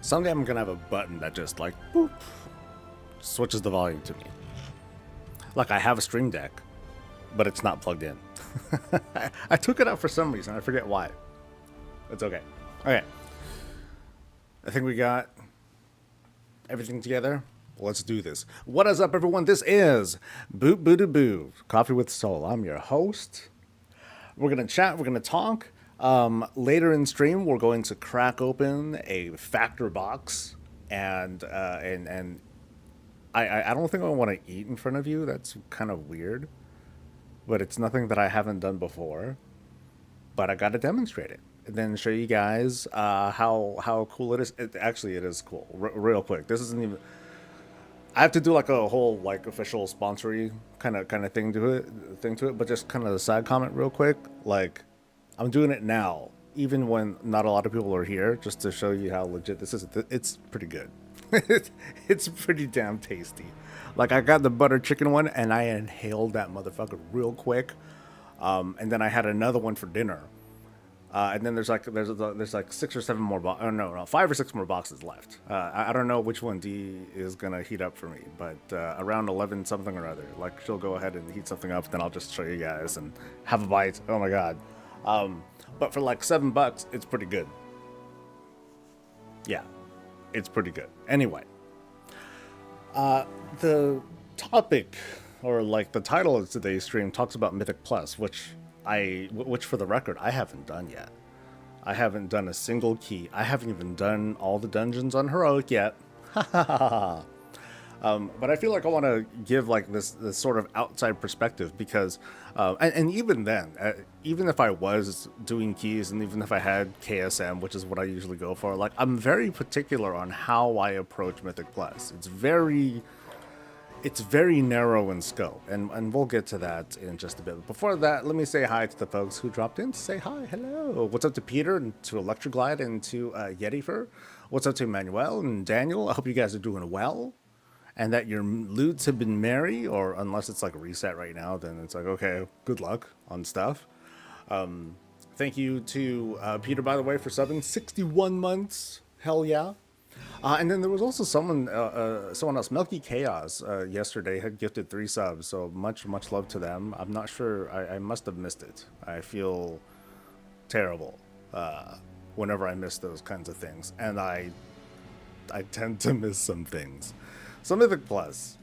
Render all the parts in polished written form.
Someday I'm gonna have a button that just like boop, switches the volume to me. Like I have a Stream Deck, but it's not plugged in. I took it out for some reason. I forget why. It's okay. Okay. I think we got everything together. Let's do this. What is up, everyone? This is Boot Boo Boo Coffee with Soul. I'm your host. We're gonna chat. We're gonna talk. Later in stream, we're going to crack open a factor box, and I don't think I want to eat in front of you. That's kind of weird, but it's nothing that I haven't done before. But I got to demonstrate it and then show you guys how cool it is. It is cool. Real quick, this isn't even. I have to do like a whole like official sponsory kind of thing to it, but just kind of a side comment real quick. Like, I'm doing it now, even when not a lot of people are here, just to show you how legit this is. It's pretty good. It's pretty damn tasty. Like, I got the butter chicken one and I inhaled that motherfucker real quick, and then I had another one for dinner. And then there's like 6 or 7 more no, 5 or 6 more boxes left. I don't know which one D is gonna heat up for me, but around 11 something or other. Like, she'll go ahead and heat something up, then I'll just show you guys and have a bite. Oh my god. But for like $7, it's pretty good. Yeah, it's pretty good. Anyway, the topic, or like the title of today's stream, talks about Mythic Plus, which for the record, I haven't done yet. I haven't done a single key. I haven't even done all the dungeons on Heroic yet. But I feel like I want to give like this sort of outside perspective, because and even then, even if I was doing keys and even if I had KSM, which is what I usually go for, like, I'm very particular on how I approach Mythic Plus. It's very narrow in scope, and we'll get to that in just a bit. Before that, let me say hi to the folks who dropped in to say hi. Hello. What's up to Peter, and to Electroglide, and to Yetifer? What's up to Emmanuel and Daniel? I hope you guys are doing well, and that your loots have been merry, or unless it's like a reset right now, then it's like, okay, good luck on stuff. Thank you to Peter, by the way, for subbing 61 months. Hell yeah. And then there was also someone else, Milky Chaos, yesterday had gifted 3 subs, so much love to them. I'm not sure, I must have missed it. I feel terrible whenever I miss those kinds of things, and I tend to miss some things. So Mythic Plus.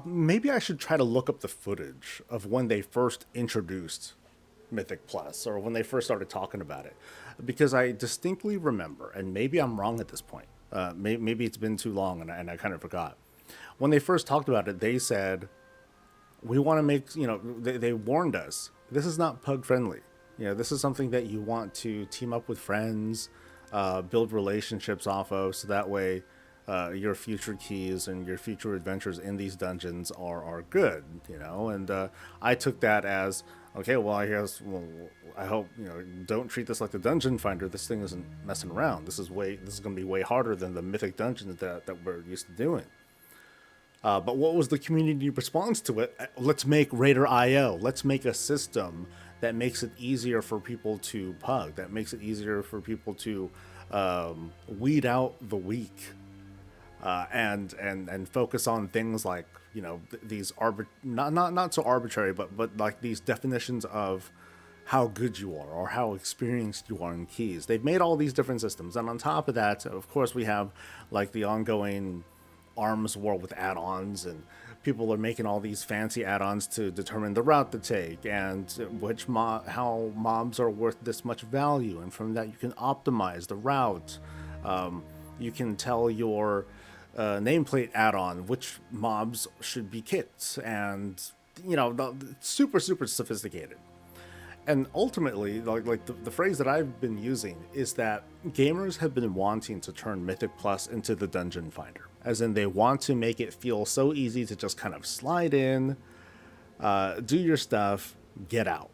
Maybe I should try to look up the footage of when they first introduced Mythic Plus, or when they first started talking about it, because I distinctly remember, and maybe I'm wrong at this point, maybe it's been too long and I kind of forgot, when they first talked about it, they said, we want to make, they warned us, this is not pug friendly. This is something that you want to team up with friends, build relationships off of, so that way your future keys and your future adventures in these dungeons are good, and I took that as, okay, well, I guess, I hope, don't treat this like the dungeon finder. This thing isn't messing around. This is going to be way harder than the mythic dungeons that we're used to doing. But what was the community response to it? Let's make Raider IO. Let's make a system that makes it easier for people to pug, that makes it easier for people to weed out the weak, and focus on things like, these not so arbitrary, but like these definitions of how good you are or how experienced you are in keys. They've made all these different systems, and on top of that, of course, we have like the ongoing arms war with add-ons, and people are making all these fancy add-ons to determine the route to take, and how mobs are worth this much value, and from that you can optimize the route. You can tell your nameplate add-on which mobs should be kicked, and super sophisticated. And ultimately, like the phrase that I've been using is that gamers have been wanting to turn Mythic Plus into the dungeon finder, as in they want to make it feel so easy to just kind of slide in, do your stuff, get out.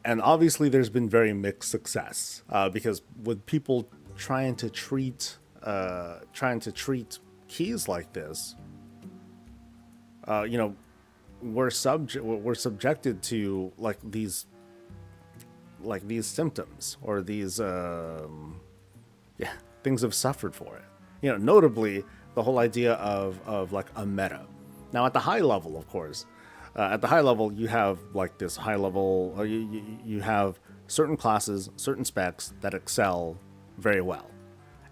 And obviously there's been very mixed success, because with people trying to treat keys like this, we're subjected to like these symptoms or these yeah, things have suffered for it. Notably the whole idea of like a meta. Now at the high level, of course, at the high level you have like this high level. You have certain classes, certain specs that excel very well,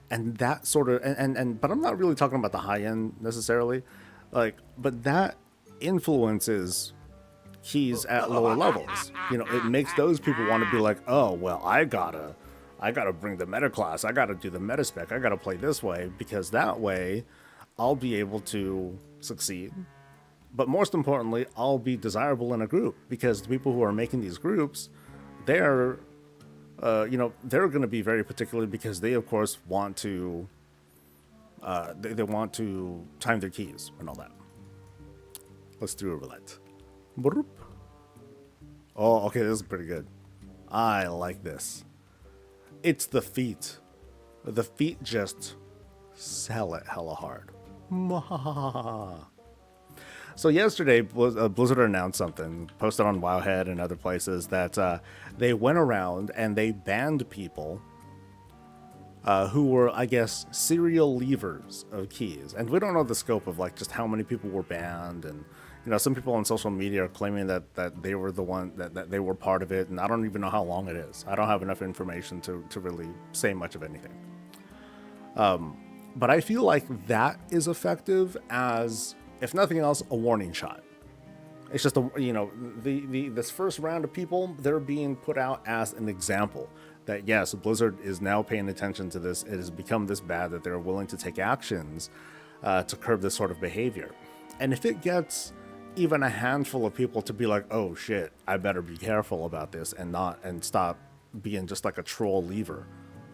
and that sort of and but I'm not really talking about the high end necessarily, but that influences keys at lower levels. It makes those people want to be like, oh well, I gotta bring the meta class, I gotta do the meta spec, I gotta play this way because that way I'll be able to succeed. But most importantly, I'll be desirable in a group because the people who are making these groups, they're they're going to be very particular because they of course want to they want to time their keys and all that. Let's do a roulette. Boop. Oh, okay, this is pretty good. I like this. It's the feet. The feet just sell it hella hard. So yesterday, Blizzard announced something, posted on Wowhead and other places, that they went around and they banned people who were, I guess, serial leavers of keys. And we don't know the scope of like just how many people were banned. And some people on social media are claiming that they were the one that they were part of it. And I don't even know how long it is. I don't have enough information to really say much of anything. But I feel like that is effective as, if nothing else, a warning shot. It's just this first round of people, they're being put out as an example that yes, Blizzard is now paying attention to this. It has become this bad that they're willing to take actions to curb this sort of behavior. And if it gets even a handful of people to be like, oh shit, I better be careful about this and stop being just like a troll leaver,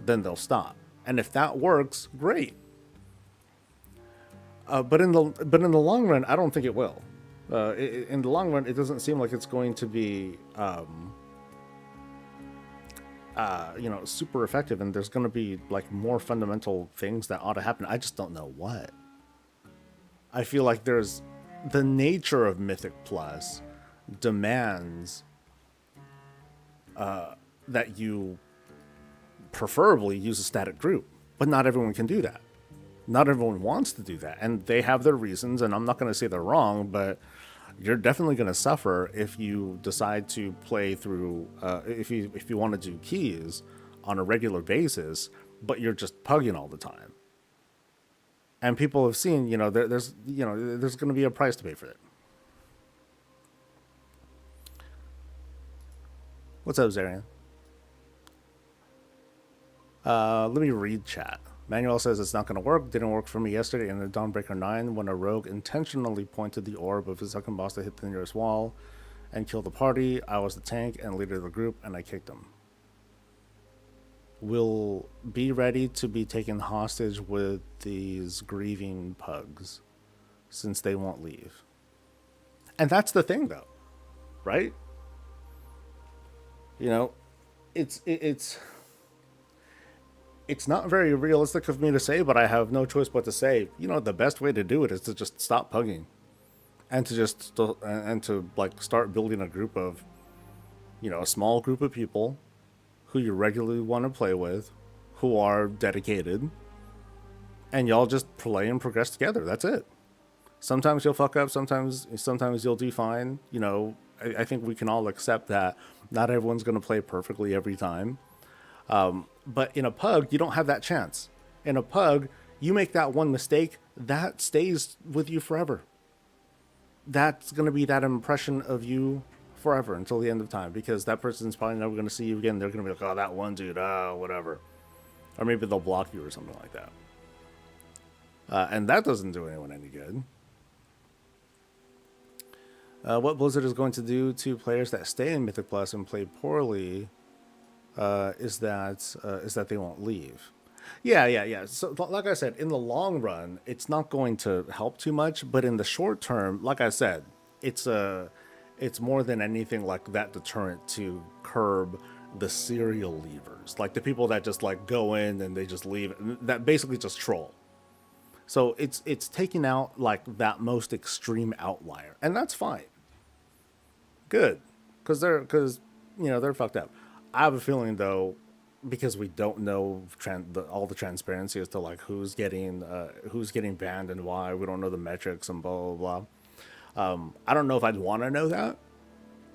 then they'll stop. And if that works, great. But in the long run, I don't think it will. In the long run, it doesn't seem like it's going to be, super effective. And there's going to be like more fundamental things that ought to happen. I just don't know what. I feel like there's the nature of Mythic Plus demands that you preferably use a static group, but not everyone can do that. Not everyone wants to do that, and they have their reasons, and I'm not going to say they're wrong, but you're definitely going to suffer if you decide to play through, if you want to do keys on a regular basis, but you're just pugging all the time. And people have seen, there's going to be a price to pay for it. What's up, Zarian? Let me read chat. Manuel says it's not going to work. Didn't work for me yesterday in the Dawnbreaker 9 when a rogue intentionally pointed the orb of his second boss to hit the nearest wall and kill the party. I was the tank and leader of the group, and I kicked him. We'll be ready to be taken hostage with these grieving pugs since they won't leave. And that's the thing, though, right? It's not very realistic of me to say, but I have no choice but to say, the best way to do it is to just stop pugging and to like start building a group of, a small group of people who you regularly want to play with, who are dedicated, and y'all just play and progress together. That's it. Sometimes you'll fuck up. Sometimes you'll do fine. I think we can all accept that not everyone's going to play perfectly every time. But in a pug, you don't have that chance. In a pug, you make that one mistake, that stays with you forever. That's going to be that impression of you forever until the end of time, because that person's probably never going to see you again. They're going to be like, oh, that one dude, whatever. Or maybe they'll block you or something like that. And that doesn't do anyone any good. What Blizzard is going to do to players that stay in Mythic Plus and play poorly is that they won't leave. Yeah. So like I said, in the long run, it's not going to help too much, but in the short term, like I said, it's more than anything like that deterrent to curb the serial leavers, like the people that just like go in and they just leave, that basically just troll. So it's taking out like that most extreme outlier, and that's fine. Good, because they're fucked up. I have a feeling though, because we don't know all the transparency as to like who's getting banned and why. We don't know the metrics and blah blah blah. I don't know if I'd want to know that,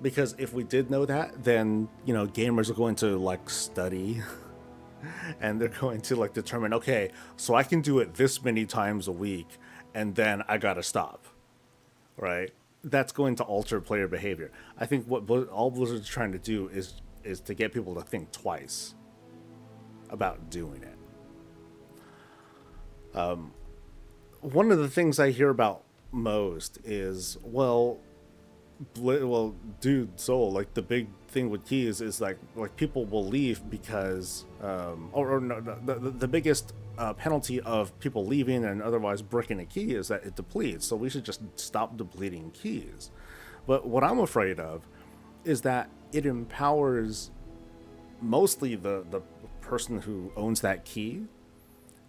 because if we did know that, then gamers are going to like study and they're going to like determine, okay, so I can do it this many times a week, and then I gotta stop, right? That's going to alter player behavior. I think what all Blizzard's trying to do is to get people to think twice about doing it. One of the things I hear about most is, well, dude, Soul, like the big thing with keys is like people will leave because, or no, the biggest penalty of people leaving and otherwise breaking a key is that it depletes. So we should just stop depleting keys. But what I'm afraid of is that it empowers mostly the person who owns that key.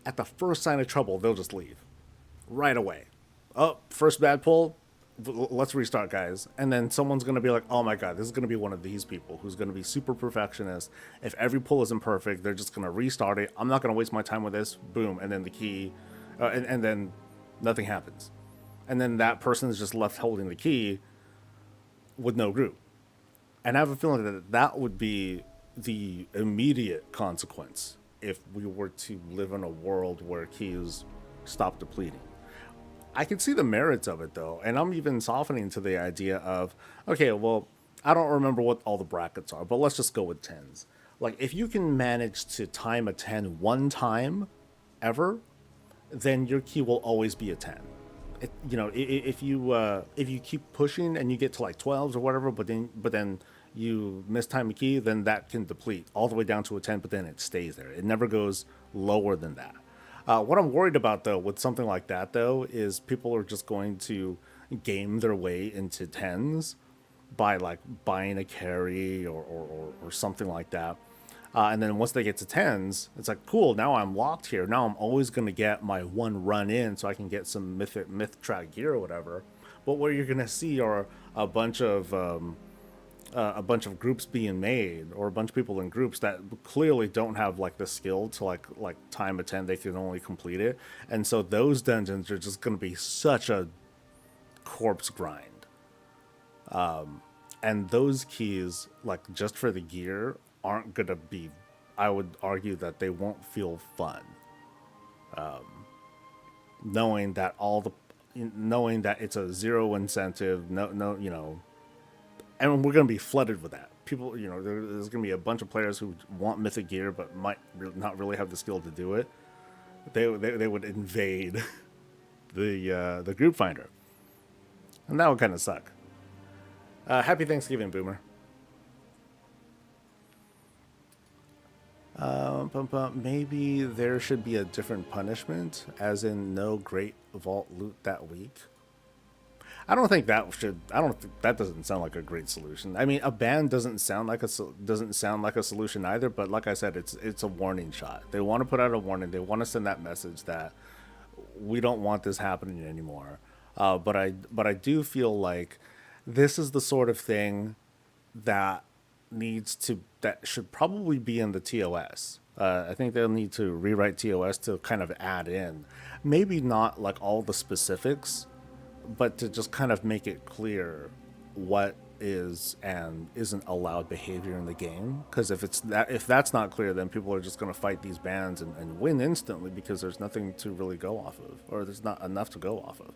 At the first sign of trouble, they'll just leave right away. Oh, first bad pull, let's restart, guys. And then someone's going to be like, oh my God, this is going to be one of these people who's going to be super perfectionist. If every pull isn't perfect, they're just going to restart it. I'm not going to waste my time with this. Boom. And then the key, and then nothing happens. And then that person is just left holding the key with no group. And I have a feeling that that would be the immediate consequence if we were to live in a world where keys stop depleting. I can see the merits of it though, and I'm even softening to the idea of, okay, well, I don't remember what all the brackets are, but let's just go with tens. Like if you can manage to time a 10 one time ever, then your key will always be a 10. If you keep pushing and you get to like 12s or whatever, but then you mistime a key, then that can deplete all the way down to a 10, but then it stays there. It never goes lower than that. What I'm worried about though with something like that though is people are just going to game their way into tens by like buying a carry or something like that. And then once they get to tens, it's like, cool, now I'm locked here. Now I'm always going to get my one run in so I can get some myth track gear or whatever. But what you're going to see are a bunch of groups being made, or a bunch of people in groups that clearly don't have like the skill to like time a 10. They can only complete it, and so those dungeons are just going to be such a corpse grind. And those keys, like just for the gear, aren't going to be, I would argue that they won't feel fun, knowing that knowing that it's a zero incentive, no, and we're going to be flooded with that. People, there's going to be a bunch of players who want mythic gear but might not really have the skill to do it. They would invade the group finder, and that would kind of suck. Happy Thanksgiving, Boomer. Maybe there should be a different punishment, as in no great vault loot that week. I don't think that should. I don't think that doesn't sound like a great solution. I mean, a ban doesn't sound like a solution either. But like I said, it's a warning shot. They want to put out a warning. They want to send that message that we don't want this happening anymore. But I do feel like this is the sort of thing that that should probably be in the TOS. I think they'll need to rewrite TOS to kind of add in, maybe not like all the specifics, but to just kind of make it clear what is and isn't allowed behavior in the game. Because if that's not clear, then people are just going to fight these bans and win instantly because there's nothing to really go off of, or there's not enough to go off of.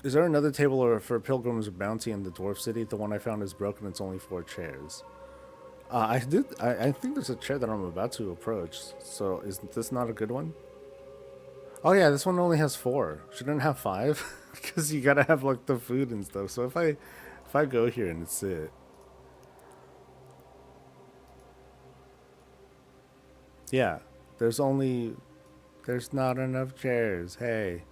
Is there another table for Pilgrim's Bounty in the Dwarf City? The one I found is broken. It's only 4 chairs. I think there's a chair that I'm about to approach. So is this not a good one? Oh yeah, this one only has 4. Shouldn't it have 5? Because you gotta have like the food and stuff. So if I go here and sit, yeah, there's not enough chairs. Hey.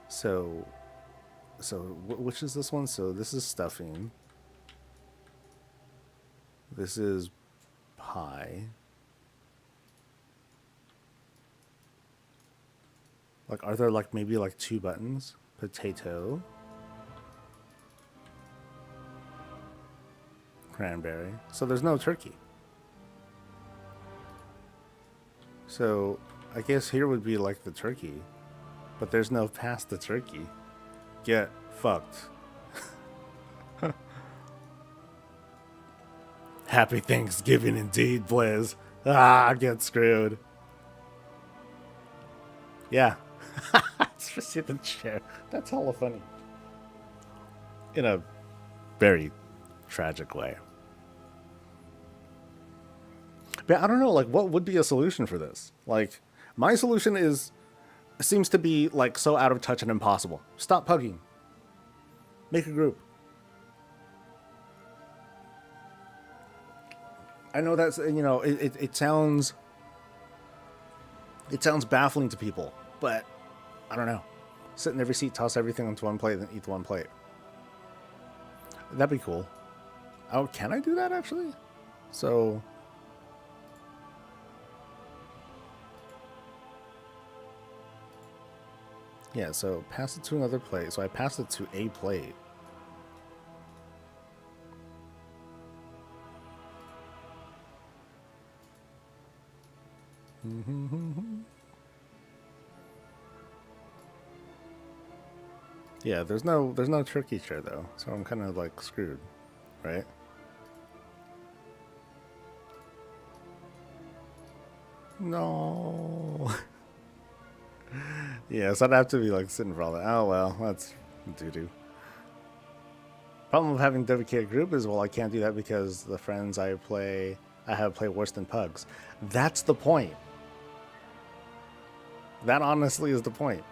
So which is this one? So this is stuffing. This is pie. Like, are there like maybe like 2 buttons potato, cranberry. So there's no turkey. So I guess here would be like the turkey, but there's no past the turkey. Get fucked. Happy Thanksgiving indeed, Blizz. Ah, get screwed. Yeah. Especially the chair. That's hella funny. In a very tragic way. But I don't know, like, what would be a solution for this? Like, my solution seems to be, like, so out of touch and impossible. Stop pugging. Make a group. I know that's, it sounds baffling to people, but I don't know. Sit in every seat, toss everything onto one plate, then eat the one plate. That'd be cool. Oh, can I do that actually? So yeah, so pass it to another plate. So I passed it to a plate. Yeah, there's no turkey chair though, so I'm kind of like screwed, right? No. Yeah, so I'd have to be like sitting for all that. Oh well, that's doo-doo. Problem with having a dedicated group is, well, I can't do that because the friends I have play worse than pugs. That's the point. That honestly is the point.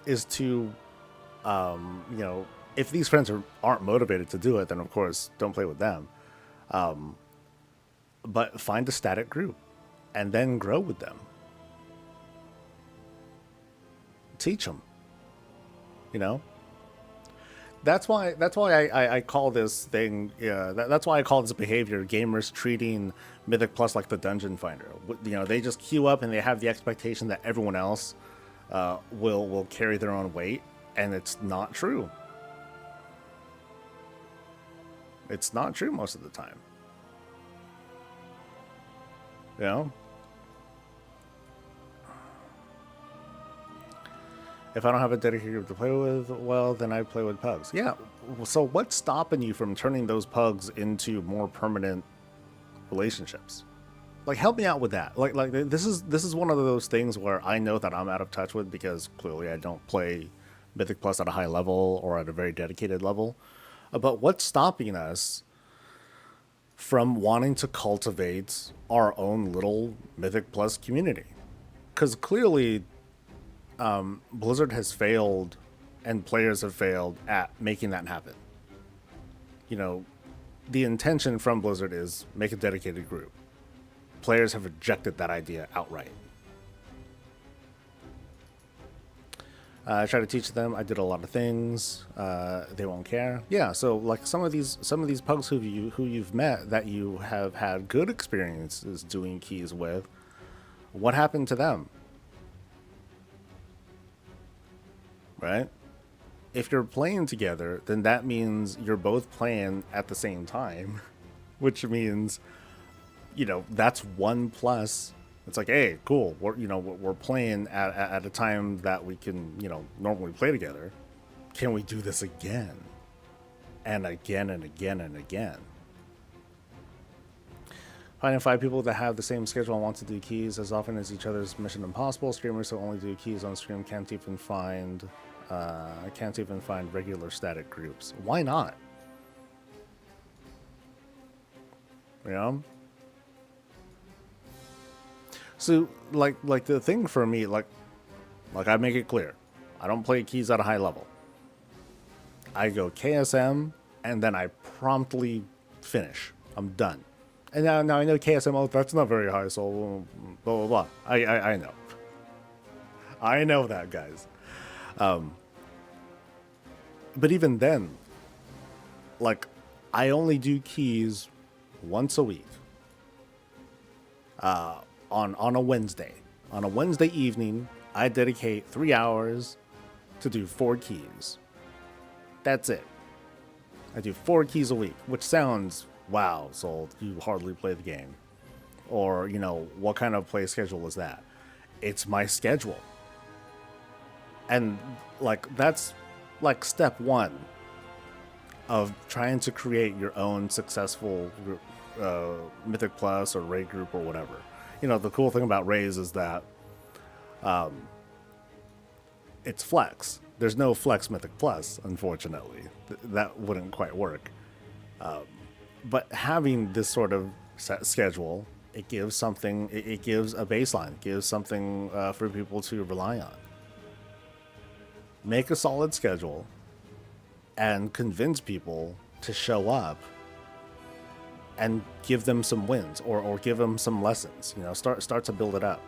Is to, if these friends aren't motivated to do it, then of course don't play with them. But find a static group, and then grow with them. Teach them. That's why I call this thing. Yeah, that's why I call this behavior gamers treating Mythic Plus like the dungeon finder. They just queue up and they have the expectation that everyone else will carry their own weight, and it's not true. It's not true most of the time. If I don't have a dedicated group to play with, well, then I play with pugs. Yeah, so what's stopping you from turning those pugs into more permanent relationships? Like, help me out with that. Like this is one of those things where I know that I'm out of touch with because clearly I don't play Mythic Plus at a high level or at a very dedicated level. But what's stopping us from wanting to cultivate our own little Mythic Plus community? Because clearly Blizzard has failed and players have failed at making that happen. The intention from Blizzard is make a dedicated group. Players have rejected that idea outright. I try to teach them. I did a lot of things. They won't care. Yeah, so like some of these pugs who you've met that you have had good experiences doing keys with, what happened to them? Right? If you're playing together, then that means you're both playing at the same time, which means, that's 1+. It's like, hey, cool. We're playing at a time that we can, normally play together. Can we do this again? And again and again and again. Finding 5 people that have the same schedule and want to do keys as often as each other's Mission Impossible. Streamers who only do keys on stream can't even find regular static groups. Why not? So like the thing for me, like I make it clear, I don't play keys at a high level. I go KSM and then I promptly finish. I'm done. And now I know KSM, oh, that's not very high, so blah blah blah. I know. I know that, guys. But even then, like, I only do keys once a week. On a Wednesday. On a Wednesday evening, I dedicate 3 hours to do 4 keys. That's it. I do 4 keys a week, which sounds, wow, Soul, you hardly play the game. Or, you know, what kind of play schedule is that? It's my schedule. And, like, that's, like, step 1 of trying to create your own successful Mythic Plus or raid group or whatever. You know, the cool thing about raids is that it's flex. There's no flex Mythic Plus, unfortunately. That wouldn't quite work. But having this sort of set schedule, it gives something, it gives a baseline, it gives something for people to rely on. Make a solid schedule and convince people to show up and give them some wins or give them some lessons. You know, start to build it up.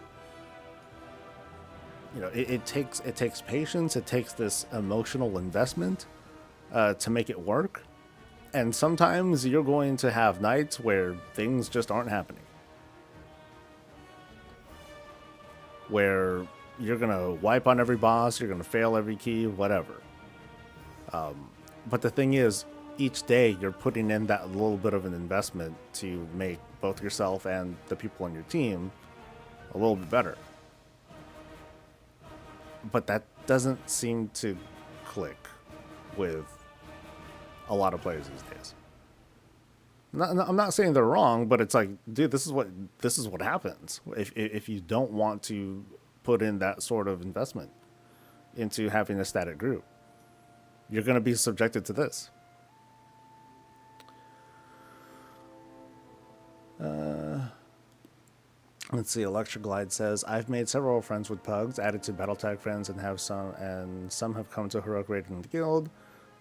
You know, it takes patience. It takes this emotional investment to make it work. And sometimes you're going to have nights where things just aren't happening. Where you're going to wipe on every boss, you're going to fail every key, whatever. But the thing is, each day you're putting in that little bit of an investment to make both yourself and the people on your team a little bit better. But that doesn't seem to click with a lot of players these days. I'm not saying they're wrong, but it's like, dude, this is what happens if you don't want to put in that sort of investment into having a static group. You're going to be subjected to this. Let's see. Electroglide says, I've made several friends with pugs, added to Battletag friends, and some have come to heroic raid in the guild.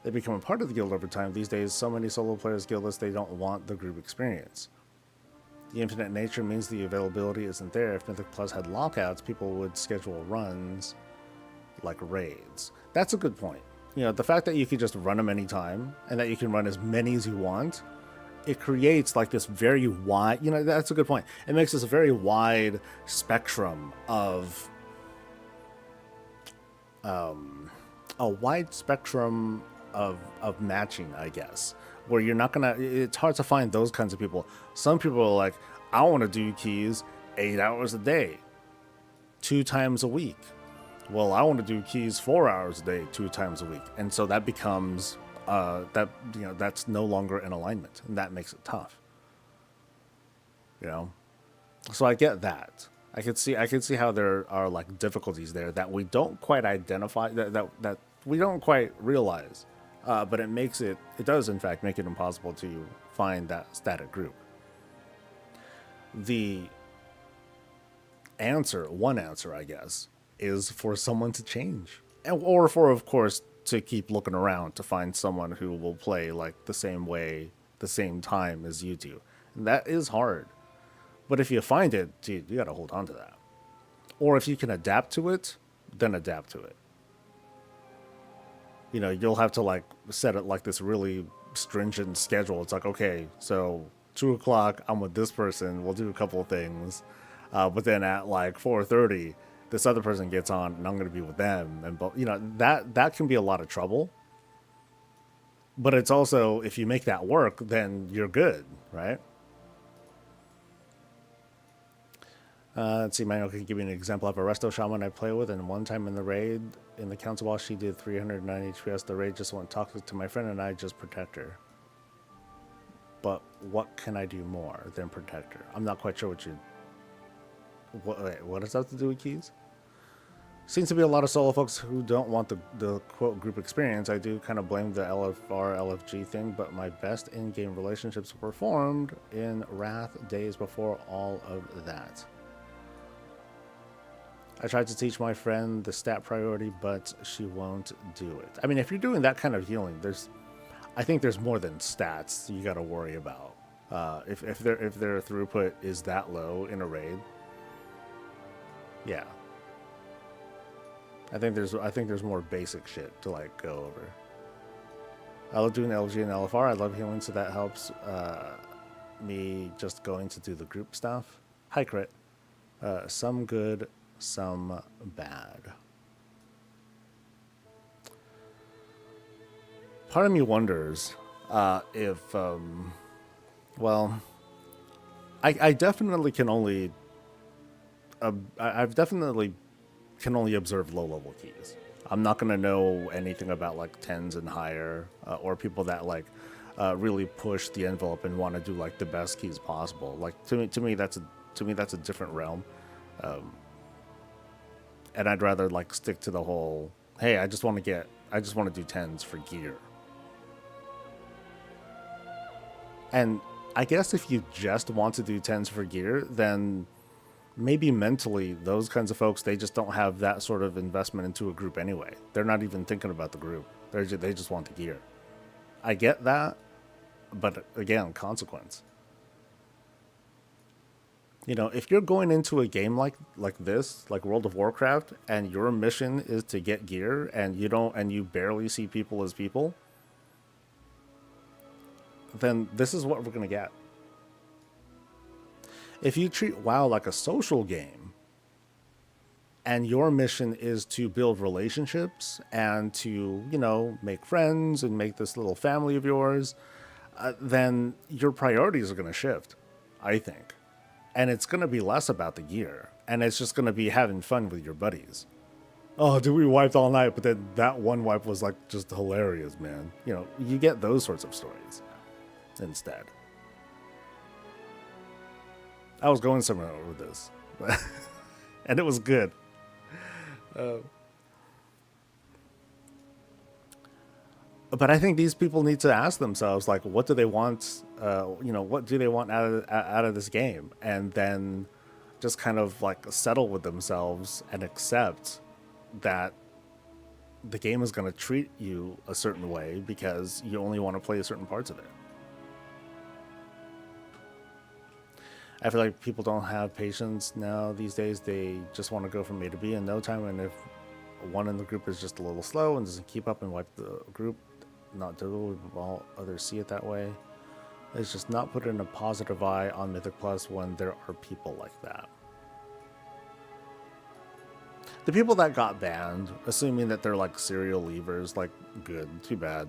They become a part of the guild over time. These days, so many solo players guildless, they don't want the group experience. The infinite nature means the availability isn't there. If Mythic Plus had lockouts, people would schedule runs like raids. That's a good point. You know, the fact that you can just run them anytime and that you can run as many as you want, it creates like this very wide, you know, that's a good point. It makes this a very wide spectrum of, of matching, I guess, where you're not gonna, it's hard to find those kinds of people. Some people are like, I want to do keys 8 hours a day, 2 times a week. Well, I want to do keys 4 hours a day, 2 times a week. And so that becomes, that's no longer in alignment, and that makes it tough. You know? So I get that. I could see how there are like difficulties there that we don't quite identify, that we don't quite realize. But it does in fact make it impossible to find that static group. The one answer, I guess, is for someone to change, or for, of course, to keep looking around to find someone who will play like the same way, the same time as you do. And that is hard. But if you find it, dude, you got to hold on to that. Or if you can adapt to it, then adapt to it. You know, you'll have to like set it like this really stringent schedule. It's like, okay, so 2 o'clock, I'm with this person. We'll do a couple of things. But then at like 4:30, this other person gets on and I'm going to be with them. And, you know, that can be a lot of trouble. But it's also, if you make that work, then you're good, right? Let's see, Manuel can give me an example of a resto shaman I play with, and one time in the raid, in the council boss, she did 309 HPS. The raid just went toxic to my friend, and I just protect her. But what can I do more than protect her? I'm not quite sure what does that have to do with keys? Seems to be a lot of solo folks who don't want the quote group experience. I do kind of blame the LFR, LFG thing, but my best in-game relationships were formed in Wrath days before all of that. I tried to teach my friend the stat priority, but she won't do it. I mean, if you're doing that kind of healing, I think there's more than stats you got to worry about. If their throughput is that low in a raid, yeah. I think there's more basic shit to like go over. I love doing LG and LFR. I love healing, so that helps me just going to do the group stuff. Hi, Crit. Some good, some bad. part of me wonders if, well, I definitely can only, I've definitely can only observe low level keys. I'm not gonna know anything about like tens and higher, or people that like really push the envelope and want to do like the best keys possible. Like to me that's a different realm, and I'd rather like stick to the whole. Hey, I just want to do tens for gear. And I guess if you just want to do tens for gear, then maybe mentally those kinds of folks, they just don't have that sort of investment into a group anyway. They're not even thinking about the group. They just want the gear. I get that, but again, consequence. You know, if you're going into a game like this, like World of Warcraft, and your mission is to get gear, and you barely see people as people, then this is what we're gonna get. If you treat WoW like a social game, and your mission is to build relationships and to, you know, make friends and make this little family of yours, then your priorities are going to shift, I think. And it's going to be less about the gear. And it's just going to be having fun with your buddies. Oh, dude, we wiped all night, but then that one wipe was like just hilarious, man. You know, you get those sorts of stories instead. I was going somewhere with this, and it was good. But I think these people need to ask themselves, like, what do they want? What do they want out of this game? And then just kind of like settle with themselves and accept that the game is going to treat you a certain way because you only want to play certain parts of it. I feel like people don't have patience now these days. They just want to go from A to B in no time. And if one in the group is just a little slow and doesn't keep up and wipe the group, not do all others see it that way. It's just not put in a positive eye on Mythic Plus when there are people like that. The people that got banned, assuming that they're like serial leavers, like, good, too bad.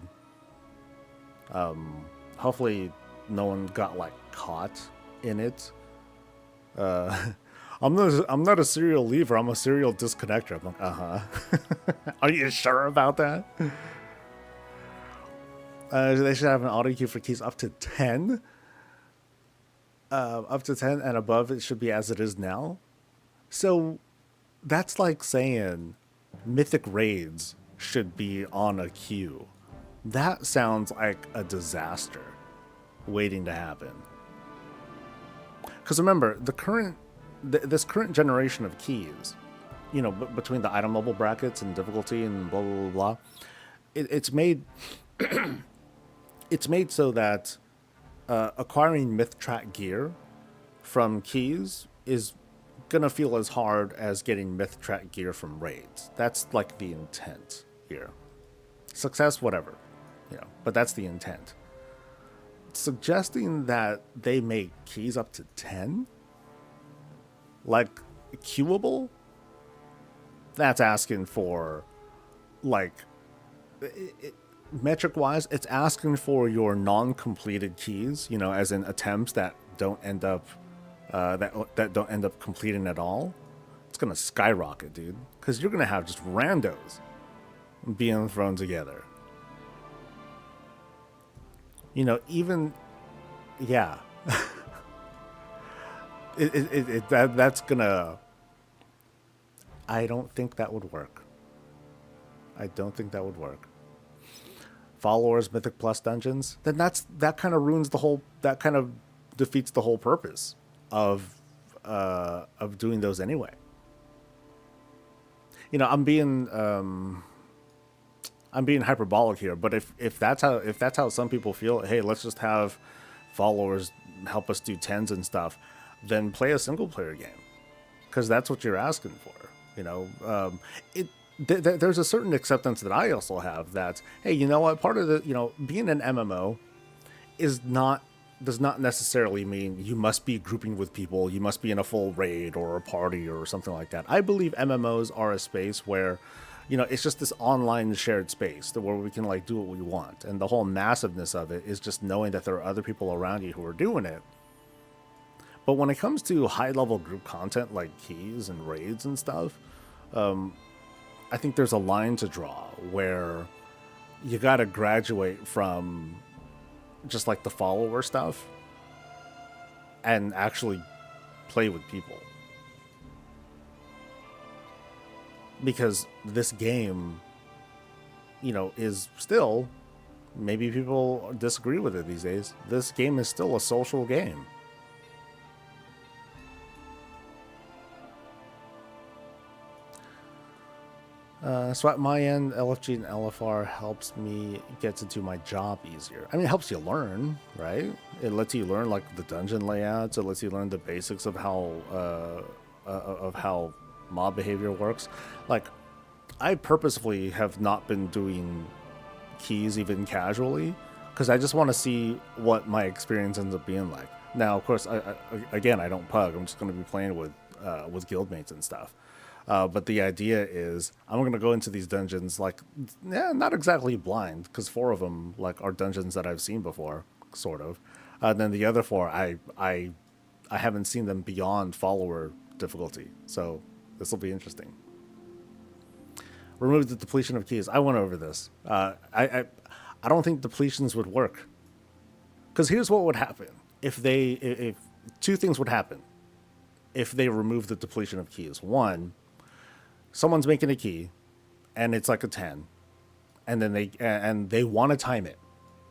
Hopefully no one got like caught in it. I'm not a serial leaver, I'm a serial disconnector. I'm like, Are you sure about that? They should have an auto queue for keys up to 10. Up to 10 and above, it should be as it is now. So that's like saying mythic raids should be on a queue. That sounds like a disaster waiting to happen. Because remember, this current generation of keys, you know, between the item level brackets and difficulty and blah, blah, blah, blah, it's made it's made so that acquiring myth track gear from keys is gonna feel as hard as getting myth track gear from raids. That's like the intent here. Success, whatever, you know, but that's the intent. Suggesting that they make keys up to 10, like queuable, that's asking for, like, metric wise, it's asking for your non-completed keys, you know, as in attempts that don't end up that don't end up completing at all. It's gonna skyrocket, dude, because you're gonna have just randos being thrown together. You know, even, yeah. That's gonna, I don't think that would work. I don't think that would work. Followers, Mythic Plus dungeons, then that kind of ruins the whole, that kind of defeats the whole purpose of doing those anyway. You know, I'm being hyperbolic here, but if that's how some people feel, hey, let's just have followers help us do tens and stuff, then play a single player game, because that's what you're asking for. You know, there's a certain acceptance that I also have that, hey, you know what, part of the, you know, being an MMO does not necessarily mean you must be grouping with people, you must be in a full raid or a party or something like that. I believe MMOs are a space where it's just this online shared space where we can like do what we want. And the whole massiveness of it is just knowing that there are other people around you who are doing it. But when it comes to high level group content like keys and raids and stuff, I think there's a line to draw where you got to graduate from just like the follower stuff and actually play with people. Because this game, is still, maybe people disagree with it these days, this game is still a social game. So at my end, LFG and LFR helps me get to do my job easier. I mean, it helps you learn, right? It lets you learn like the dungeon layouts. It lets you learn the basics of how mob behavior works. Like, I purposefully have not been doing keys even casually because I just want to see what my experience ends up being like. Now, of course, I don't pug. I'm just going to be playing with guildmates and stuff. But the idea is I'm going to go into these dungeons like, not exactly blind, because 4 of them like are dungeons that I've seen before, sort of. And then the other 4, I haven't seen them beyond follower difficulty. So this will be interesting. Remove the depletion of keys. I went over this. I don't think depletions would work. Because here's what would happen. If 2 things would happen if they remove the depletion of keys. One, someone's making a key and it's like a 10, and then they want to time it.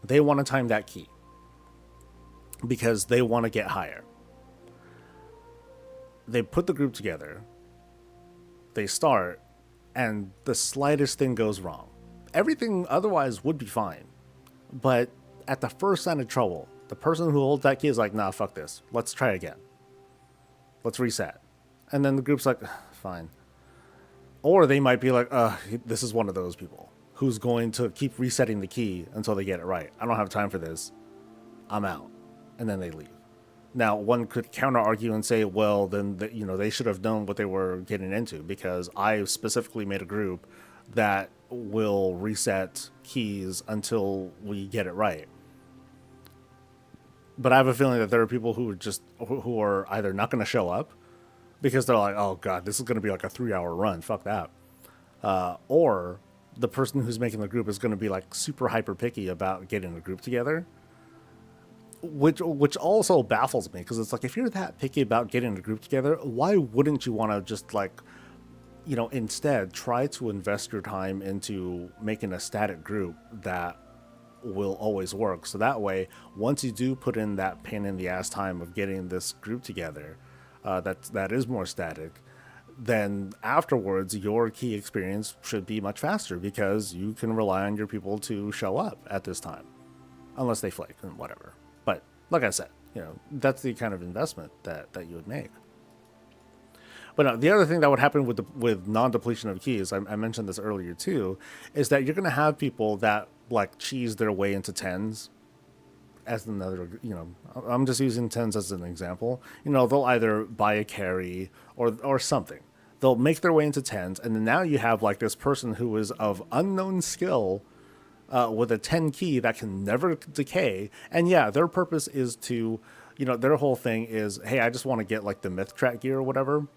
They want to time that key because they want to get higher. They put the group together, they start, and the slightest thing goes wrong. Everything otherwise would be fine, but at the first sign of trouble, the person who holds that key is like, nah, fuck this, let's try again, let's reset. And then the group's like, fine. Or they might be like, this is one of those people who's going to keep resetting the key until they get it right. I don't have time for this. I'm out. And then they leave. Now, one could counter argue and say, well, then they should have known what they were getting into, because I specifically made a group that will reset keys until we get it right. But I have a feeling that there are people who are either not going to show up because they're like, oh god, this is going to be like a 3-hour run, fuck that. Or the person who's making the group is going to be like super hyper picky about getting a group together, which also baffles me, because it's like, if you're that picky about getting a group together, why wouldn't you want to just like, instead try to invest your time into making a static group that will always work, so that way once you do put in that pain in the ass time of getting this group together, that is more static, then afterwards your key experience should be much faster, because you can rely on your people to show up at this time, unless they flake and whatever. But like I said, that's the kind of investment that you would make. But no, the other thing that would happen with non-depletion of keys, I mentioned this earlier too, is that you're going to have people that like cheese their way into 10s. As another, I'm just using 10s as an example. They'll either buy a carry or something. They'll make their way into 10s, and then now you have like this person who is of unknown skill with a 10 key that can never decay. And yeah, their purpose is to, their whole thing is, hey, I just want to get like the myth track gear or whatever.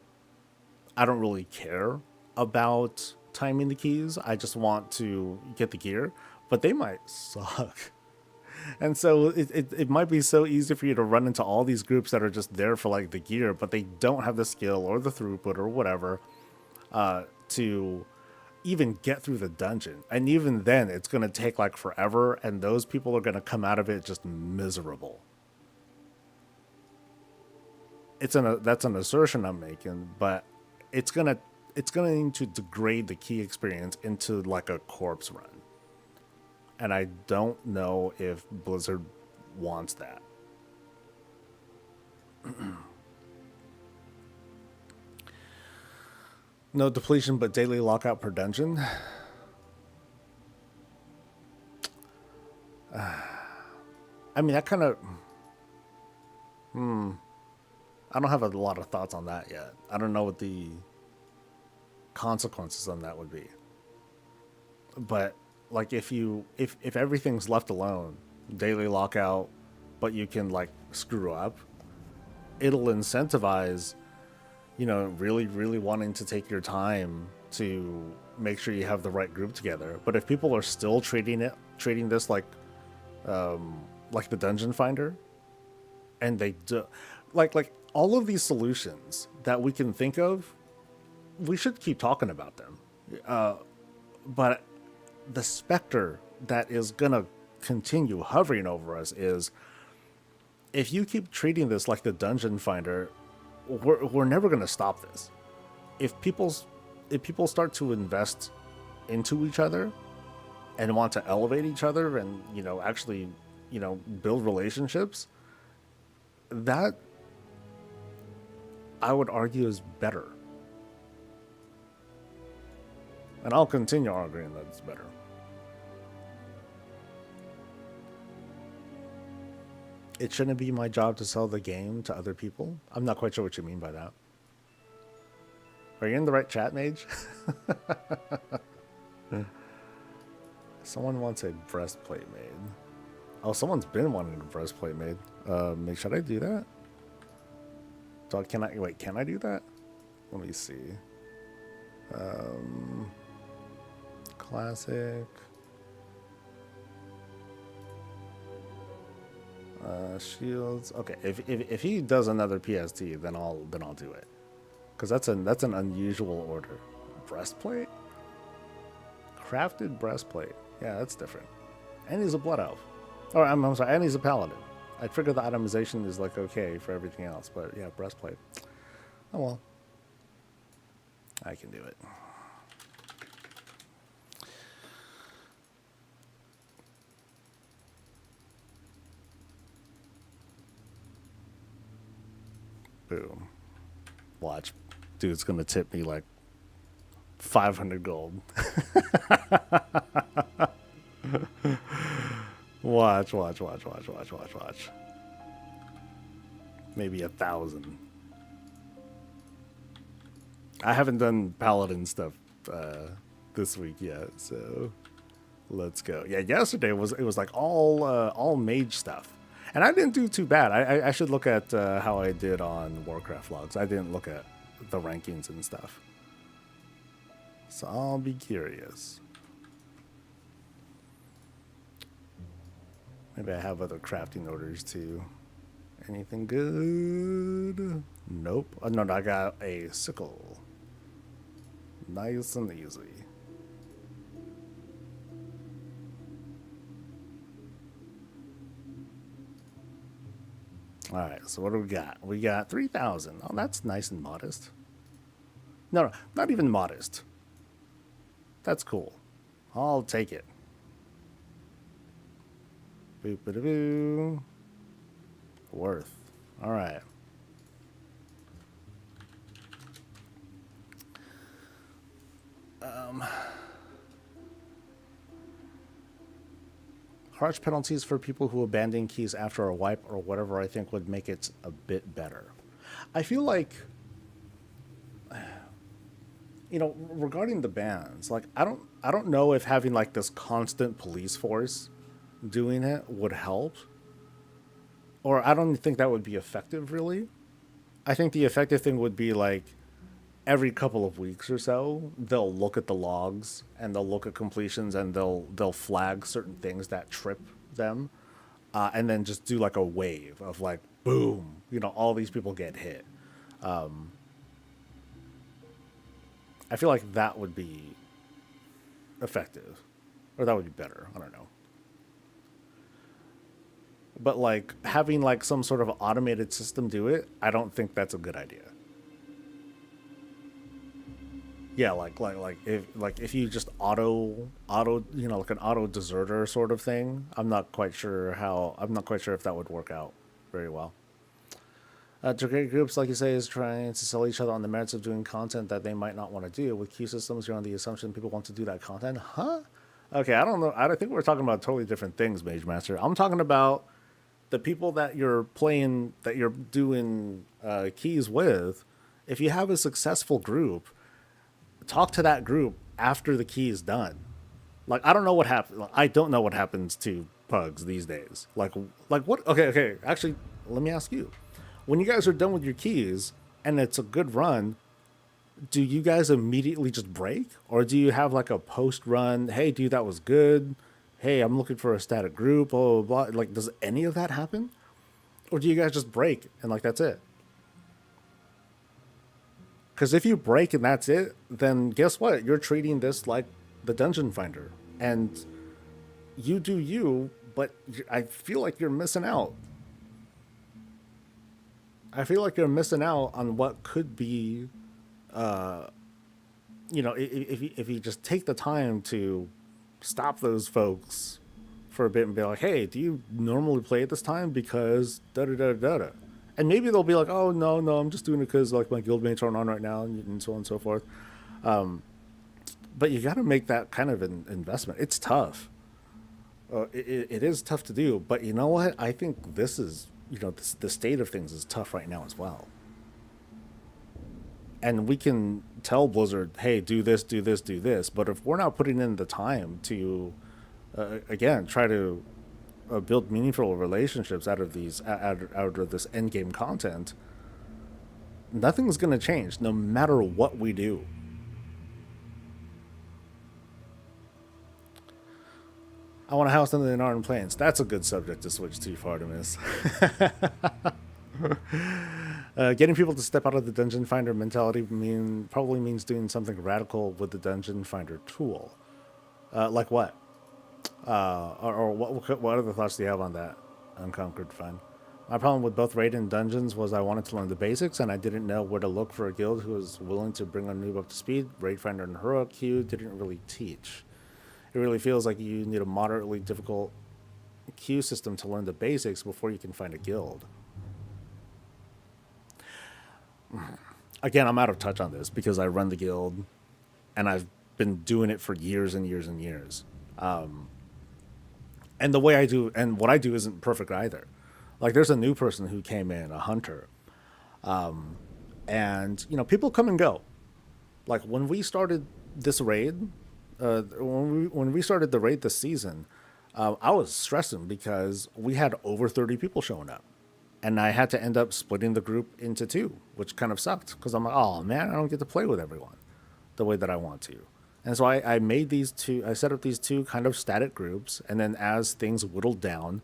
I don't really care about timing the keys. I just want to get the gear, but they might suck. And so it might be so easy for you to run into all these groups that are just there for like the gear, but they don't have the skill or the throughput or whatever to even get through the dungeon. And even then, it's going to take like forever, and those people are going to come out of it just miserable. That's an assertion I'm making, but it's going to degrade the key experience into like a corpse run. And I don't know if Blizzard wants that. No depletion, but daily lockout per dungeon. I mean, that kind of... I don't have a lot of thoughts on that yet. I don't know what the consequences on that would be. But like if everything's left alone, daily lockout, but you can like screw up, it'll incentivize, really wanting to take your time to make sure you have the right group together. But if people are still treating this like the dungeon finder, and they do, like all of these solutions that we can think of, we should keep talking about them. But the specter that is gonna continue hovering over us is, if you keep treating this like the dungeon finder, we're never gonna stop this. If people start to invest into each other and want to elevate each other and actually build relationships, that I would argue is better. And I'll continue arguing that it's better. It shouldn't be my job to sell the game to other people. I'm not quite sure what you mean by that. Are you in the right chat, Mage? Someone wants a breastplate made. Oh, someone's been wanting a breastplate made. Should I do that? So can I do that? Let me see. Classic. Shields. Okay, if he does another PST, then I'll do it. Cause that's an unusual order. Breastplate? Crafted breastplate. Yeah, that's different. And he's a blood elf. Oh, I'm sorry, and he's a paladin. I figured the itemization is like okay for everything else, but yeah, breastplate. Oh well. I can do it. Boom. Watch. Dude's gonna tip me like 500 gold. Watch. Maybe 1,000. I haven't done paladin stuff this week yet, so let's go. Yeah, yesterday it was like all mage stuff. And I didn't do too bad. I should look at how I did on Warcraft logs. I didn't look at the rankings and stuff. So I'll be curious. Maybe I have other crafting orders too. Anything good? Nope. Oh, no, I got a sickle. Nice and easy. Alright, so what do we got? We got 3,000. Oh, that's nice and modest. No, not even modest. That's cool. I'll take it. Boop-a-da-boo. Worth. Alright. Harsh penalties for people who abandon keys after a wipe or whatever, I think would make it a bit better. I feel like, regarding the bans, like I don't know if having like this constant police force doing it would help. Or I don't think that would be effective really. I think the effective thing would be like every couple of weeks or so, they'll look at the logs and they'll look at completions and they'll flag certain things that trip them, and then just do like a wave of like boom, all these people get hit. I feel like that would be effective, or that would be better. I don't know. But like having like some sort of automated system do it, I don't think that's a good idea. Yeah, like if you just auto, like an auto deserter sort of thing. I'm not quite sure if that would work out very well. To create groups, like you say, is trying to sell each other on the merits of doing content that they might not want to do. With key systems, you're on the assumption people want to do that content. Huh? Okay, I don't know. I think we're talking about totally different things, Mage Master. I'm talking about the people that you're playing, that you're doing keys with. If you have a successful group, talk to that group after the key is done. Like I don't know what happened. I don't know what happens to pugs these days. Like what? Okay, okay. Actually, let me ask you: when you guys are done with your keys and it's a good run, do you guys immediately just break, or do you have like a post run? Hey, dude, that was good. Hey, I'm looking for a static group. Blah blah blah. Like, does any of that happen, or do you guys just break and like that's it? Because if you break and that's it, then guess what? You're treating this like the dungeon finder, and you do you, but I feel like you're missing out. I feel like you're missing out on what could be, if you just take the time to stop those folks for a bit and be like, hey, do you normally play at this time? Because da da da da da. And maybe they'll be like, oh, no, no, I'm just doing it because like my guildmates aren't on right now and so on and so forth. But you got to make that kind of an investment. It's tough. It is tough to do. But you know what? I think this is, the state of things is tough right now as well. And we can tell Blizzard, hey, do this, do this, do this. But if we're not putting in the time to, again, try to build meaningful relationships out of out of this end game content, nothing's going to change no matter what we do. I want a house in the Narn Plains. That's a good subject to switch to, Artemis. Getting people to step out of the dungeon finder mentality probably means doing something radical with the dungeon finder tool. Like what? Or what other thoughts do you have on that? Unconquered Fun. My problem with both raid and dungeons was I wanted to learn the basics and I didn't know where to look for a guild who was willing to bring a noob up to speed. Raid Finder and Heroic Queue didn't really teach. It really feels like you need a moderately difficult queue system to learn the basics before you can find a guild. Again, I'm out of touch on this because I run the guild and I've been doing it for years and years and years. And the way I do and what I do isn't perfect either. Like there's a new person who came in, a hunter, and people come and go. Like when we started this raid, when we started the raid this season, I was stressing because we had over 30 people showing up, and I had to end up splitting the group into two, which kind of sucked because I'm like, oh man, I don't get to play with everyone the way that I want to. And so I made these two, I set up these two kind of static groups. And then as things whittled down,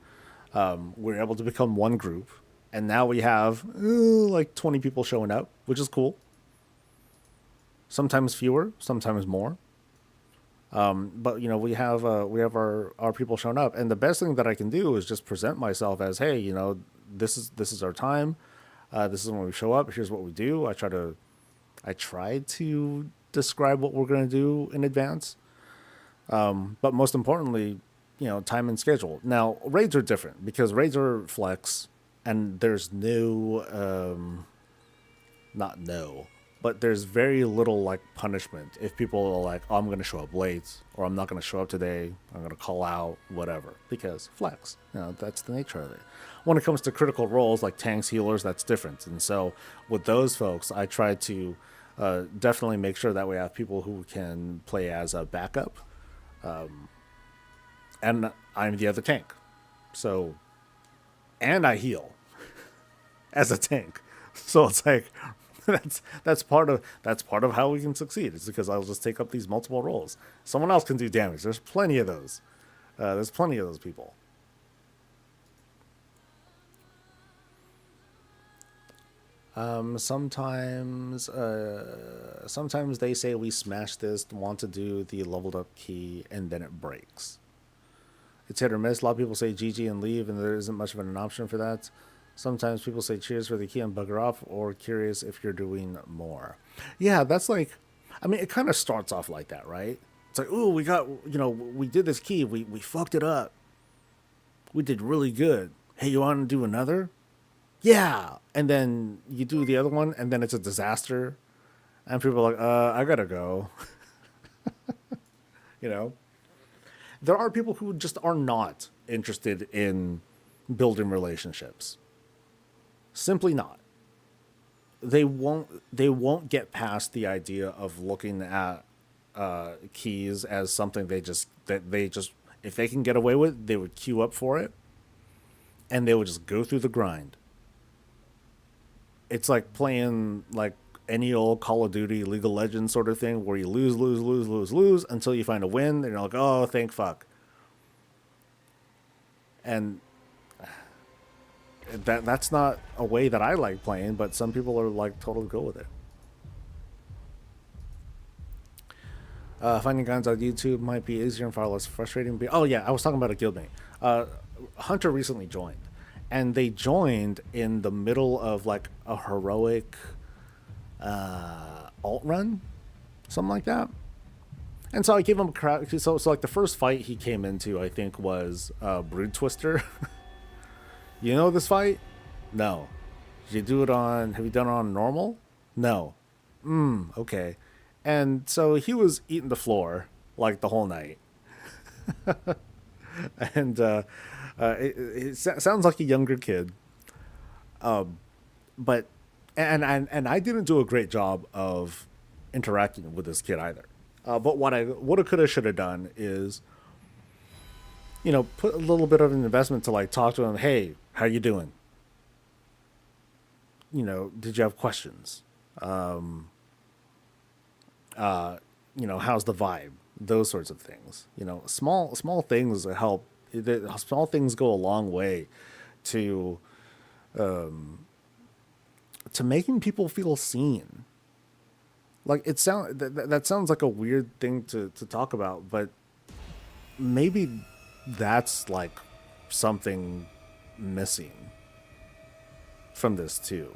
we were able to become one group. And now we have like 20 people showing up, which is cool. Sometimes fewer, sometimes more. But we have our people showing up. And the best thing that I can do is just present myself as, hey, this is our time. This is when we show up. Here's what we do. I try to describe what we're going to do in advance. But most importantly, time and schedule. Now, raids are different because raids are flex and there's but there's very little like punishment if people are like, oh, I'm going to show up late or I'm not going to show up today. I'm going to call out, whatever, because flex, that's the nature of it. When it comes to critical roles like tanks, healers, that's different. And so with those folks, I try to definitely make sure that we have people who can play as a backup. And I'm the other tank. So, and I heal as a tank. So it's like, that's part of how we can succeed. It's because I'll just take up these multiple roles. Someone else can do damage. There's plenty of those. There's plenty of those people. Sometimes they say we smash this, want to do the leveled up key, and then it breaks. It's hit or miss. A lot of people say GG and leave, and there isn't much of an option for that. Sometimes people say cheers for the key and bugger off, or curious if you're doing more. Yeah, that's like, it kind of starts off like that, right? It's like, ooh, we did this key, we fucked it up. We did really good. Hey, you want to do another? Yeah. And then you do the other one, and then it's a disaster. And people are like, I gotta go. There are people who just are not interested in building relationships. Simply not. They won't get past the idea of looking at keys as something they that they just, if they can get away with it, they would queue up for it, and they would just go through the grind. It's like playing like any old Call of Duty, League of Legends sort of thing, where you lose until you find a win, and you're like, oh, thank fuck. And that's not a way that I like playing, but some people are like totally cool with it. Finding guns on YouTube might be easier and far less frustrating. Oh yeah, I was talking about a guildmate. Hunter recently joined, and they joined in the middle of like a heroic alt run, something like that. And so I gave him a crowd. So like the first fight he came into, I think, was Brood Twister. You know this fight? No. Did you do it on? Have you done it on normal? No. Okay. And so he was eating the floor like the whole night. And it sounds like a younger kid. But I didn't do a great job of interacting with this kid either. But what I woulda, coulda, shoulda done is, you know, put a little bit of an investment to like talk to him. Hey, how you doing? You know, did you have questions? You know, how's the vibe? Those sorts of things. You know, small things help. Small things go a long way to making people feel seen. Like it that sounds like a weird thing to talk about, but maybe that's like something missing from this too.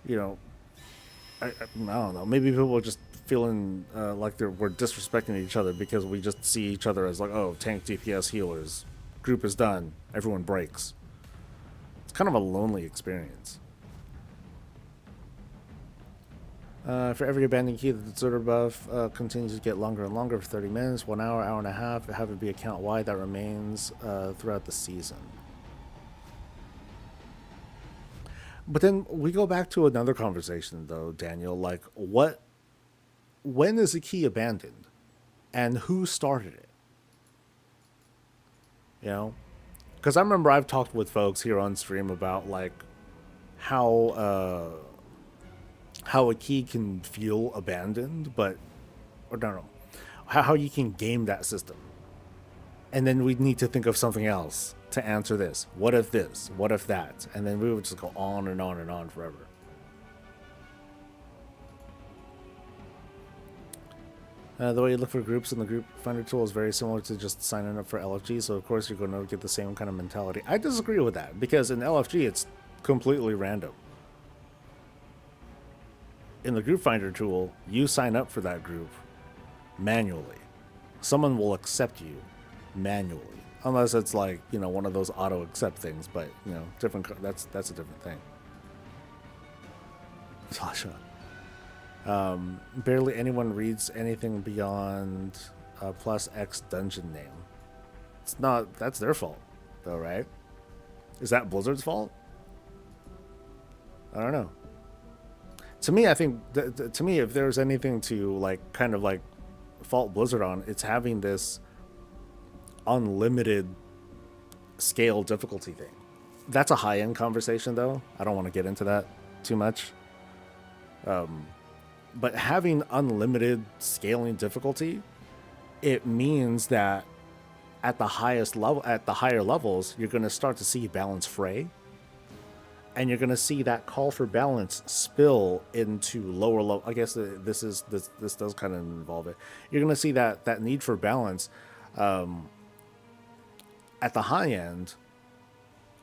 You know, I don't know. Maybe people are just feeling like we're disrespecting each other because we just see each other as like, oh, tank, DPS, healers. Group is done. Everyone breaks. It's kind of a lonely experience. For every abandoned key, the deserter buff continues to get longer and longer for 30 minutes, 1 hour, hour and a half. Have it be account wide that remains throughout the season. But then we go back to another conversation, though, Daniel. Like, when is a key abandoned, and who started it? You know, because I remember I've talked with folks here on stream about like how a key can feel abandoned, but or no, how you can game that system, and then we need to think of something else to answer this. What if this? What if that? And then we would just go on and on and on forever. The way you look for groups in the group finder tool is very similar to just signing up for LFG, so of course you're going to get the same kind of mentality. I disagree with that, because in LFG it's completely random. In the group finder tool, you sign up for that group manually. Someone will accept you manually. Unless it's like, you know, one of those auto accept things, but you know, that's a different thing. Sasha. Barely anyone reads anything beyond plus X dungeon name. It's not, that's their fault though, right? Is that Blizzard's fault? I don't know. To me, I think to me, if there's anything to like kind of like fault Blizzard on, it's having this unlimited scale difficulty thing. That's a high-end conversation though. I don't want to get into that too much. But having unlimited scaling difficulty, it means that at the highest level, at the higher levels, you're going to start to see balance fray, and you're going to see that call for balance spill into lower level. I guess this does kind of involve it. You're going to see that need for balance at the high end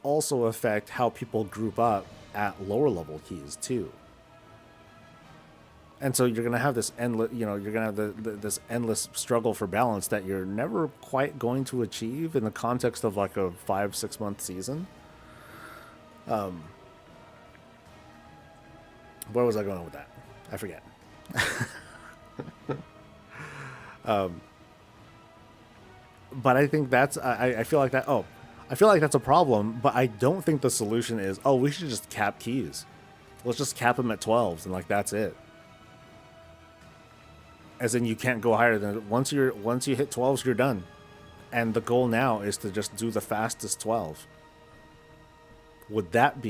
also affect how people group up at lower level keys too. And so you're going to have this endless, you know, you're going to have this endless struggle for balance that you're never quite going to achieve in the context of like a 5-6 month season. Where was I going with that? I forget. But I think that's, I feel like that, I feel like that's a problem, but I don't think the solution is, oh, we should just cap keys. Let's just cap them at 12s and like, that's it. as in you can't go higher than once you hit 12s, you're done. And the goal now is to just do the fastest 12. Would that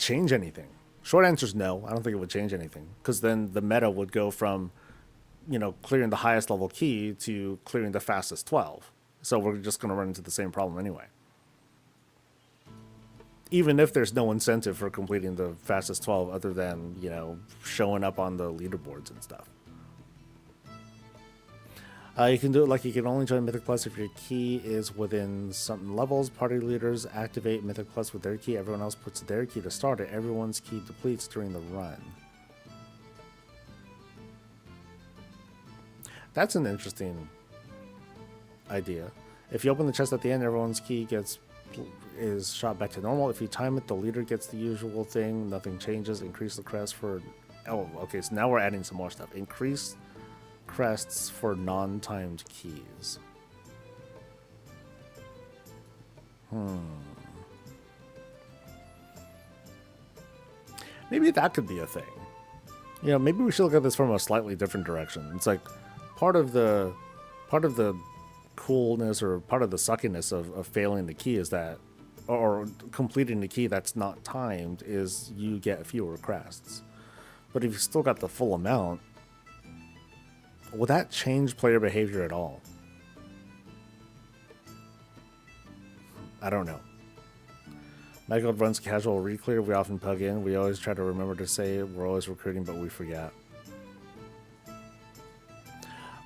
change anything? Short answer is no. I don't think it would change anything, because then the meta would go from, clearing the highest level key to clearing the fastest 12. So we're just going to run into the same problem anyway. Even if there's no incentive for completing the fastest 12 other than, showing up on the leaderboards and stuff. You can do it like you can only join Mythic Plus if your key is within certain levels. Party leaders activate Mythic Plus with their key. Everyone else puts their key to start it. Everyone's key depletes during the run. That's an interesting idea. If you open the chest at the end, everyone's key is shot back to normal. If you time it, the leader gets the usual thing. Nothing changes. Increase the crest for... Oh, okay, so now we're adding some more stuff. Increase crests for non-timed keys. Maybe that could be a thing. Maybe we should look at this from a slightly different direction. It's like part of the coolness or part of the suckiness of failing the key is that, or completing the key that's not timed, is you get fewer crests. But if you still got the full amount, will that change player behavior at all? I don't know. My guild runs casual reclear. We often plug in. We always try to remember to say we're always recruiting, but we forget.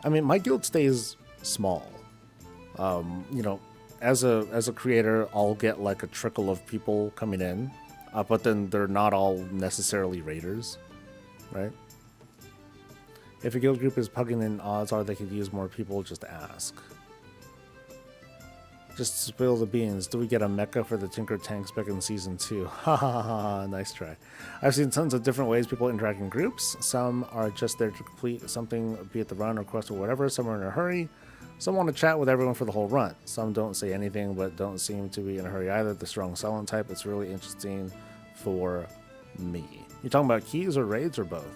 I mean, my guild stays small. As a creator, I'll get like a trickle of people coming in, but then they're not all necessarily raiders, right? If a guild group is plugging in, odds are they could use more people. Just ask. Just spill the beans. Do we get a mecha for the Tinker Tank spec in Season 2? Ha ha ha ha, nice try. I've seen tons of different ways people interact in groups. Some are just there to complete something, be it the run or quest or whatever. Some are in a hurry. Some want to chat with everyone for the whole run. Some don't say anything, but don't seem to be in a hurry either. The strong silent type, it's really interesting for me. You talking about keys or raids or both?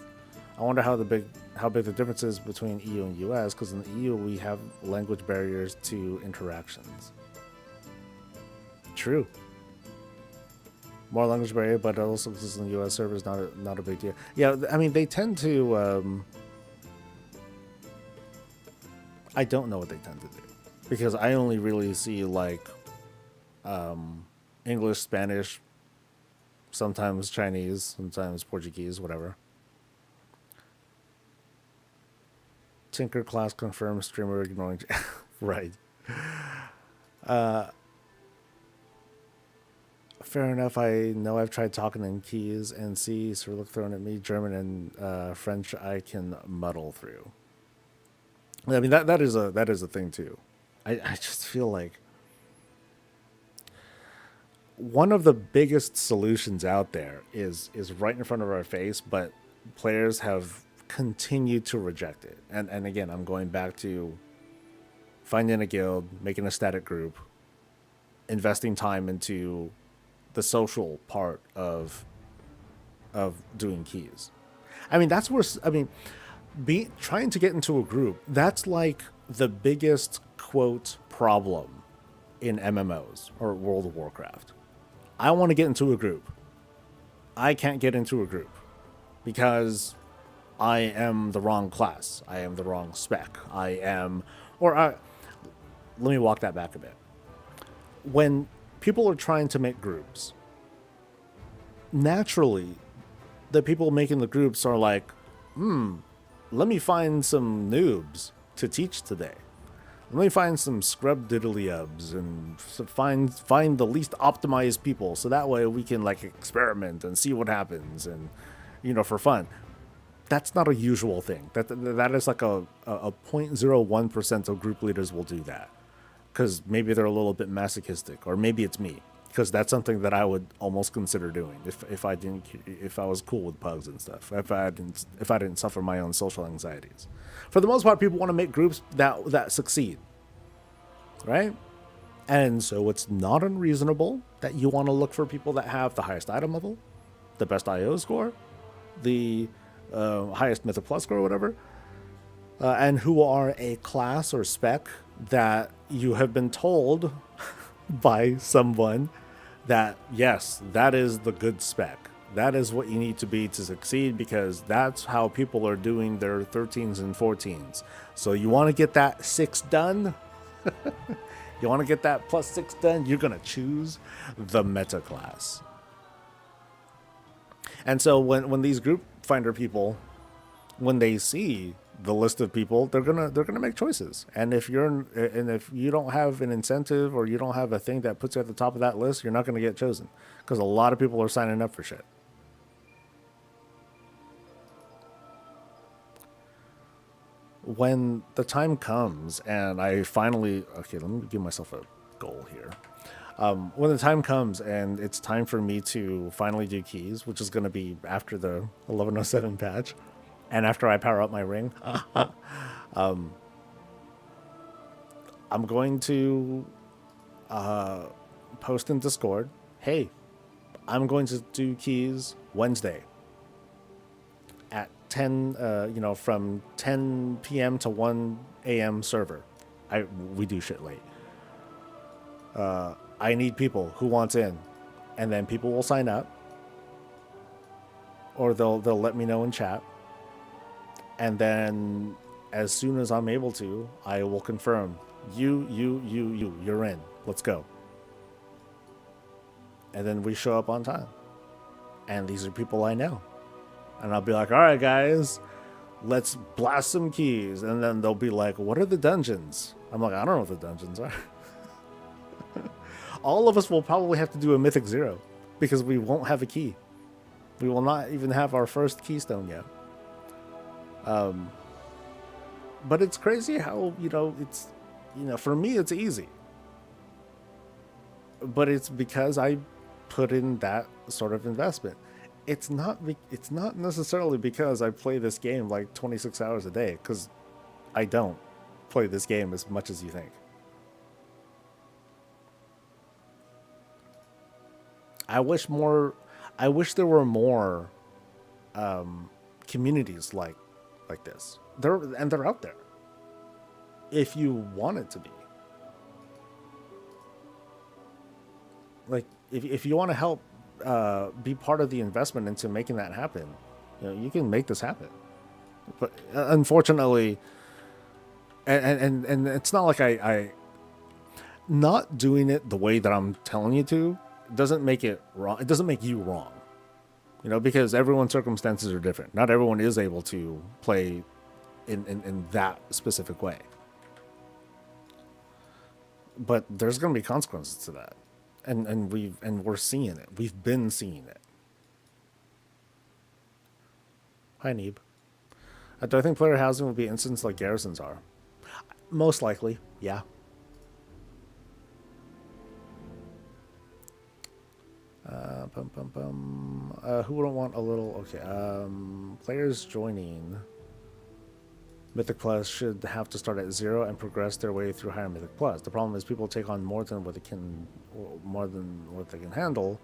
I wonder how big the difference is between EU and US, because in the EU we have language barriers to interactions. True. More language barrier, but it also exists in the US servers, not a big deal. Yeah, I mean, they tend to... I don't know what they tend to do, because I only really see like English, Spanish, sometimes Chinese, sometimes Portuguese, whatever. Tinker class confirmed, streamer ignoring. Right. Fair enough. I know I've tried talking in keys and C, so look thrown at me. German and French I can muddle through. I mean, that is a thing too. I just feel like one of the biggest solutions out there is right in front of our face, but players have continued to reject it. And again, I'm going back to finding a guild, making a static group, investing time into the social part of doing keys. I mean, that's where, trying to get into a group, that's like the biggest, quote, problem in MMOs or World of Warcraft. I want to get into a group. I can't get into a group because I am the wrong class. I am the wrong spec. Let me walk that back a bit. When people are trying to make groups, naturally, the people making the groups are like, let me find some noobs to teach today. Let me find some scrub diddly-ubs and find the least optimized people, so that way we can like experiment and see what happens, and for fun. That's not a usual thing. That is like a 0.01% of group leaders will do that, because maybe they're a little bit masochistic, or maybe it's me, because that's something that I would almost consider doing if I was cool with pugs and stuff. If I didn't suffer my own social anxieties. For the most part, people want to make groups that succeed, right? And so it's not unreasonable that you want to look for people that have the highest item level, the best IO score, the highest Mythic Plus score or whatever, and who are a class or spec that you have been told by someone that, yes, that is the good spec. That is what you need to be to succeed, because that's how people are doing their 13s and 14s. So you want to get that 6 done? You want to get that +6 done? You're going to choose the meta class. And so when these group finder people, when they see the list of people, they're gonna make choices. And if you don't have an incentive, or you don't have a thing that puts you at the top of that list, you're not gonna get chosen, because a lot of people are signing up for shit. When the time comes and I finally, okay, let me give myself a goal here. When the time comes and it's time for me to finally do keys, which is going to be after the 1107 patch, and after I power up my ring, I'm going to post in Discord, hey, I'm going to do keys Wednesday at 10, from 10 p.m. to 1 a.m. server. We do shit late. I need people who wants in, and then people will sign up, or they'll let me know in chat, and then as soon as I'm able to, I will confirm you're in. Let's go. And then we show up on time, and these are people I know, and I'll be like, all right, guys, let's blast some keys. And then they'll be like, what are the dungeons? I'm like, I don't know what the dungeons are. All of us will probably have to do a Mythic 0, because we won't have a key. We will not even have our first keystone yet. But it's crazy how, it's, for me, it's easy. But it's because I put in that sort of investment. It's not necessarily because I play this game like 26 hours a day, because I don't play this game as much as you think. I wish there were more communities like this. They're out there if you want it to be. Like, if you want to help be part of the investment into making that happen, you can make this happen. But unfortunately, and it's not like I not doing it the way that I'm telling you to doesn't make it wrong. It doesn't make you wrong, because everyone's circumstances are different. Not everyone is able to play in that specific way. But there's going to be consequences to that. And we're seeing it. We've been seeing it. Hi, Neeb. Do I think player housing will be instants like garrisons are? Most likely, yeah. Who wouldn't want a little? Okay. Players joining Mythic Plus should have to start at 0 and progress their way through higher Mythic Plus. The problem is people take on more than what they can handle,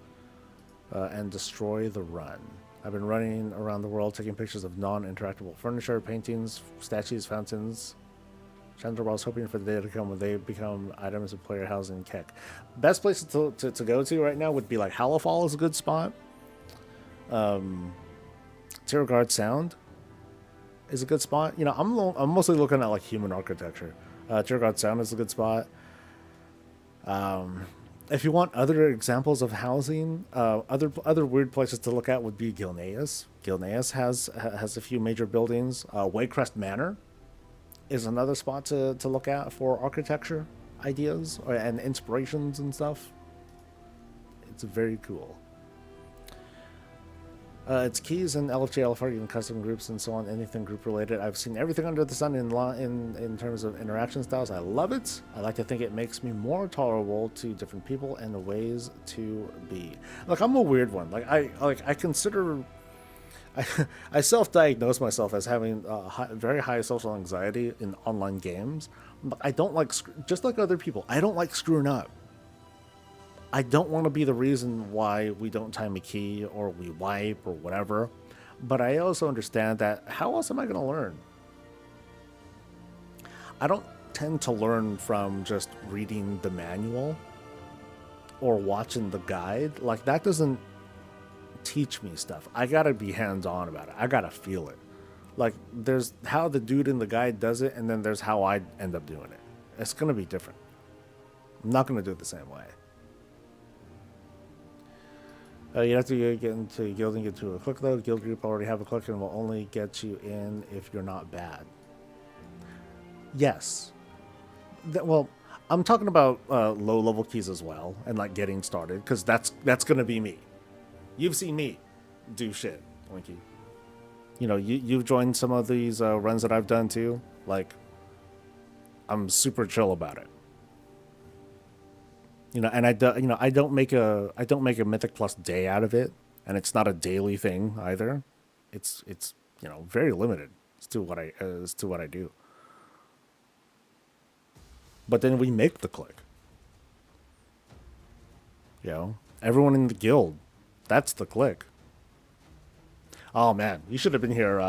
and destroy the run. I've been running around the world taking pictures of non-interactable furniture, paintings, statues, fountains. Chandra was hoping for the day to come when they become items of player housing in Keck. Best places to go to right now would be like Halifal is a good spot. Tiragard Sound is a good spot. I'm mostly looking at like human architecture. Tiragard Sound is a good spot. If you want other examples of housing, other weird places to look at would be Gilneas. Gilneas has a few major buildings. Waycrest Manor is another spot to look at for architecture ideas and inspirations and stuff. It's very cool. It's keys and LFG, LFR, and custom groups and so on, anything group related. I've seen everything under the sun in terms of interaction styles. I love it. I like to think it makes me more tolerable to different people and the ways to be. Like, I'm a weird one. I consider I self-diagnose myself as having very high social anxiety in online games. But I don't like, just like other people, I don't like screwing up. I don't want to be the reason why we don't time a key or we wipe or whatever. But I also understand that how else am I going to learn? I don't tend to learn from just reading the manual or watching the guide. Like, that doesn't teach me stuff. I got to be hands on about it. I got to feel it. Like, there's how the dude in the guide does it, and then there's how I end up doing it. It's going to be different. I'm not going to do it the same way. You have to get into guild and get to a click, though. Guild group already have a click and will only get you in if you're not bad. Yes. Well, I'm talking about low-level keys as well, and like getting started, because that's going to be me. You've seen me do shit, Winky. You know, you've joined some of these runs that I've done too. Like, I'm super chill about it. You know, and I don't make a Mythic Plus day out of it, and it's not a daily thing either. It's very limited as to what I do. But then we make the click. You know, everyone in the guild, that's the click. Oh man, you should have been here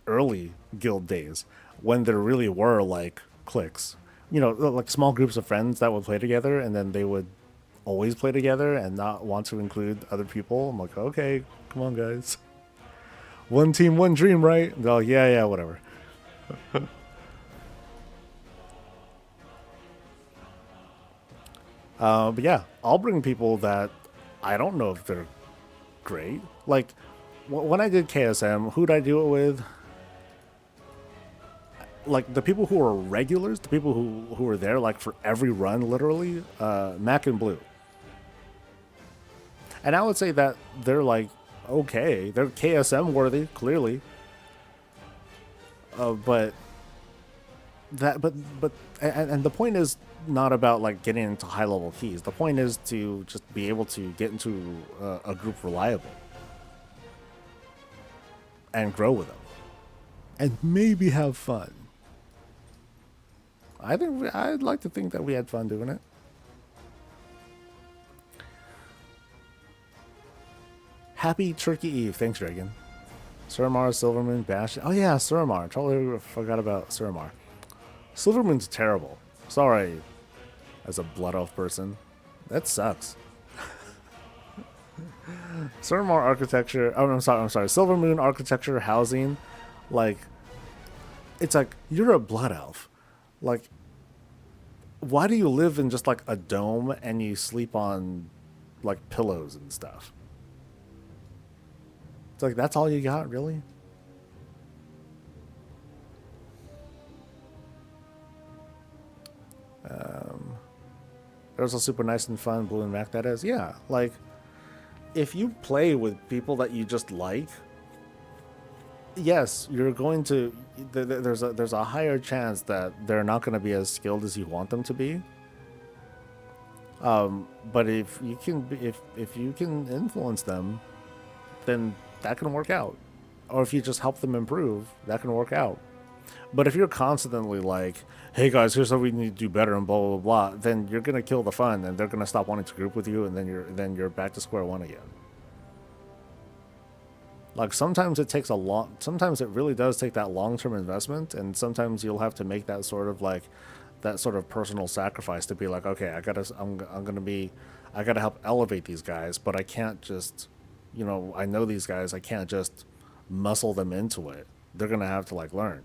early guild days when there really were like cliques. You know, like small groups of friends that would play together, and then they would always play together and not want to include other people. I'm like, okay, come on, guys. One team, one dream, right? And they're like, yeah, whatever. But yeah, I'll bring people that I don't know if they're great. Like, when I did KSM, who'd I do it with? Like, the people who are regulars, the people who are there like for every run, literally, Mac and Blue. And I would say that they're like okay, they're KSM worthy, clearly. But and the point is not about like getting into high level keys. The point is to just be able to get into a group reliable and grow with them, and maybe have fun. I'd like to think that we had fun doing it. Happy Turkey Eve. Thanks, Dragon. Suramar, Silvermoon, Bash. Oh yeah, Suramar. Totally forgot about Suramar. Silvermoon's terrible. Sorry, as a Blood Elf person. That sucks. Suramar architecture. Oh, I'm sorry. Silvermoon architecture, housing. Like, it's like, you're a Blood Elf. Like, why do you live in just like a dome and you sleep on like pillows and stuff? It's like, that's all you got, really? They're also super nice and fun, Blue and Mac, that is. Yeah, like, if you play with people that you just like, yes, you're going to. There's a higher chance that they're not going to be as skilled as you want them to be. But if you can influence them, then that can work out. Or if you just help them improve, that can work out. But if you're constantly like, hey guys, here's how we need to do better and blah blah blah, then you're gonna kill the fun and they're gonna stop wanting to group with you, and then you're back to square one again. Like, sometimes it really does take that long-term investment, and sometimes you'll have to make that sort of personal sacrifice to be like, okay, I gotta help elevate these guys, but I can't just, I know these guys, I can't just muscle them into it. They're gonna have to like learn,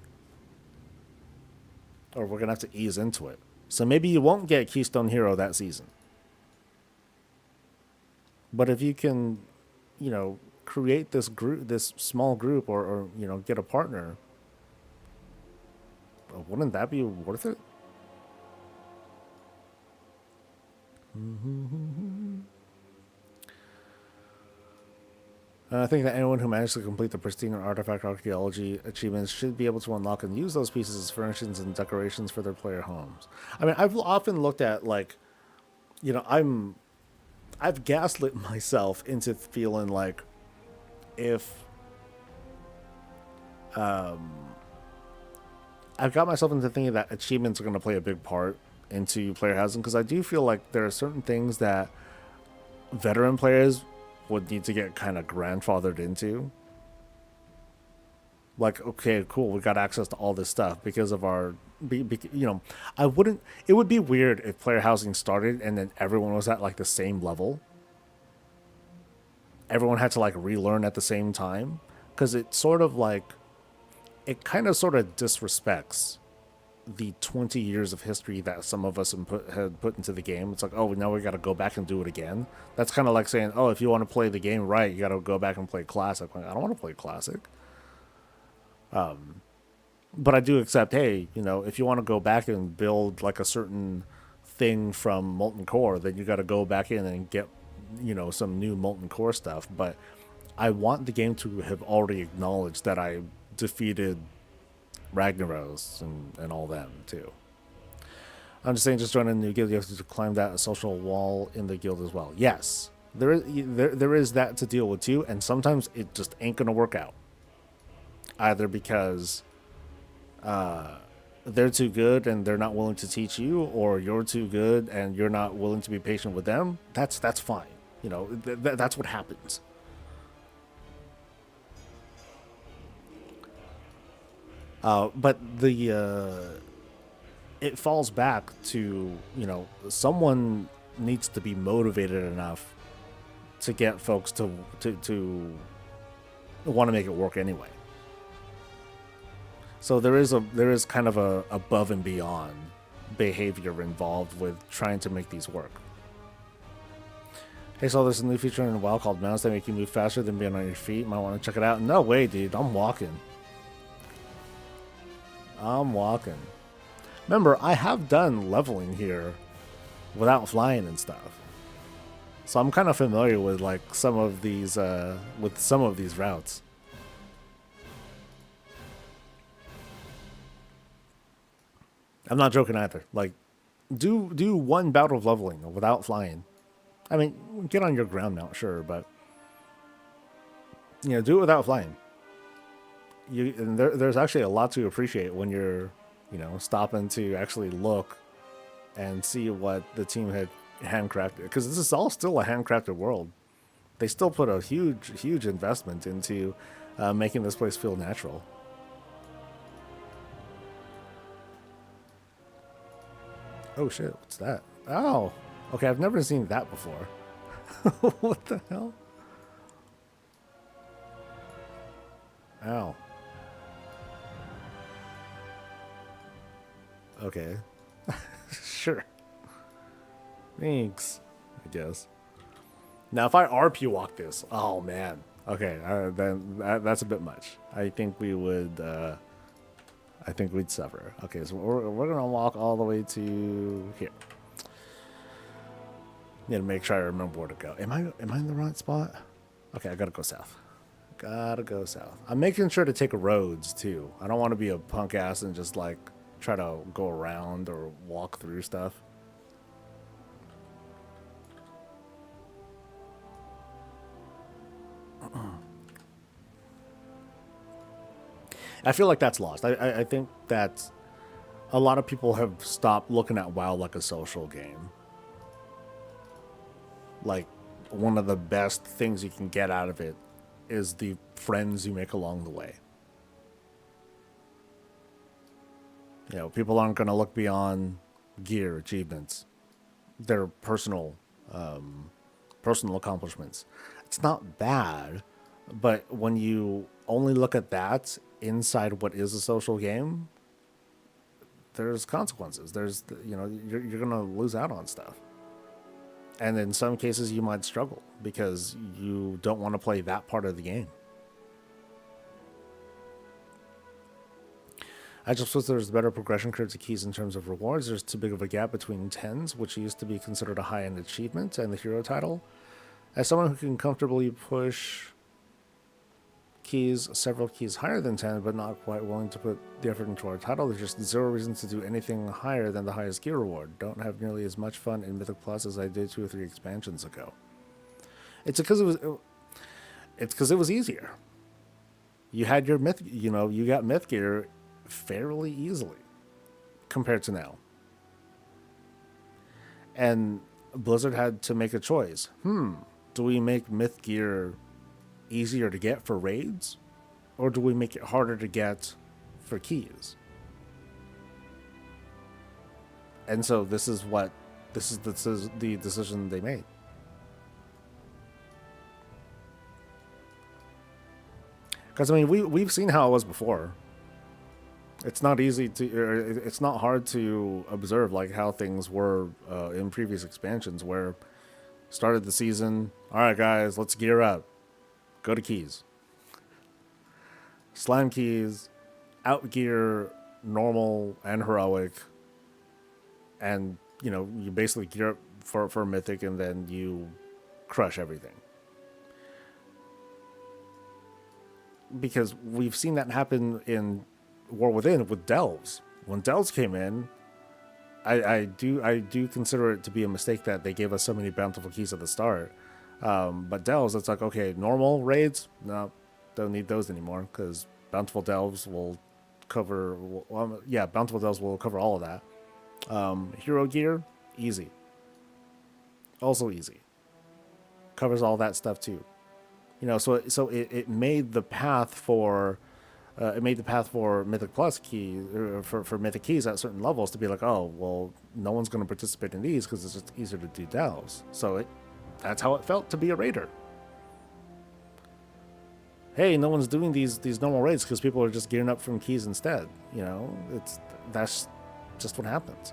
or we're gonna have to ease into it. So maybe you won't get Keystone Hero that season, but if you can, create this group, this small group, or get a partner, wouldn't that be worth it? I think that anyone who managed to complete the pristine artifact archaeology achievements should be able to unlock and use those pieces as furnishings and decorations for their player homes. I mean, I've often looked at like, I've gaslit myself into feeling like, if I've got myself into thinking that achievements are going to play a big part into player housing, because I do feel like there are certain things that veteran players would need to get kind of grandfathered into. Like, okay, cool, we got access to all this stuff because of our, you know, I wouldn't. It would be weird if player housing started and then everyone was at like the same level. Everyone had to like relearn at the same time, because it sort of like it kind of sort of disrespects the 20 years of history that some of us had put into the game. It's like, oh, now we got to go back and do it again. That's kind of like saying, oh, if you want to play the game right, you got to go back and play classic. Like, I don't want to play classic. But I do accept, hey, you know, if you want to go back and build like a certain thing from Molten Core, then you got to go back in and get, you know, some new Molten Core stuff. But I want the game to have already acknowledged that I defeated Ragnaros and all them too. I'm just saying, just join a new guild, you have to climb that social wall in the guild as well. Yes, there is that to deal with too, and sometimes it just ain't gonna work out. Either because they're too good and they're not willing to teach you, or you're too good and you're not willing to be patient with them. That's fine. You know, that's what happens. But it falls back to, you know, someone needs to be motivated enough to get folks to want to make it work anyway. So there is kind of a above and beyond behavior involved with trying to make these work. Hey, so there's a new feature in WoW called mounts that make you move faster than being on your feet. Might want to check it out. No way, dude. I'm walking. Remember, I have done leveling here without flying and stuff. So I'm kind of familiar with like some of these routes. I'm not joking either. Like, do one bout of leveling without flying. I mean, get on your ground mount, sure, but you know, do it without flying. There's actually a lot to appreciate when you're, you know, stopping to actually look and see what the team had handcrafted. Because this is all still a handcrafted world. They still put a huge investment into making this place feel natural. Oh shit, what's that? Oh, okay, I've never seen that before. What the hell? Ow. Okay. Sure. Thanks, I guess. Now, if I RP walk this, oh man. Okay, then that's a bit much. I think we would. I think we'd suffer. Okay, so we're gonna walk all the way to here. Need to make sure I remember where to go. Am I in the right spot? Okay, I gotta go south. I'm making sure to take roads too. I don't want to be a punk ass and just like try to go around or walk through stuff. I feel like that's lost. I think that a lot of people have stopped looking at WoW like a social game. Like, one of the best things you can get out of it is the friends you make along the way. You know, people aren't going to look beyond gear, achievements, their personal accomplishments. It's not bad, but when you only look at that inside what is a social game, there's consequences. There's, you know, you're going to lose out on stuff. And in some cases, you might struggle because you don't want to play that part of the game. I just wish there was better progression curve to keys in terms of rewards. There's too big of a gap between 10s, which used to be considered a high-end achievement, and the hero title. As someone who can comfortably push keys, several keys higher than 10, but not quite willing to put the effort into our title, there's just zero reason to do anything higher than the highest gear reward. Don't have nearly as much fun in Mythic Plus as I did 2 or 3 expansions ago. It's because it was easier. You had your myth, you know, you got myth gear fairly easily compared to now. And Blizzard had to make a choice. Do we make myth gear easier to get for raids, or do we make it harder to get for keys? And so this is the decision they made. Because I mean, we've seen how it was before. It's not easy to, it's not hard to observe like how things were in previous expansions, where started the season, all right guys, let's gear up, go to keys, slime keys, out gear normal and heroic, and you know, you basically gear up for mythic, and then you crush everything. Because we've seen that happen in War Within with Delves. When Delves came in, I do consider it to be a mistake that they gave us so many bountiful keys at the start. But Delves, it's like, okay, normal raids, no, don't need those anymore, because bountiful Delves will cover. Well, yeah, bountiful Delves will cover all of that. Hero gear, easy. Also easy. Covers all that stuff too. You know, so it made the path for. It made the path for Mythic Plus keys, for Mythic keys at certain levels, to be like, oh, well, no one's going to participate in these because it's just easier to do delves. So that's how it felt to be a raider. Hey, no one's doing these normal raids because people are just gearing up from keys instead. You know, that's just what happens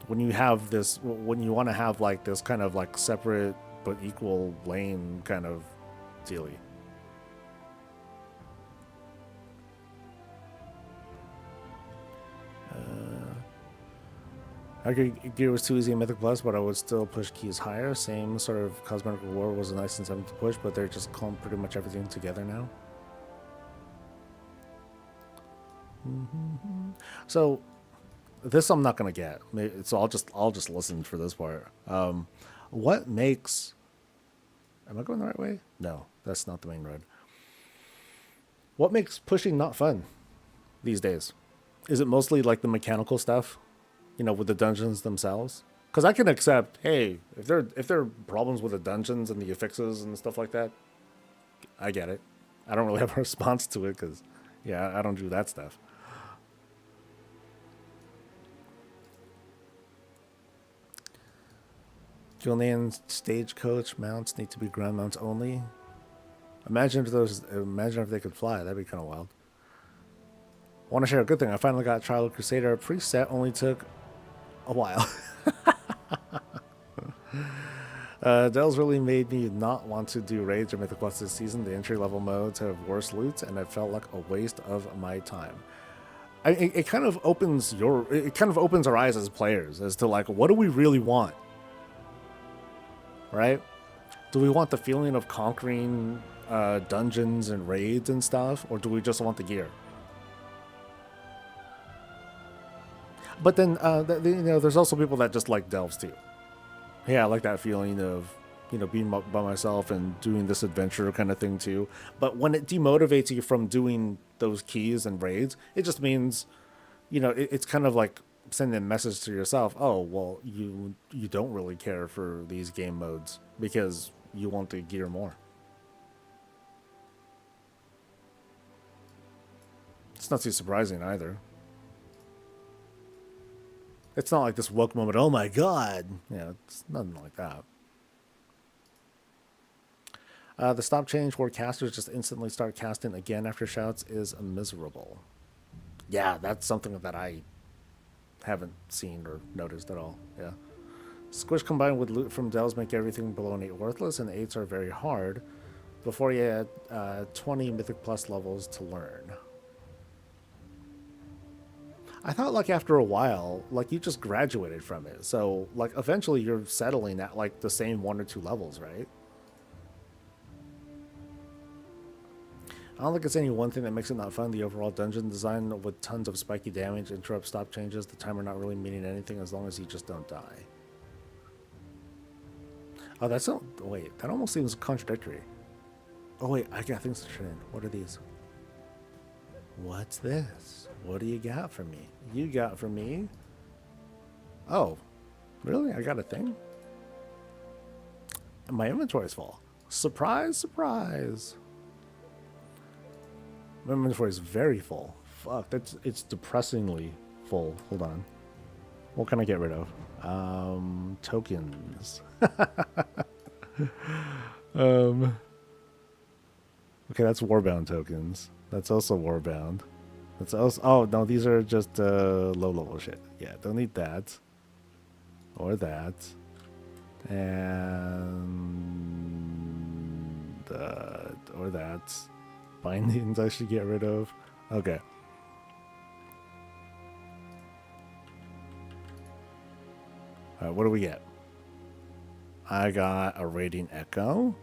when you have this. When you want to have like this kind of like separate but equal lane kind of dealy. I agree gear was too easy in Mythic Plus, but I would still push keys higher. Same sort of cosmetic reward was a nice incentive to push, but they're just calling pretty much everything together now. So this I'm not gonna get. So I'll just listen for this part. What makes? Am I going the right way? No, that's not the main road. What makes pushing not fun these days? Is it mostly like the mechanical stuff? You know, with the dungeons themselves, because I can accept, hey, if there are problems with the dungeons and the affixes and stuff like that, I get it. I don't really have a response to it because, yeah, I don't do that stuff. Gilnean stagecoach mounts need to be ground mounts only. Imagine if they could fly. That'd be kind of wild. Want to share a good thing? I finally got Trial of Crusader preset. Only took a while. Dells really made me not want to do raids or Mythic Plus this season. The entry level modes have worse loots, and it felt like a waste of my time. It kind of opens our eyes as players as to like, what do we really want, right? Do we want the feeling of conquering dungeons and raids and stuff, or do we just want the gear? But then, you know, there's also people that just like delves too. Yeah, I like that feeling of, you know, being by myself and doing this adventure kind of thing too. But when it demotivates you from doing those keys and raids, it just means, you know, it's kind of like sending a message to yourself. Oh, well, you don't really care for these game modes because you want the gear more. It's not too surprising either. It's not like this woke moment, oh my god. Yeah, it's nothing like that. The stop change where casters just instantly start casting again after shouts is miserable. Yeah, that's something that I haven't seen or noticed at all. Yeah. Squish combined with loot from dells make everything below an 8 worthless, and 8s are very hard before you add 20 Mythic Plus levels to learn. I thought like after a while, like you just graduated from it. So like eventually you're settling at like the same 1 or 2 levels, right? I don't think it's any one thing that makes it not fun. The overall dungeon design with tons of spiky damage, interrupt, stop changes, the timer not really meaning anything as long as you just don't die. Oh, that's not, wait, that almost seems contradictory. Oh wait, I got things to turn in. What are these? What's this? What do you got for me? You got for me? Oh, really? I got a thing? My inventory's full. Surprise, surprise. My inventory is very full. Fuck, it's depressingly full. Hold on. What can I get rid of? Tokens. Okay, that's Warbound tokens. That's also Warbound. That's also. Oh no, these are just low level shit. Yeah, don't need that. Or that. And or that. Bindings I should get rid of. Okay. Alright, what do we get? I got a Radiant Echo.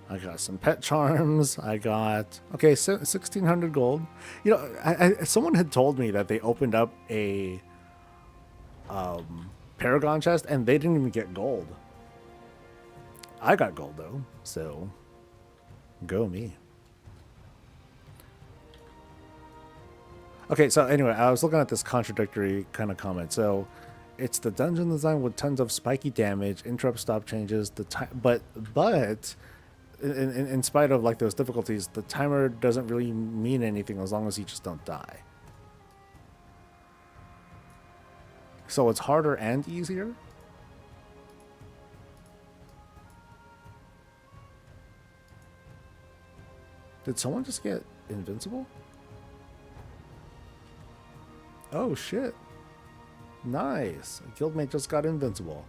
I got some pet charms. I got, okay, 1,600 gold. You know, someone had told me that they opened up a Paragon chest and they didn't even get gold. I got gold though, so go me. Okay, so anyway, I was looking at this contradictory kind of comment. So it's the dungeon design with tons of spiky damage, interrupt stop changes, the time, but in spite of like those difficulties, the timer doesn't really mean anything as long as you just don't die. So it's harder and easier. Did someone just get invincible? Oh shit. Nice. A guildmate just got invincible.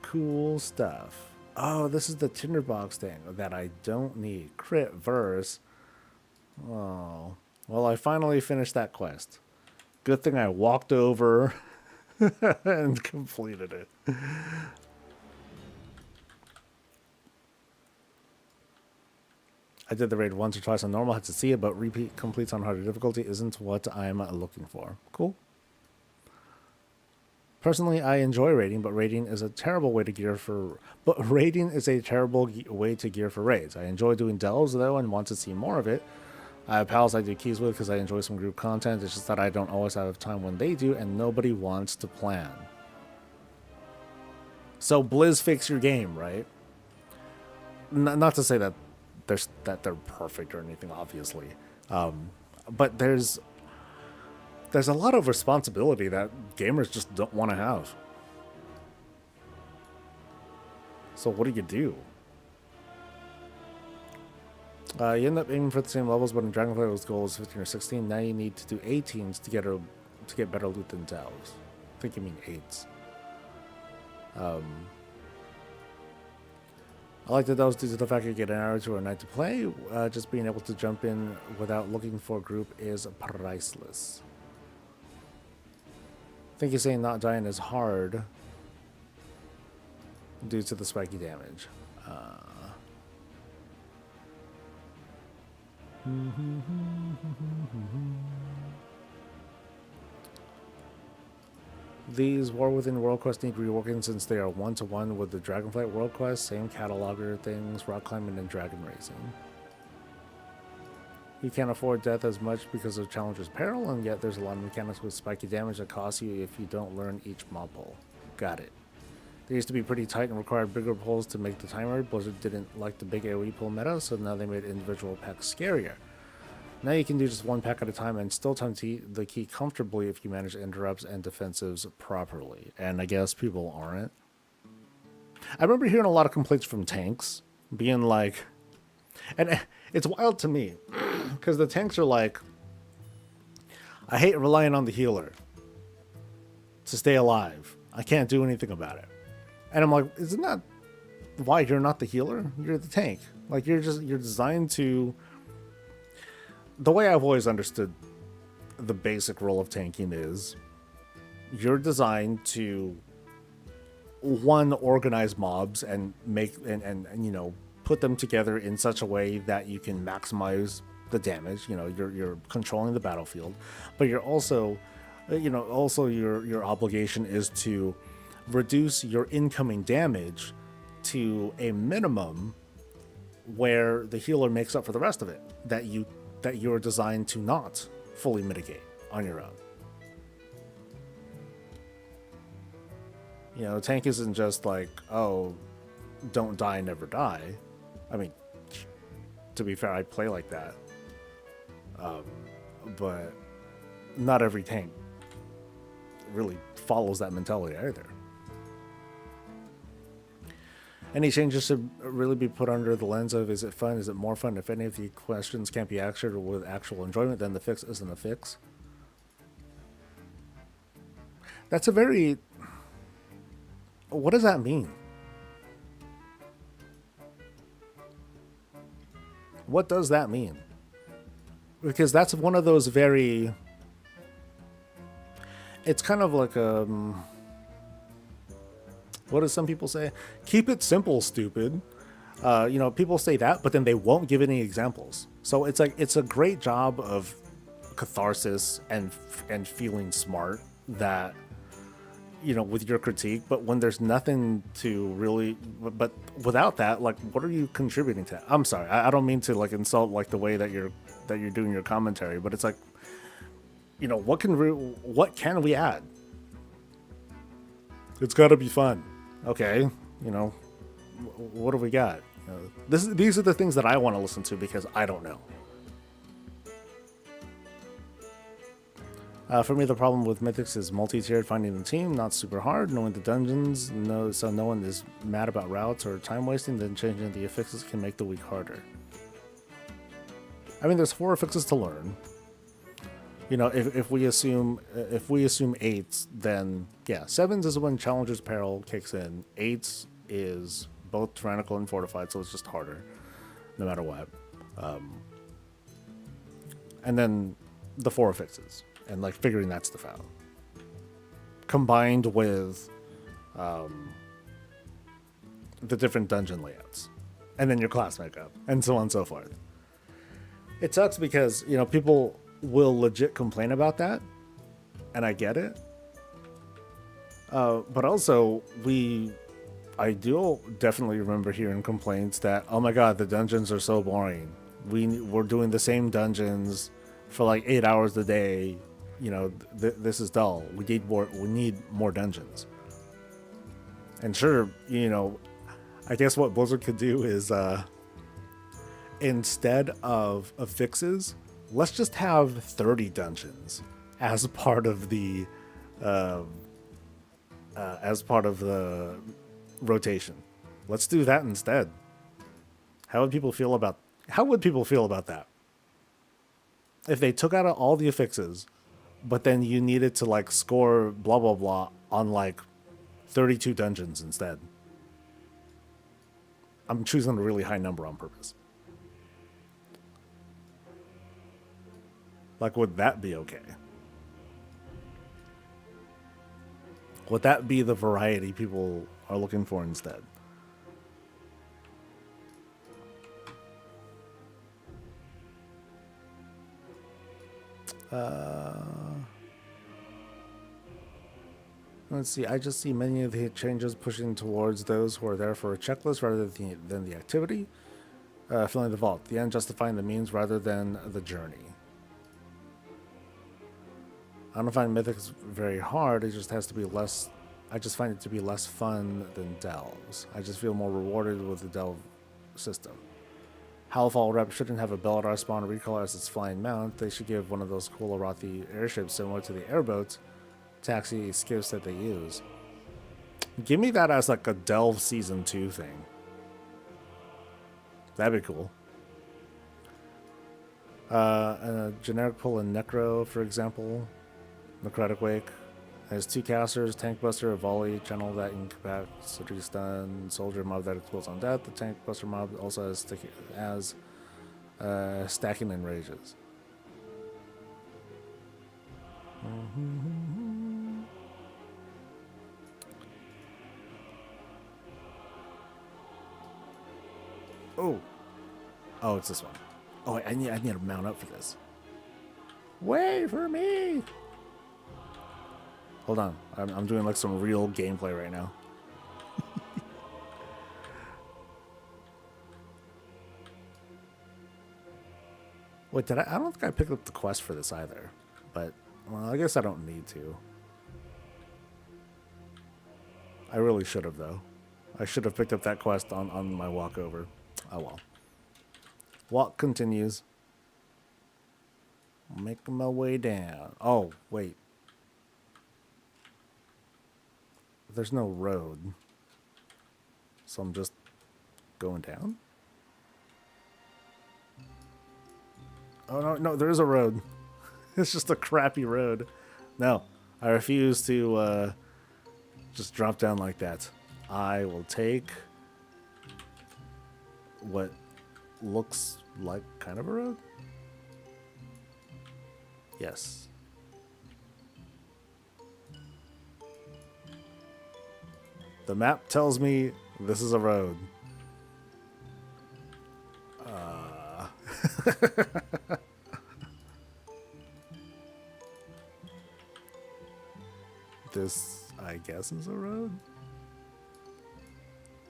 Cool stuff. Oh, this is the tinderbox thing that I don't need. Crit verse. Oh. Well, I finally finished that quest. Good thing I walked over and completed it. I did the raid once or twice on normal, had to see it, but repeat completes on harder difficulty isn't what I'm looking for. Cool. Personally, I enjoy raiding, but raiding is a terrible way to gear for. But raiding is a terrible way to gear for raids. I enjoy doing delves though, and want to see more of it. I have pals I do keys with because I enjoy some group content. It's just that I don't always have time when they do, and nobody wants to plan. So Blizz fix your game, right? Not to say that they're perfect or anything, obviously, but there's a lot of responsibility that gamers just don't want to have. So what do? You end up aiming for the same levels, but in Dragonflight's goal is 15 or 16. Now you need to do 18s to get better loot than delves. I think you mean 8s. I like the delves due to the fact you get an hour to a night to play. Just being able to jump in without looking for a group is priceless. I think you're saying not dying is hard due to the spiky damage. These War Within World Quests need reworking since they are one-to-one with the Dragonflight World Quest, same cataloger things, rock climbing and dragon racing. You can't afford death as much because of Challenger's Peril, and yet there's a lot of mechanics with spiky damage that cost you if you don't learn each mob pull. Got it. They used to be pretty tight and required bigger pulls to make the timer. Blizzard didn't like the big AoE pull meta, so now they made individual packs scarier. Now you can do just one pack at a time and still time the key comfortably if you manage interrupts and defensives properly. And I guess people aren't. I remember hearing a lot of complaints from tanks, being like... And it's wild to me, because the tanks are like, I hate relying on the healer to stay alive. I can't do anything about it. And I'm like, isn't that why you're not the healer? You're the tank. Like, you're designed to... The way I've always understood the basic role of tanking is you're designed to, one, organize mobs and make and you know, put them together in such a way that you can maximize the damage. You know, you're controlling the battlefield, but you're also, you know, also your obligation is to reduce your incoming damage to a minimum where the healer makes up for the rest of it that you're designed to not fully mitigate on your own. You know, tank isn't just like, oh, don't die, never die. I mean, to be fair, I play like that. but not every tank really follows that mentality either. Any changes should really be put under the lens of, is it fun? Is it more fun? If any of the questions can't be answered with actual enjoyment, then the fix isn't a fix. That's a very... What does that mean? What does that mean? Because that's one of those very... It's kind of like a... What do some people say? Keep it simple, stupid. You know, people say that, but then they won't give any examples. So it's like, it's a great job of catharsis and feeling smart that, you know, with your critique, but when there's nothing to really, but without that, like, what are you contributing to? I'm sorry, I don't mean to like insult like the way that you're doing your commentary, but it's like, you know, what can we add? It's got to be fun. Okay, you know, what do we got? These are the things that I want to listen to because I don't know. For me, the problem with Mythics is multi-tiered, finding the team, not super hard, knowing the dungeons, so no one is mad about routes or time wasting, then changing the affixes can make the week harder. I mean, there's 4 affixes to learn. You know, if we assume 8s, then yeah, 7s is when Challenger's Peril kicks in. 8s is both Tyrannical and Fortified, so it's just harder, no matter what. And then the 4 affixes, and like figuring that stuff out, combined with the different dungeon layouts, and then your class makeup, and so on and so forth. It sucks because, you know, people will legit complain about that, and I get it. But also, I do definitely remember hearing complaints that, oh my god, the dungeons are so boring. We're doing the same dungeons for like 8 hours a day. You know, this is dull. We need more dungeons. And sure, you know, I guess what Blizzard could do is, instead of affixes, let's just have 30 dungeons as part of the rotation. Let's do that instead. How would people feel about that? If they took out all the affixes, but then you needed to like score blah blah blah on like 32 dungeons instead. I'm choosing a really high number on purpose. Like, would that be okay? Would that be the variety people are looking for instead? Let's see. I just see many of the changes pushing towards those who are there for a checklist rather than the activity. Filling the vault. The end justifying the means rather than the journey. I don't find Mythics very hard. It just has to be less. I just find it to be less fun than Delves. I just feel more rewarded with the Delve system. Howlfall Rep shouldn't have a Bellatar spawn recolor as its flying mount. They should give one of those cool Arathi airships similar to the airboats taxi skiffs that they use. Give me that as like a Delve Season 2 thing. That'd be cool. A generic pull in Necro, for example. Necrotic Wake has 2 casters, Tank Buster, a volley, channel that incapacity stun, soldier mob that explodes on death. The Tank Buster mob also has stacking and rages. Oh, it's this one. Oh, I need to mount up for this. Wait for me. Hold on, I'm doing like some real gameplay right now. Wait, I don't think I picked up the quest for this either, but well, I guess I don't need to. I really should have though. I should have picked up that quest on my walk over. Oh well. Walk continues. Making my way down. Oh, wait. There's no road. So I'm just going down? Oh, no, there is a road. It's just a crappy road. No, I refuse to just drop down like that. I will take what looks like kind of a road. Yes. The map tells me this is a road. This, I guess, is a road?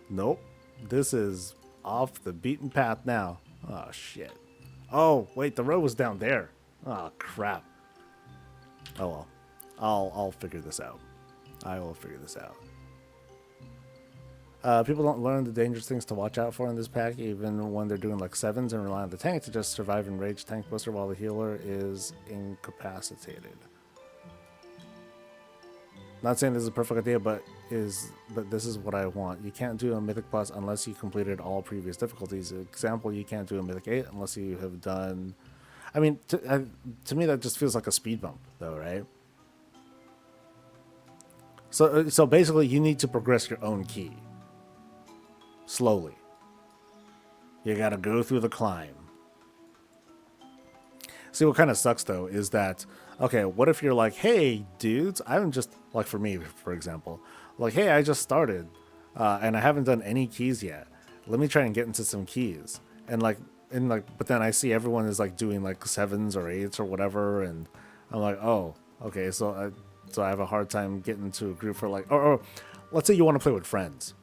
Nope. This is off the beaten path now. Oh, shit. Oh, wait, the road was down there. Oh, crap. Oh, well. I'll figure this out. I will figure this out. People don't learn the dangerous things to watch out for in this pack, even when they're doing like 7s and rely on the tank to just survive and rage tank buster while the healer is incapacitated. Not saying this is a perfect idea, but this is what I want. You can't do a Mythic Plus unless you completed all previous difficulties. Example, you can't do a Mythic 8 unless you have done... I mean, to me that just feels like a speed bump, though, right? So basically, you need to progress your own key. Slowly. You gotta go through the climb. See, what kind of sucks, though, is that, okay, what if you're like, hey, dudes, I haven't just, like for me, for example, like, hey, I just started, and I haven't done any keys yet. Let me try and get into some keys. And but then I see everyone is like doing like 7s or 8s or whatever, and I'm like, oh, okay, so I have a hard time getting into a group for like, or let's say you want to play with friends,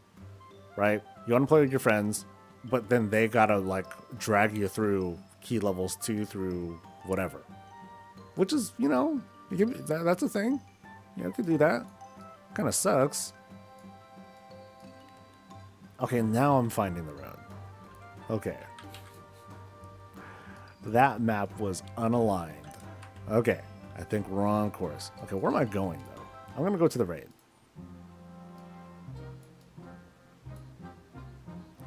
right? You want to play with your friends, but then they gotta like drag you through key levels 2 through whatever, which is, you know, that's a thing. You could do that. Kind of sucks. Okay, now I'm finding the road. Okay. That map was unaligned. Okay, I think we're on course. Okay, where am I going, though? I'm going to go to the raid.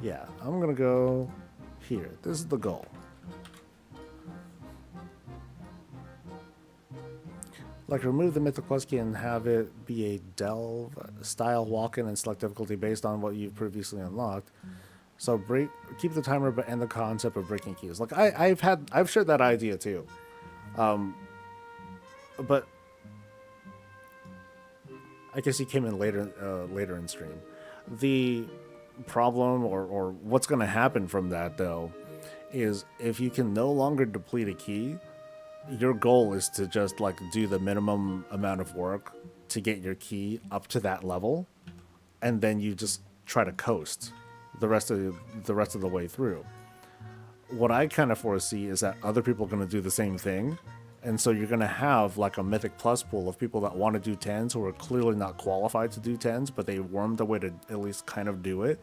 Yeah, I'm going to go here. This is the goal. Like, remove the Mythic Plus key and have it be a delve style walk-in and select difficulty based on what you've previously unlocked. So keep the timer, but end the concept of breaking keys. Like I've shared that idea too, but I guess he came in later in stream. The problem or what's going to happen from that though is if you can no longer deplete a key, your goal is to just like do the minimum amount of work to get your key up to that level, and then you just try to coast the rest of the way through. What I kind of foresee is that other people are going to do the same thing, and so you're going to have like a Mythic Plus pool of people that want to do 10s who are clearly not qualified to do 10s, but they wormed a way to at least kind of do it,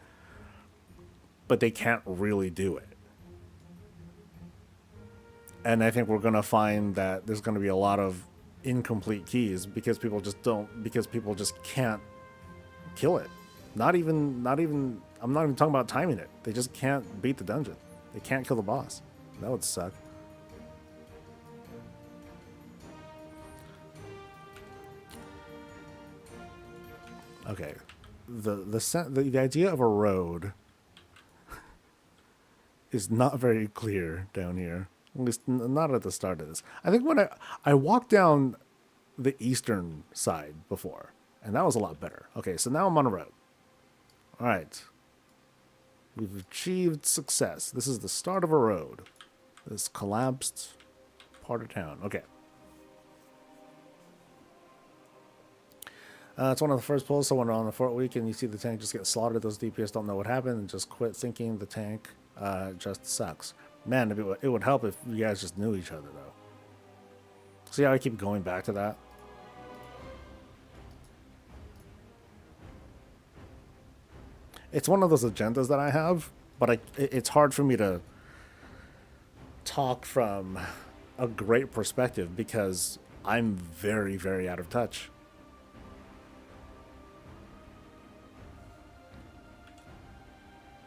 but they can't really do it. And I think we're going to find that there's going to be a lot of incomplete keys because people just can't kill it. Not even I'm not even talking about timing it. They just can't beat the dungeon. They can't kill the boss. That would suck. Okay. The idea of a road is not very clear down here. At least not at the start of this. I think when I walked down the eastern side before, and that was a lot better. Okay, so now I'm on a road. All right. We've achieved success. This is the start of a road. This collapsed part of town. Okay. It's one of the first pulls, so when we're on the fort week and you see the tank just get slaughtered, those DPS don't know what happened and just quit thinking the tank just sucks. Man, it would help if you guys just knew each other, though. See how I keep going back to that? It's one of those agendas that I have, but it's hard for me to talk from a great perspective because I'm very, very out of touch.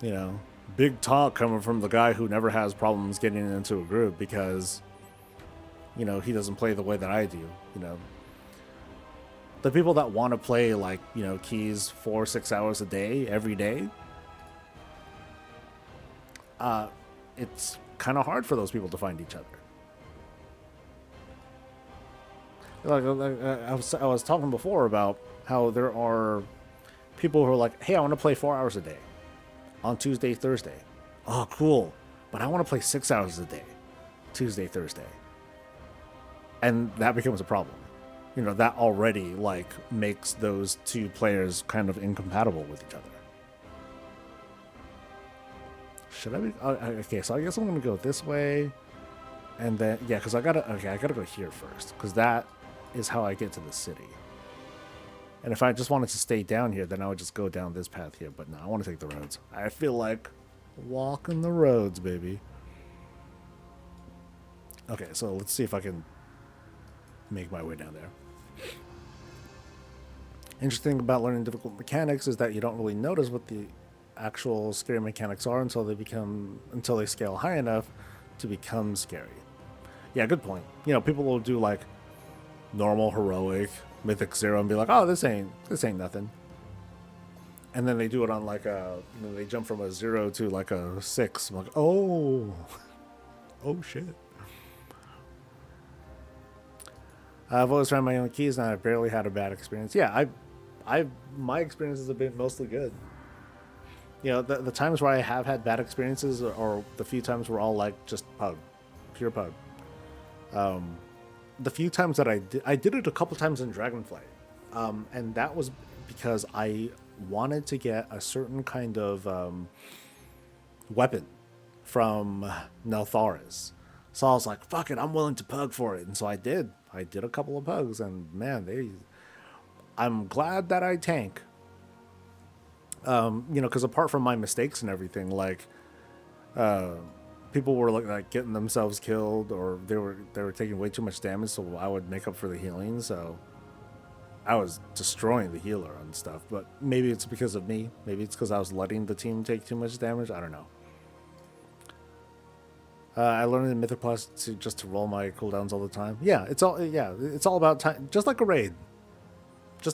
You know, big talk coming from the guy who never has problems getting into a group because, you know, he doesn't play the way that I do. You know, the people that want to play like, you know, keys 4 or 6 hours a day every day, it's kind of hard for those people to find each other. I was talking before about how there are people who are like, hey, I want to play 4 hours a day on Tuesday, Thursday. Oh, cool. But I want to play 6 hours a day, Tuesday, Thursday. And that becomes a problem. You know, that already like makes those two players kind of incompatible with each other. Should I be okay? So I guess I'm gonna go this way, and then yeah, because I gotta go here first, because that is how I get to the city. And if I just wanted to stay down here, then I would just go down this path here. But no, I want to take the roads. I feel like walking the roads, baby. Okay, so let's see if I can make my way down there. Interesting about learning difficult mechanics is that you don't really notice what the actual scary mechanics are until they scale high enough to become scary. Yeah, good point. You know, people will do like normal, heroic, mythic 0 and be like, oh, this ain't nothing. And then they do it on like they jump from a 0 to like a 6. I'm like, oh shit. I've always found my own keys and I've barely had a bad experience. Yeah, my experience has been mostly good. You know, the times where I have had bad experiences or the few times were all like just pub, pure pub. The few times that I did it a couple times in Dragonflight. And that was because I wanted to get a certain kind of weapon from Neltharis. So I was like, fuck it, I'm willing to pug for it. And so I did. I did a couple of pugs, and man, I'm glad that I tank. You know, because apart from my mistakes and everything, like, people were like getting themselves killed, or they were taking way too much damage, so I would make up for the healing. So I was destroying the healer and stuff. But maybe it's because of me. Maybe it's because I was letting the team take too much damage. I don't know. I learned in Mythic Plus to roll my cooldowns all the time. Yeah, it's all about time. Just like a raid. You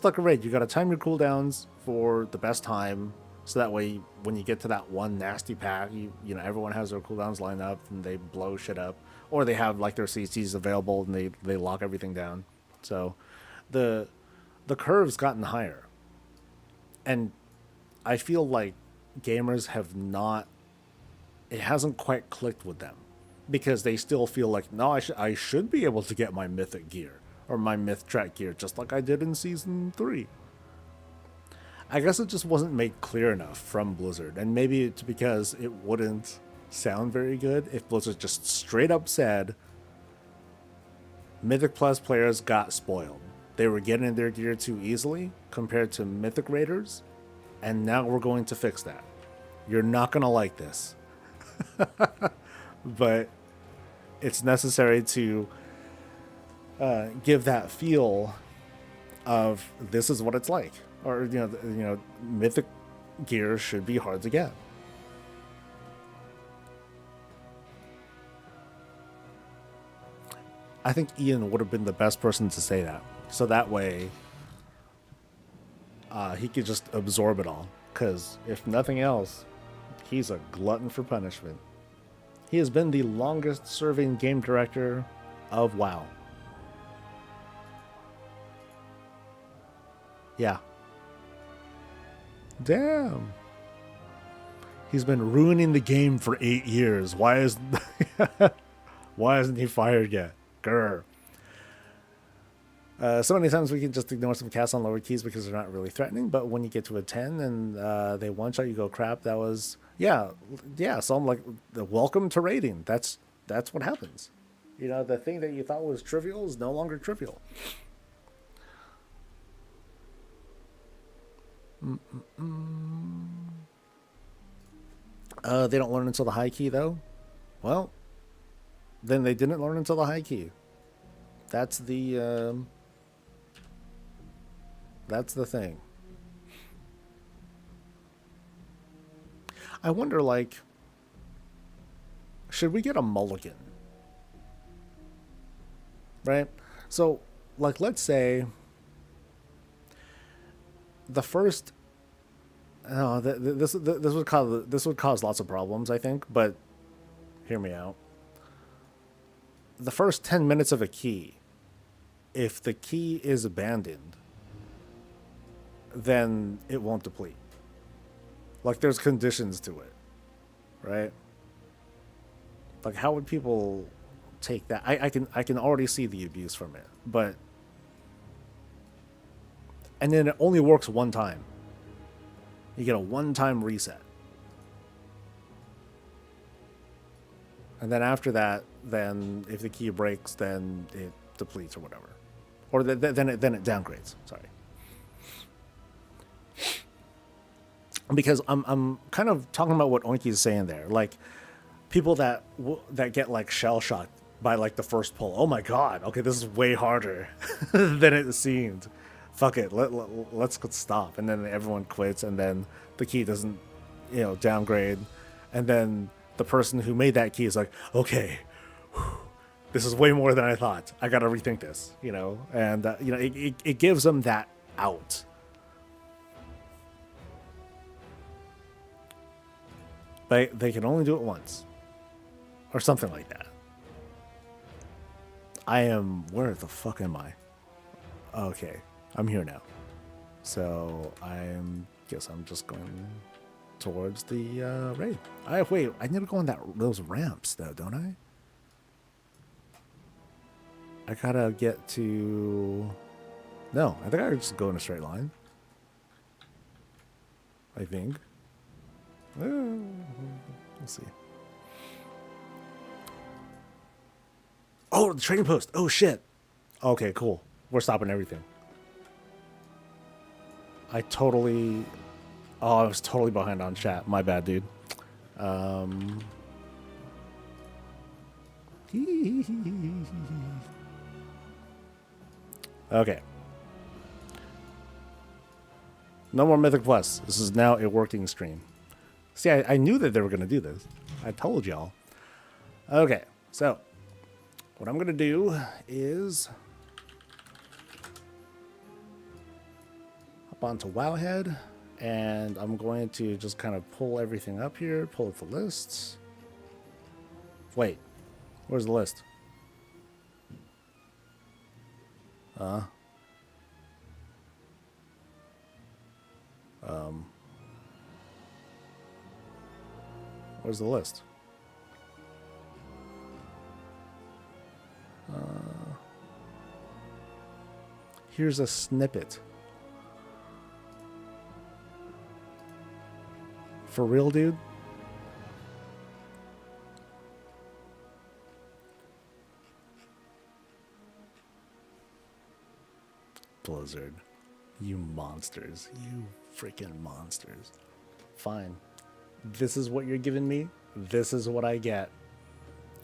got to time your cooldowns for the best time, so that way when you get to that one nasty pack, you know everyone has their cooldowns lined up and they blow shit up, or they have like their CCs available and they lock everything down. So the curve's gotten higher, and I feel like gamers have not. It hasn't quite clicked with them, because they still feel like, no, I should be able to get my mythic gear or my myth track gear just like I did in season 3. I guess it just wasn't made clear enough from Blizzard, and maybe it's because it wouldn't sound very good if Blizzard just straight up said Mythic Plus players got spoiled. They were getting their gear too easily compared to Mythic Raiders, and now we're going to fix that. You're not going to like this. But it's necessary to give that feel of this is what it's like, or you know, mythic gear should be hard to get. I think Ian would have been the best person to say that, so that way he could just absorb it all. Because if nothing else, he's a glutton for punishment. He has been the longest serving game director of WoW. Yeah. Damn. He's been ruining the game for 8 years. Why isn't he fired yet? Grr. So many times we can just ignore some casts on lower keys because they're not really threatening, but when you get to a 10 and they one-shot, you go, crap, that was... Yeah, so I'm like, welcome to raiding. That's what happens. You know, the thing that you thought was trivial is no longer trivial. They don't learn until the high key, though. Well, then they didn't learn until the high key. That's the thing. I wonder, like, should we get a mulligan? Right? So, like, let's say the first. Oh, this would cause lots of problems, I think. But hear me out. The first 10 minutes of a key, if the key is abandoned, then it won't deplete. Like, there's conditions to it, right? Like, how would people take that? I can already see the abuse from it, but and then it only works one time. You get a one-time reset, and then after that, then if the key breaks, then it depletes or whatever, or then it downgrades. Sorry. Because I'm kind of talking about what Oinky is saying there, like people that get like shell shocked by like the first pull. Oh my god! Okay, this is way harder than it seemed. Fuck it, let's stop, and then everyone quits, and then the key doesn't, downgrade, and then the person who made that key is like, okay, this is way more than I thought. I gotta rethink this, and it gives them that out. They can only do it once. Or something like that. Where the fuck am I? Okay, I'm here now. So guess I'm just going towards the raid. Wait, I need to go on those ramps though, don't I? I gotta get to... No, I think I just go in a straight line. I think. We'll see. Oh, the trading post. Oh, shit. Okay, cool. We're stopping everything. I was totally behind on chat. My bad, dude. Okay. No more Mythic Plus. This is now a working stream. See, I knew that they were going to do this. I told y'all. Okay, so what I'm going to do is hop onto Wowhead, and I'm going to just kind of pull everything up here, pull up the lists. Wait, where's the list? Where's the list? Here's a snippet. For real, dude? Blizzard. You monsters. You freaking monsters. Fine. This is what you're giving me. This is what I get.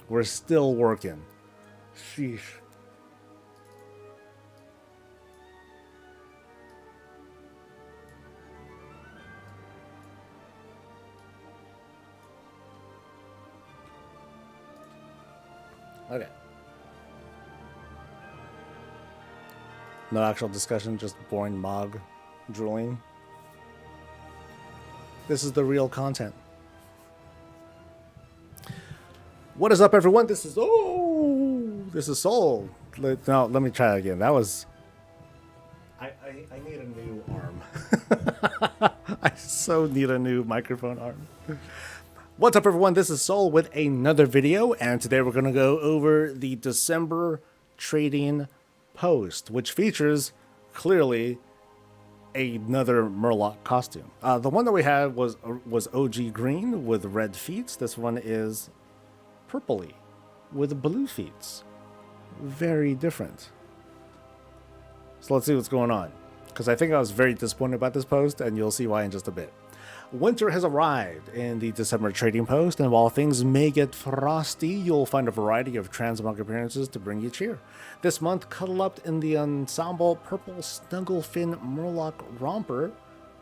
We're still working. Sheesh. Okay. No actual discussion, just boring Mog drooling. This is the real content. What is up, everyone? This is Soul. No, let me try that again. That was... I need a new arm. I so need a new microphone arm. What's up, everyone? This is Soul with another video, and today we're going to go over the December trading post, which features clearly another Murloc costume. The one that we had was OG green with red feet. This one is purpley with blue feet. Very different. So let's see what's going on, because I think I was very disappointed about this post, and you'll see why in just a bit. Winter has arrived in the December trading post, and while things may get frosty, you'll find a variety of transmog appearances to bring you cheer. This month, cuddle up in the ensemble Purple Snugglefin Murloc Romper.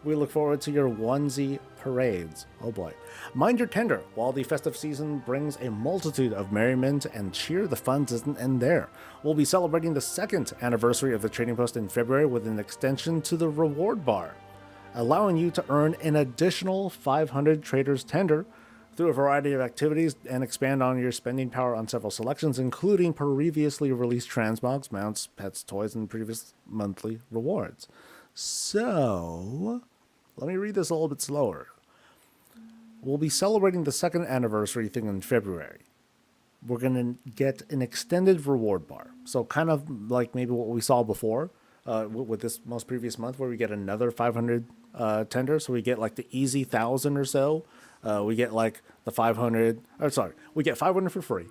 We look forward to your onesie parades. Oh boy. Mind your tender. While the festive season brings a multitude of merriment and cheer, the fun doesn't end there. We'll be celebrating the 2nd anniversary of the trading post in February with an extension to the reward bar, allowing you to earn an additional 500 traders tender through a variety of activities and expand on your spending power on several selections, including previously released transmogs, mounts, pets, toys, and previous monthly rewards. So, let me read this a little bit slower. We'll be celebrating the 2nd anniversary thing in February. We're going to get an extended reward bar. So kind of like maybe what we saw before with this most previous month, where we get another 500 tender. So we get like the easy 1,000 or so. We get like the 500, or sorry, we get 500 for free.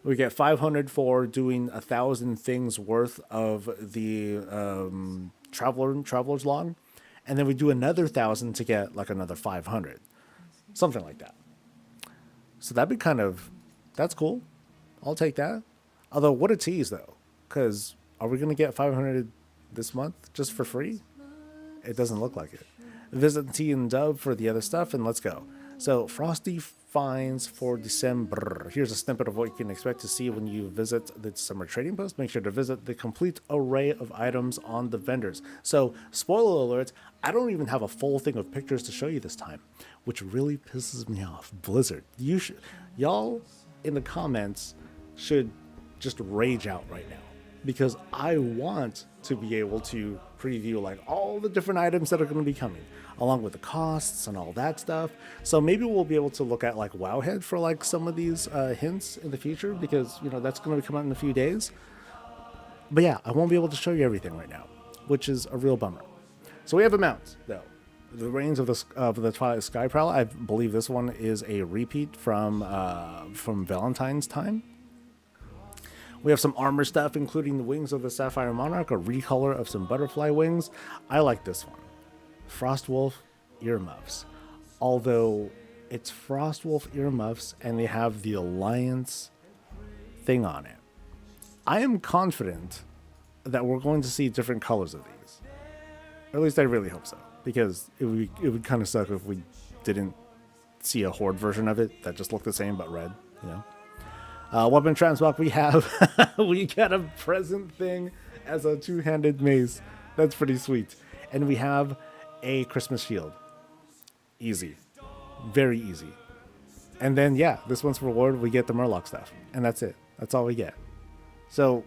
We get 500 for doing 1,000 things worth of the Traveler's Log. And then we do another 1,000 to get like another 500. Something like that. So that'd be that's cool. I'll take that. Although, what a tease though. Because are we going to get 500 this month just for free? It doesn't look like it. Visit T and Dub for the other stuff, and let's go. So, Frosty finds for December. Here's a snippet of what you can expect to see when you visit the December trading post. Make sure to visit the complete array of items on the vendors. So, spoiler alert, I don't even have a full thing of pictures to show you this time, which really pisses me off. Blizzard, y'all in the comments should just rage out right now, because I want to be able to preview like all the different items that are going to be coming, along with the costs and all that stuff. So maybe we'll be able to look at like Wowhead for like some of these hints in the future, because that's going to be coming out in a few days. But yeah, I won't be able to show you everything right now, which is a real bummer. So we have a mount though. The Reigns of the Twilight Skyprowl. I believe this one is a repeat from Valentine's time. We have some armor stuff, including the wings of the Sapphire Monarch, a recolor of some butterfly wings. I like this one. Frostwolf earmuffs. Although it's Frostwolf earmuffs and they have the Alliance thing on it. I am confident that we're going to see different colors of these. Or at least I really hope so. Because it would kind of suck if we didn't see a Horde version of it that just looked the same but red, Weapon transmog, we have, we got a present thing as a two-handed mace. That's pretty sweet. And we have a Christmas shield. Easy. Very easy. And then, yeah, this one's reward. We get the Murloc stuff. And that's it. That's all we get. So,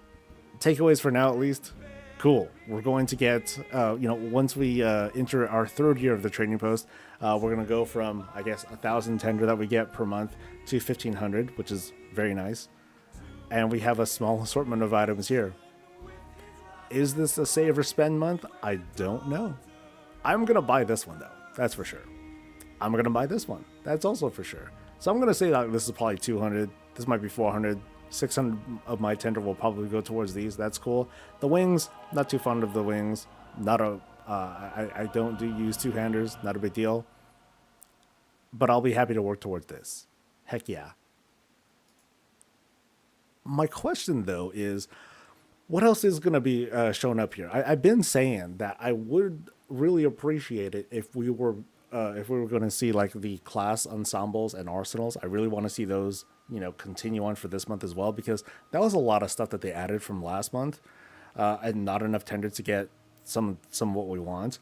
takeaways for now at least. Cool. We're going to get, once we enter our 3rd year of the trading post, we're going to go from, 1,000 tender that we get per month to 1,500, which is very nice. And we have a small assortment of items here. Is this a save or spend month? I don't know. I'm going to buy this one, though. That's for sure. I'm going to buy this one. That's also for sure. So I'm going to say that this is probably 200. This might be 400. 600 of my tender will probably go towards these. That's cool. The wings, not too fond of the wings. I don't use two-handers. Not a big deal. But I'll be happy to work towards this. Heck yeah. My question, though, is what else is going to be shown up here? I've been saying that I would really appreciate it if we were going to see like the class ensembles and arsenals. I really want to see those, continue on for this month as well, because that was a lot of stuff that they added from last month, and not enough tender to get some what we want.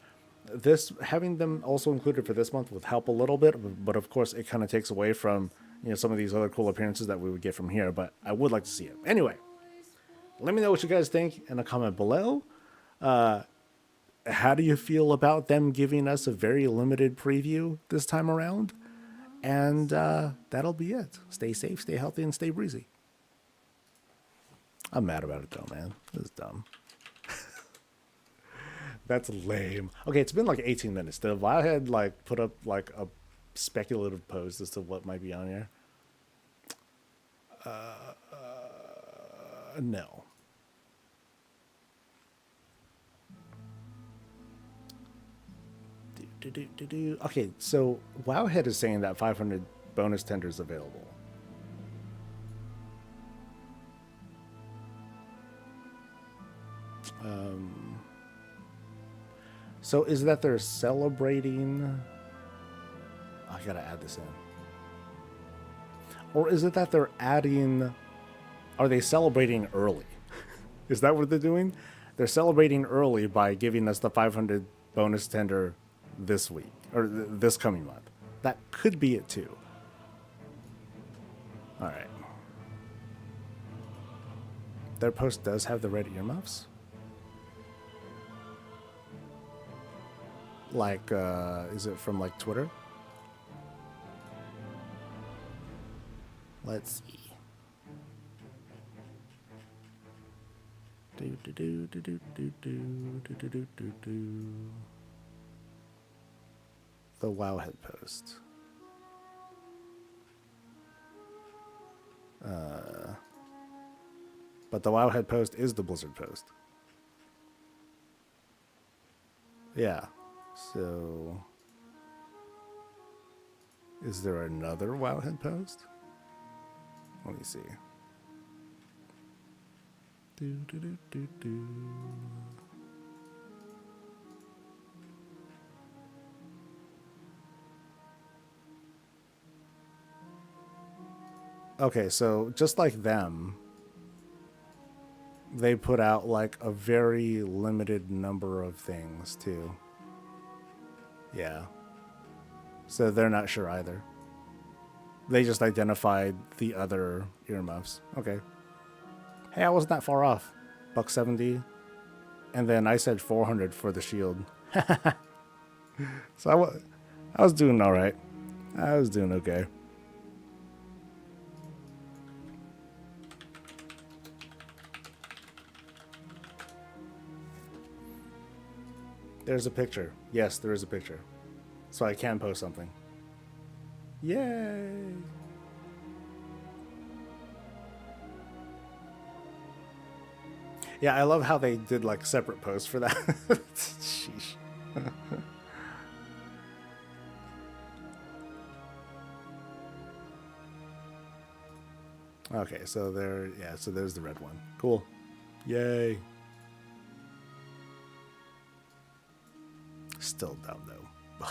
This, having them also included for this month would help a little bit, but of course it kind of takes away from some of these other cool appearances that we would get from here. But I would like to see it anyway. Let me know what you guys think in a comment below. How do you feel about them giving us a very limited preview this time around? And that'll be it. Stay safe, stay healthy, and stay breezy. I'm mad about it though, man. This is dumb. That's lame. Okay, it's been like 18 minutes. Did Wildhead like put up like a speculative post as to what might be on here? No. Dude. Okay, so Wowhead is saying that 500 bonus tender is available. So is that they're celebrating? I gotta add this in. Or is it that they're adding? Are they celebrating early? Is that what they're doing? They're celebrating early by giving us the 500 bonus tender this week or this coming month. That could be it too. All right. Their post does have the red earmuffs. Like, is it from like Twitter? Let's see. The Wowhead post. But the Wowhead post is the Blizzard post. Yeah. So, is there another Wowhead post? Let me see. Okay, so just like them, they put out like a very limited number of things too. Yeah. So they're not sure either. They just identified the other earmuffs. Okay. Hey, I wasn't that far off. $170. And then I said 400 for the shield. So I was doing all right. I was doing okay. There's a picture. Yes, there is a picture. So I can post something. Yay! Yeah, I love how they did like separate posts for that. Sheesh. Okay, so there, yeah, so there's the red one. Cool. Yay. Still dumb though.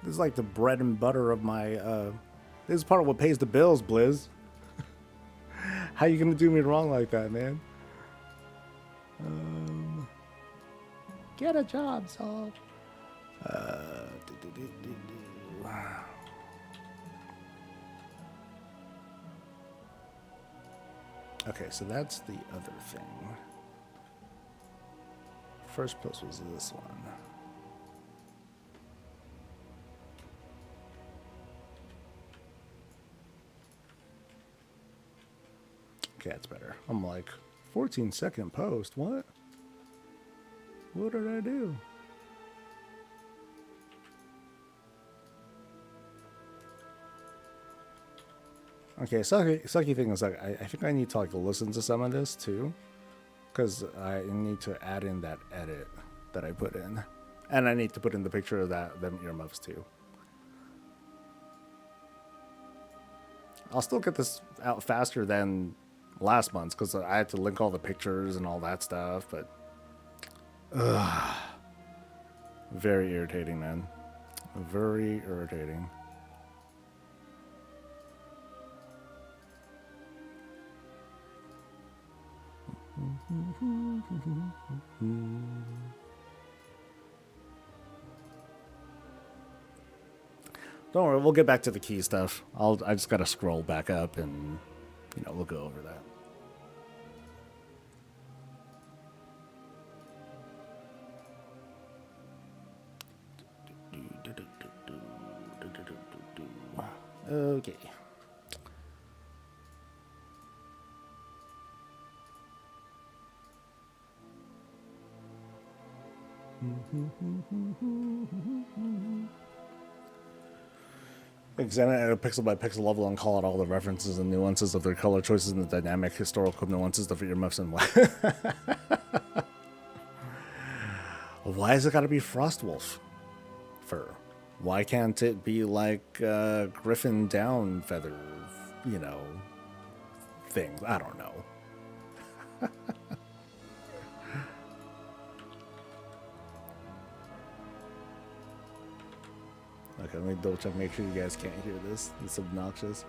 This is like the bread and butter of my, this is part of what pays the bills, Blizz. How you gonna do me wrong like that, man? Get a job, Saul. Okay, so that's the other thing. First post was this one. Okay, that's better. I'm like, 14-second post, what? What did I do? Okay, sucky thing is like, I think I need to like listen to some of this too. Because I need to add in that edit that I put in. And I need to put in the picture of them earmuffs too. I'll still get this out faster than last month's because I had to link all the pictures and all that stuff, but very irritating, man. Very irritating. Don't worry, we'll get back to the key stuff. I just gotta scroll back up and, you know, we'll go over that. Okay. Examine it at a pixel by pixel level and call out all the references and nuances of their color choices and the dynamic historical nuances of earmuffs and why. Why has it got to be Frostwolf fur? Why can't it be like Griffin down feather, you know, things? I don't know. Okay, let me double check, make sure you guys can't hear this. It's obnoxious.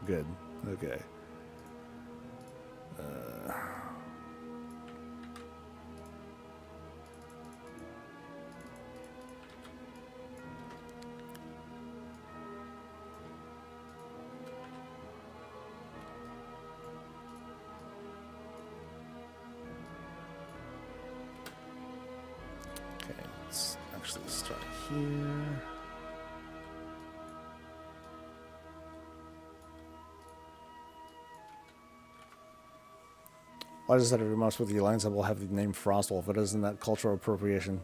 Good. Okay. Okay, let's actually start here. Why does that every mouse with the alliance will have the name Frostwolf? It isn't that cultural appropriation.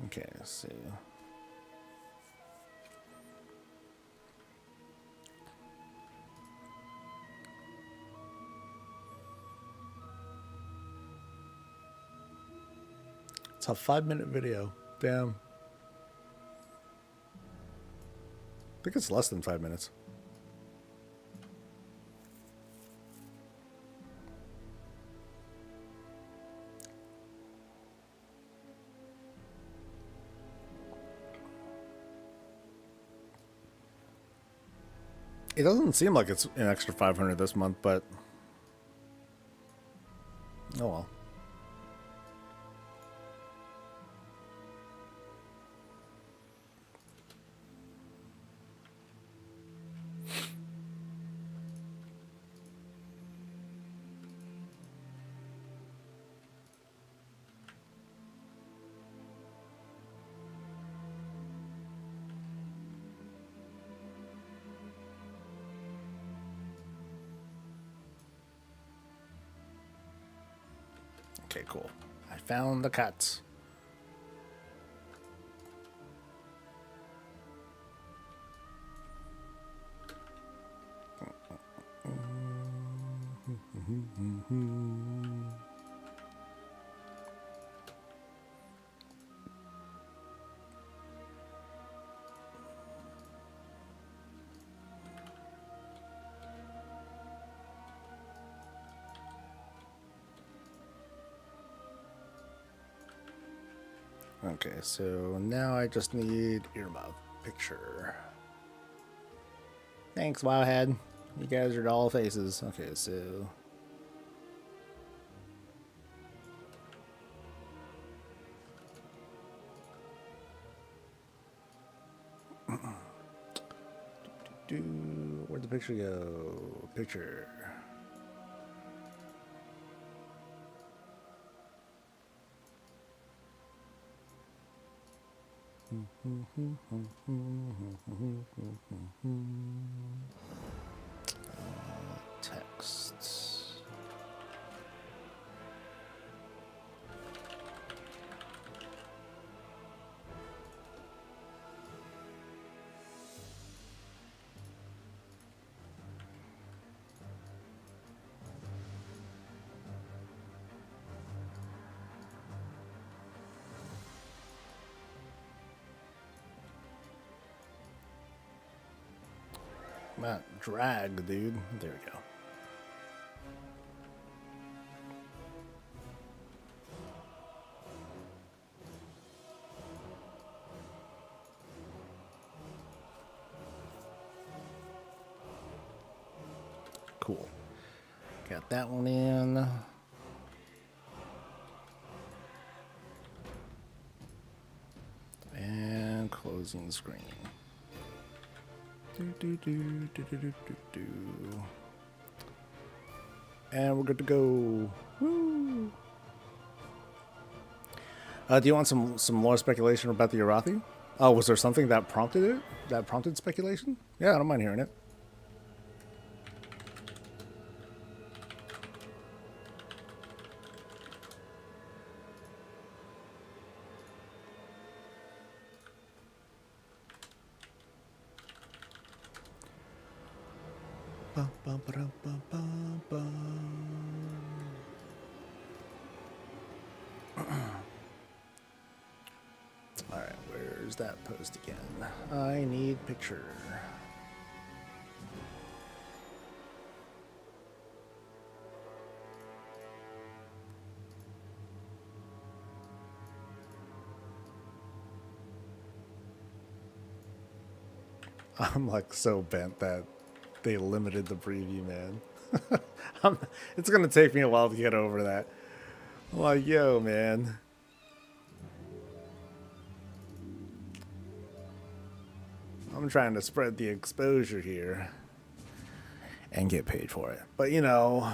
Okay, let's see. It's a 5-minute video. Damn. I think it's less than 5 minutes. It doesn't seem like it's an extra 500 this month, but oh well. Okay, cool. I found the cuts. Okay, so now I just need earmuff picture. Thanks, Wowhead. You guys are doll faces. Okay, so where'd the picture go? Picture. Texts. Not drag, dude. There we go. Cool. Got that one in. And closing screen. And we're good to go. Woo! Do you want some more speculation about the Arathi? Oh, was there something that prompted it? That prompted speculation? Yeah, I don't mind hearing it. Bum, bum, ba-dum, bum, bum, bum. All right, where's that post again? I need picture. I'm like so bent that they limited the preview, man. It's gonna take me a while to get over that. I'm like, yo, man. I'm trying to spread the exposure here and get paid for it. But you know.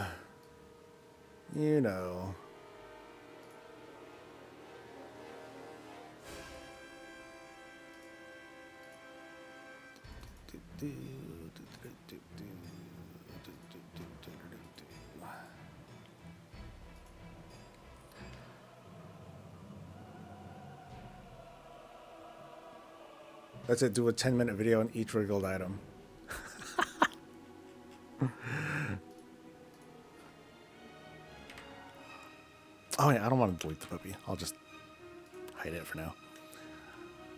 That's it. Do a 10-minute video on each wriggled item. Oh yeah, I don't want to delete the puppy. I'll just hide it for now.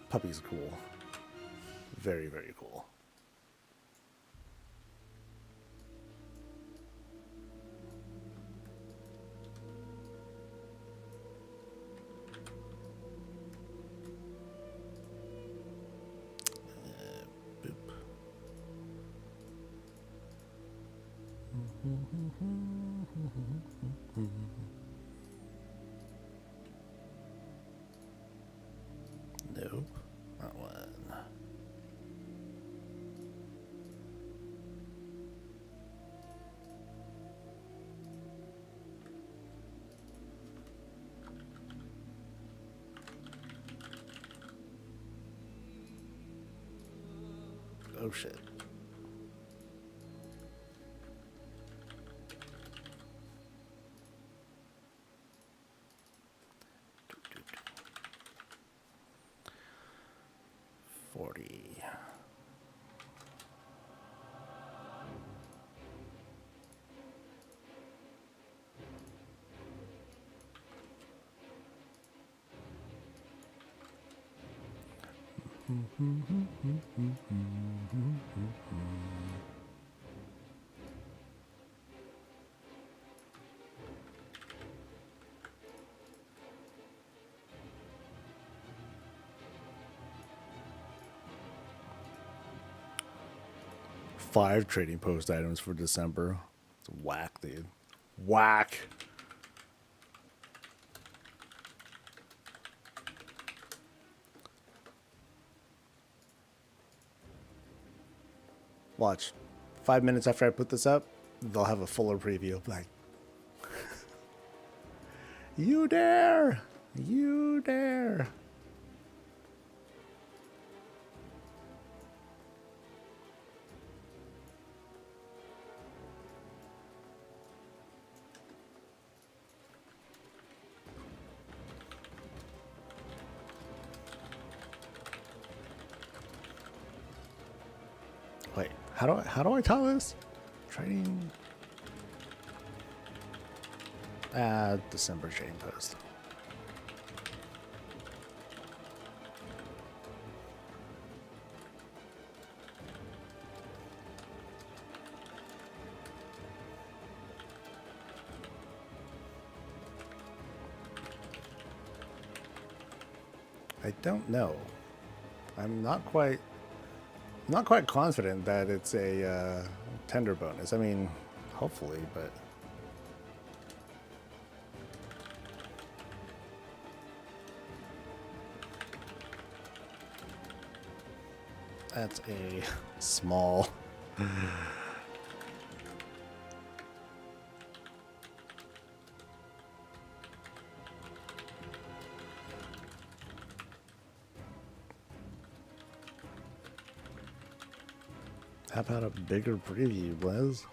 Puppy's cool. Very, very cool. Boop. Nope, not one. Oh shit. Five trading post items for December. It's whack, dude. Whack. Watch. 5 minutes after I put this up, they'll have a fuller preview. Like, you dare! You dare! Wait, how do I tell this? Trading. December trading post. I don't know. I'm not quite confident that it's a tender bonus. I mean, hopefully, but that's a small. How about a bigger preview, Liz?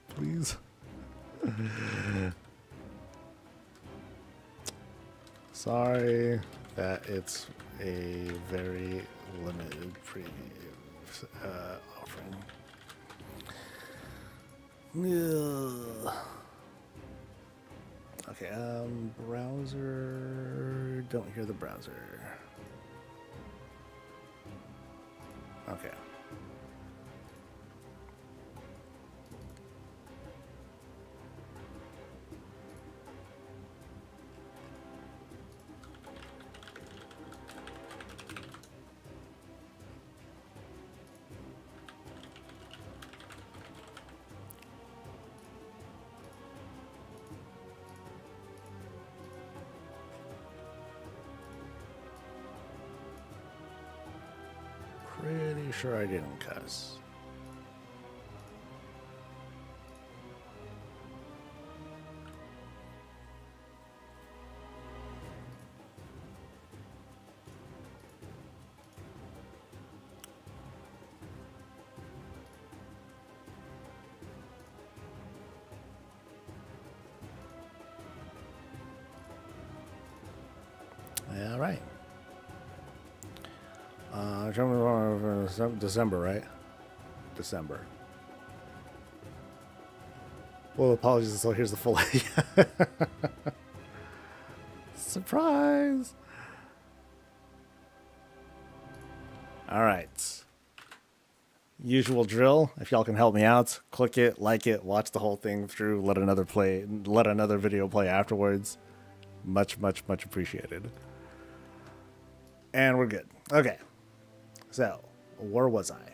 Please. Sorry that it's a very limited preview. offering. Ugh. Okay, browser. Don't hear the browser. Okay. Pretty sure I didn't cuss. All right. December, right? December. Well, apologies. So here's the full. Surprise! All right. Usual drill. If y'all can help me out, click it, like it, watch the whole thing through. Let another video play afterwards. Much, much, much appreciated. And we're good. Okay. So, where was I?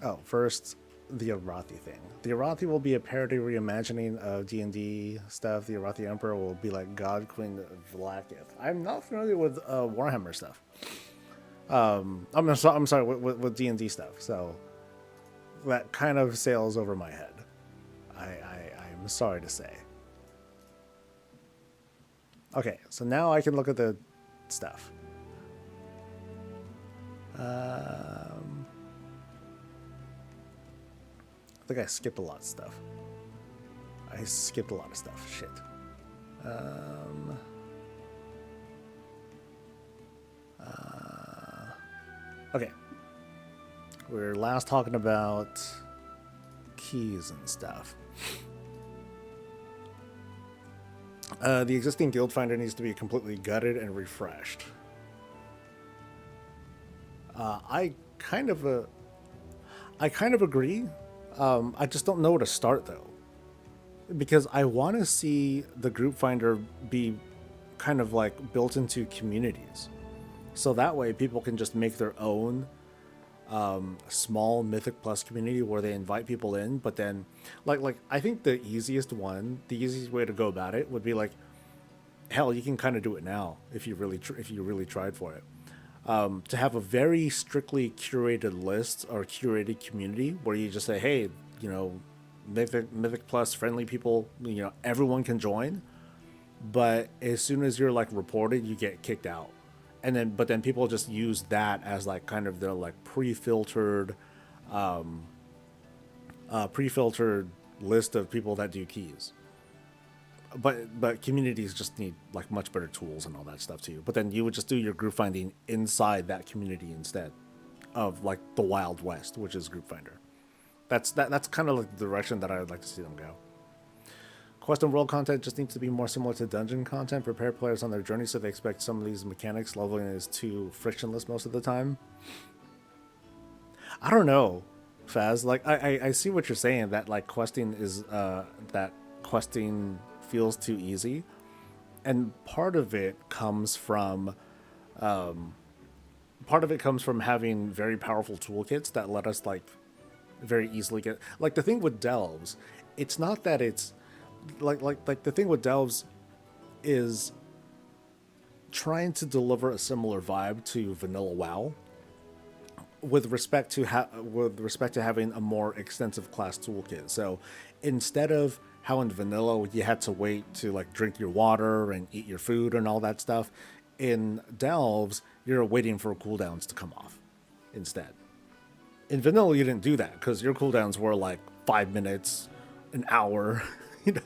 Oh, first, the Arathi thing. The Arathi will be a parody reimagining of D&D stuff. The Arathi Emperor will be like God Queen Vlaakith. I'm not familiar with Warhammer stuff. I'm sorry with D&D stuff. So that kind of sails over my head. I'm sorry to say. Okay, so now I can look at the stuff. I think I skipped a lot of stuff. Shit. Okay. We were last talking about keys and stuff. The existing guild finder needs to be completely gutted and refreshed. I kind of agree. I just don't know where to start though, because I want to see the group finder be kind of like built into communities, so that way people can just make their own small Mythic Plus community where they invite people in. But then, like I think the easiest way to go about it would be like, hell, you can kind of do it now if you really tried for it. To have a very strictly curated list or curated community where you just say, hey, you know, Mythic Plus friendly people, you know, everyone can join, but as soon as you're like reported, you get kicked out. And then people just use that as like kind of their like pre-filtered list of people that do keys. But communities just need like much better tools and all that stuff too. But then you would just do your group finding inside that community instead of like the Wild West, which is group finder. That's kind of like the direction that I would like to see them go. Quest and world content just needs to be more similar to dungeon content. Prepare players on their journey so they expect some of these mechanics. Leveling is too frictionless most of the time. I don't know, Faz. Like I see what you're saying, that like questing feels too easy, and part of it comes from having very powerful toolkits that let us like very easily get, like the thing with delves. It's not that it's like the thing with delves is trying to deliver a similar vibe to vanilla WoW with respect to having a more extensive class toolkit. So instead of how in vanilla you had to wait to like drink your water and eat your food and all that stuff, in delves you're waiting for cooldowns to come off instead. In vanilla you didn't do that because your cooldowns were like 5 minutes, an hour,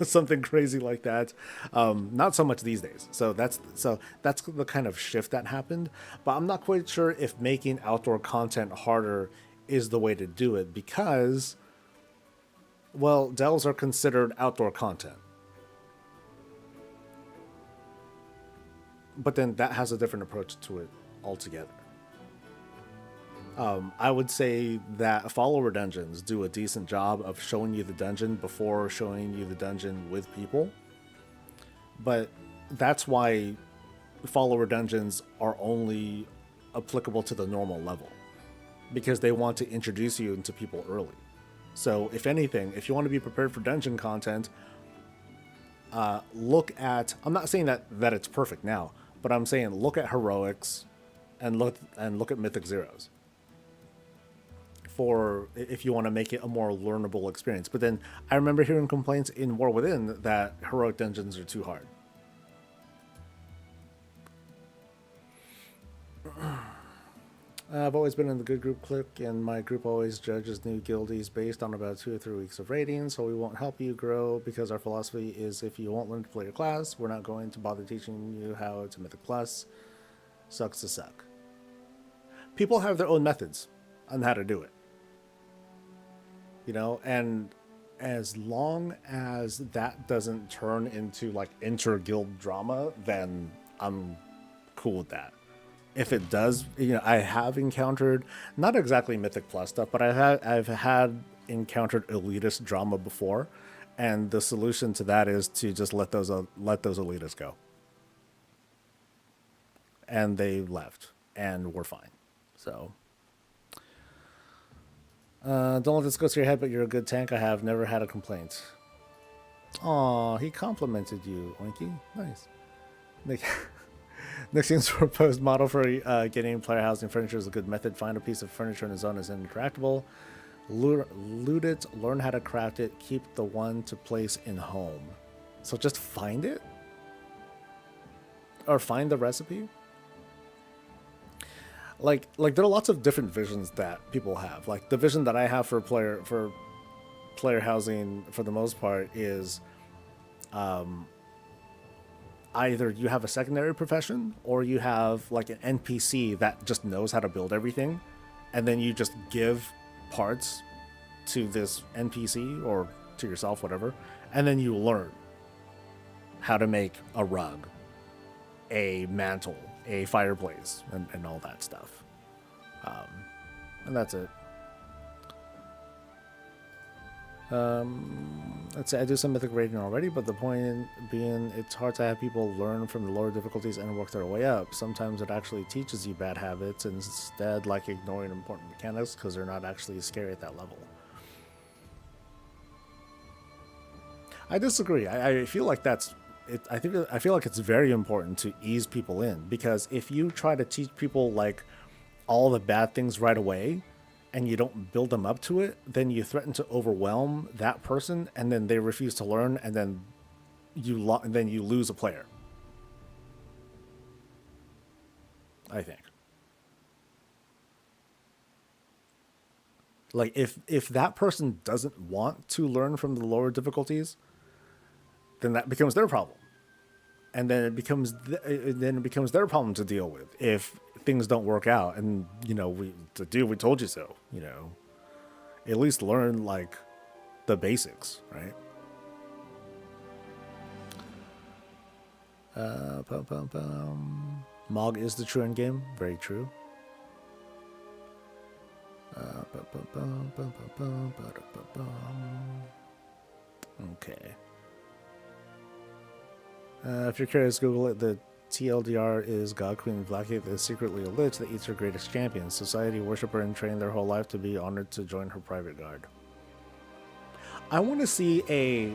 something crazy like that. Not so much these days. So that's the kind of shift that happened. But I'm not quite sure if making outdoor content harder is the way to do it because, well, delves are considered outdoor content. But then that has a different approach to it altogether. I would say that follower dungeons do a decent job of showing you the dungeon before showing you the dungeon with people. But that's why follower dungeons are only applicable to the normal level, because they want to introduce you into people early. So if anything, if you want to be prepared for dungeon content, look at, I'm not saying that it's perfect now, but I'm saying look at heroics and look at mythic zeros for if you want to make it a more learnable experience. But then I remember hearing complaints in War Within that heroic dungeons are too hard. I've always been in the good group clique, and my group always judges new guildies based on about 2 or 3 weeks of rating, so we won't help you grow because our philosophy is if you won't learn to play your class, we're not going to bother teaching you how to Mythic Plus. Sucks to suck. People have their own methods on how to do it. And as long as that doesn't turn into like inter-guild drama, then I'm cool with that. If it does, I have encountered not exactly Mythic Plus stuff, but I've had encountered elitist drama before, and the solution to that is to just let those elitists go. And they left, and we're fine. So, don't let this go to your head, but you're a good tank. I have never had a complaint. Aw, he complimented you, Oinky. Nice. Nixion's proposed model for getting player housing furniture is a good method. Find a piece of furniture in a zone as interactable. Loot it, learn how to craft it, keep the one to place in home. So just find it? Or find the recipe? Like there are lots of different visions that people have. Like the vision that I have for player housing for the most part is either you have a secondary profession or you have like an NPC that just knows how to build everything, and then you just give parts to this NPC or to yourself, whatever, and then you learn how to make a rug, a mantle, a fireplace, and all that stuff. And that's it. Let's say I do some mythic rating already, but the point being it's hard to have people learn from the lower difficulties and work their way up. Sometimes it actually teaches you bad habits instead, like ignoring important mechanics because they're not actually scary at that level. I disagree. I feel like that's it. I feel like it's very important to ease people in, because if you try to teach people like all the bad things right away, and you don't build them up to it, then you threaten to overwhelm that person, and then they refuse to learn, and then you lose a player. I think. Like if that person doesn't want to learn from the lower difficulties, then that becomes their problem, and then it becomes their problem to deal with if things don't work out. And we told you so. At least learn like the basics, right? Mog is the true end game. Very true. Okay. If you're curious, Google it. The TLDR is God Queen Blackgate that is secretly a lich that eats her greatest champions. Society worship her and train their whole life to be honored to join her private guard. I want to see a...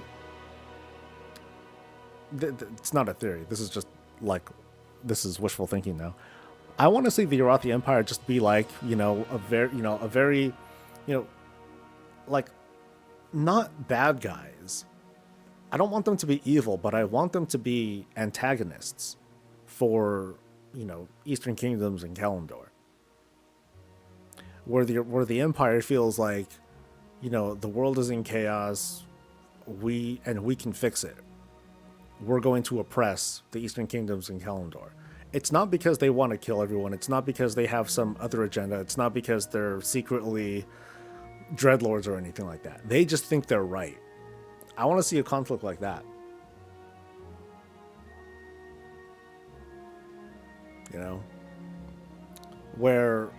It's not a theory. This is just like... This is wishful thinking now. I want to see the Arathi Empire just be like, a very, like, not bad guys. I don't want them to be evil, but I want them to be antagonists for, Eastern Kingdoms and Kalimdor. Where the Empire feels like, the world is in chaos, we can fix it. We're going to oppress the Eastern Kingdoms in Kalimdor. It's not because they want to kill everyone. It's not because they have some other agenda. It's not because they're secretly dreadlords or anything like that. They just think they're right. I want to see a conflict like that. You know? Where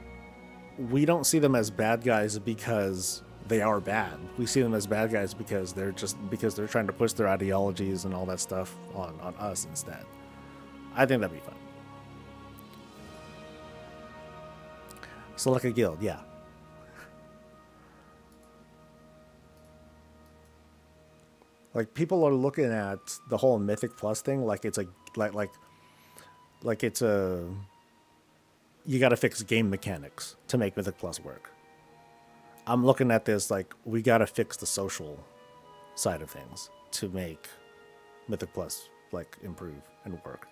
we don't see them as bad guys because they are bad. We see them as bad guys because they're trying to push their ideologies and all that stuff on us instead. I think that'd be fun. So like a guild, yeah. Like people are looking at the whole Mythic Plus thing like it's a like it's a you got to fix game mechanics to make Mythic Plus work. I'm looking at this like we got to fix the social side of things to make Mythic Plus like improve and work.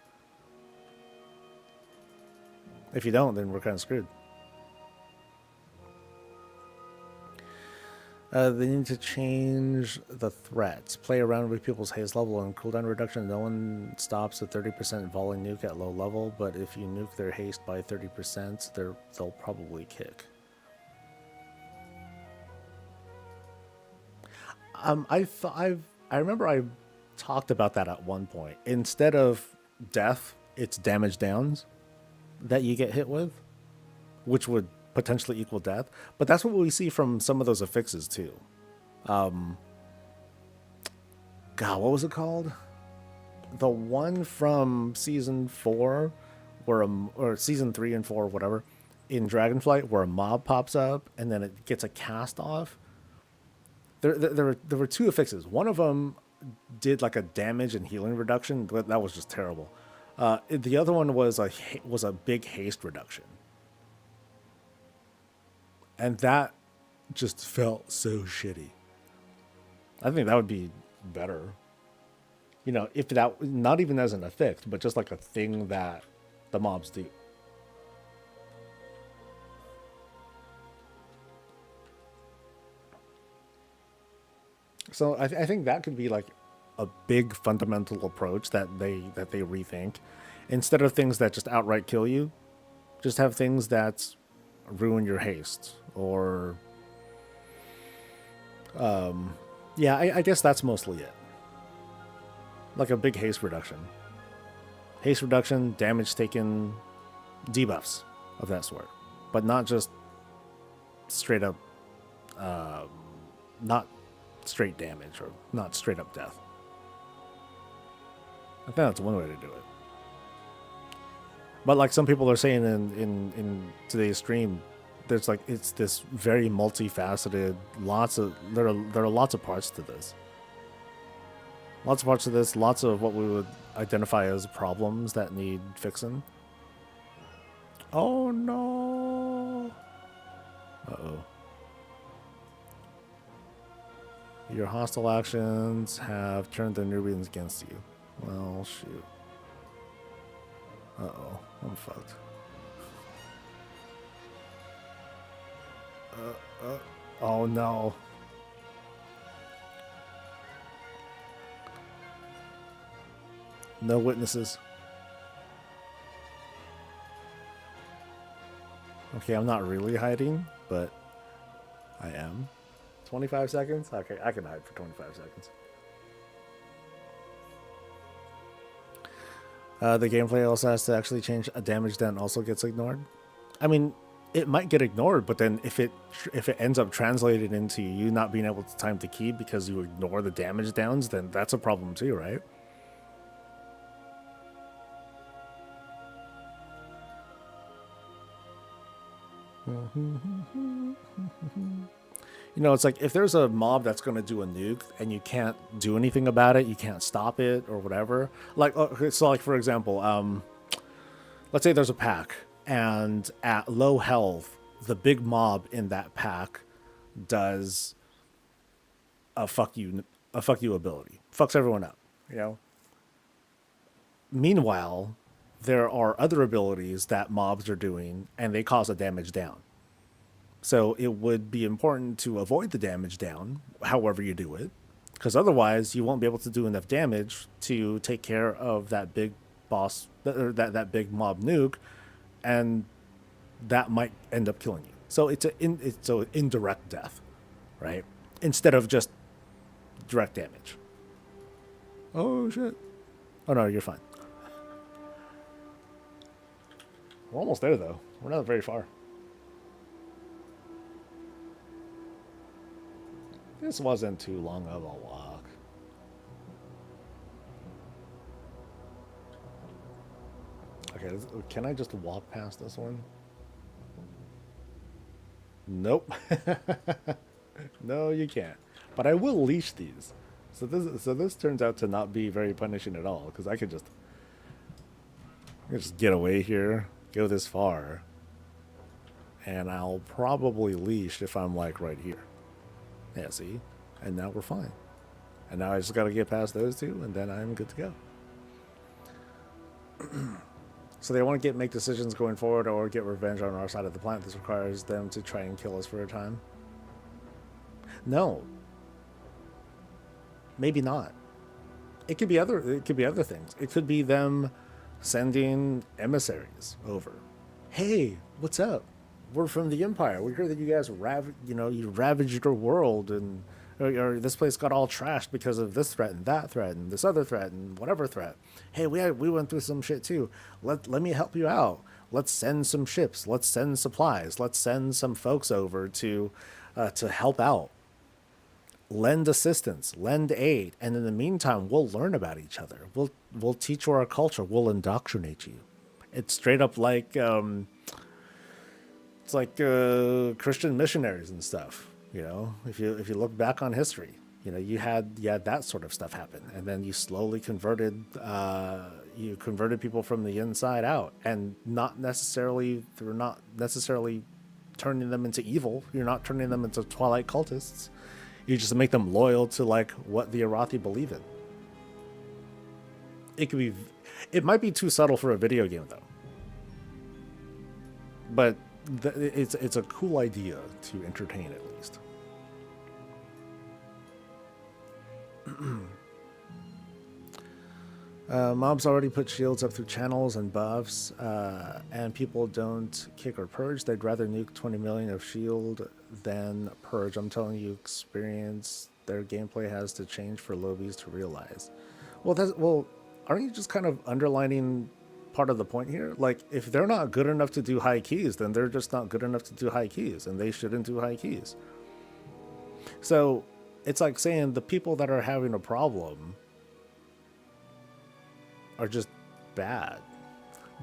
If you don't, then we're kind of screwed. They need to change the threats. Play around with people's haste level and cooldown reduction. No one stops a 30% volley nuke at low level, but if you nuke their haste by 30%, they'll probably kick. I remember I talked about that at one point. Instead of death, it's damage downs that you get hit with, which would potentially equal death. But that's what we see from some of those affixes too. God, what was it called? The one from season 4, or season 3 and 4, whatever, in Dragonflight, where a mob pops up and then it gets a cast off. There were two affixes. One of them did like a damage and healing reduction, but that was just terrible. The other one was a big haste reduction, and that just felt so shitty. I think that would be better. You know, if that, not even as an effect, but just like a thing that the mobs do. So I think that could be like a big fundamental approach that they rethink. Instead of things that just outright kill you, just have things that ruin your haste, or yeah, I guess that's mostly it. Like a big haste reduction. Haste reduction, damage taken, debuffs of that sort. But not just straight up, not straight damage, or not straight up death. I think that's one way to do it. But like some people are saying in today's stream, there's like, it's this very multifaceted, there are lots of parts to this. Lots of parts of this, lots of what we would identify as problems that need fixing. Oh no. Uh-oh. Your hostile actions have turned the Nubians against you. Well, shoot. Uh-oh. I'm fucked. Oh no. No witnesses. Okay, I'm not really hiding, but I am. 25 seconds? Okay, I can hide for 25 seconds. The gameplay also has to actually change. A damage down also gets ignored. I mean, it might get ignored, but then if it ends up translated into you not being able to time the key because you ignore the damage downs, then that's a problem too, right? You know, it's like if there's a mob that's going to do a nuke and you can't do anything about it, you can't stop it or whatever. Like, so like for example, let's say there's a pack, and at low health, the big mob in that pack does a fuck you ability, fucks everyone up. You know. Meanwhile, there are other abilities that mobs are doing, and they cause a damage down. So it would be important to avoid the damage down, however you do it, because otherwise you won't be able to do enough damage to take care of that big boss, or that big mob nuke, and that might end up killing you. So it's an indirect death, right? Instead of just direct damage. Oh shit! Oh no, you're fine. We're almost there though. We're not very far. This wasn't too long of a walk. Okay, can I just walk past this one? Nope. No, you can't. But I will leash these. So this turns out to not be very punishing at all, because I could just get away here, go this far, and I'll probably leash if I'm like right here. Yeah, see? And now we're fine. And now I just gotta get past those two, and then I'm good to go. So they want to make decisions going forward or get revenge on our side of the planet. This requires them to try and kill us for a time. No. Maybe not. It could be other things. It could be them sending emissaries over. Hey, what's up? We're from the Empire. We heard that you guys you ravaged your world, and or this place got all trashed because of this threat and that threat and this other threat and whatever threat. Hey, we went through some shit too. Let me help you out. Let's send some ships. Let's send supplies. Let's send some folks over to help out. Lend assistance, lend aid, and in the meantime, we'll learn about each other. We'll teach you our culture. We'll indoctrinate you. It's straight up like it's like Christian missionaries and stuff. You know, if you look back on history, you know, you had that sort of stuff happen, and then you slowly converted people from the inside out, and not necessarily turning them into evil. You're not turning them into Twilight cultists. You just make them loyal to like what the Arathi believe in. It might be too subtle for a video game though, but it's a cool idea to entertain at least. Mobs already put shields up through channels and buffs, and people don't kick or purge. They'd rather nuke 20 million of shield than purge. I'm telling you, experience their gameplay has to change for lobbies to realize. Well, aren't you just kind of underlining part of the point here? Like, if they're not good enough to do high keys, then they're just not good enough to do high keys, and they shouldn't do high keys. So it's like saying the people that are having a problem are just bad.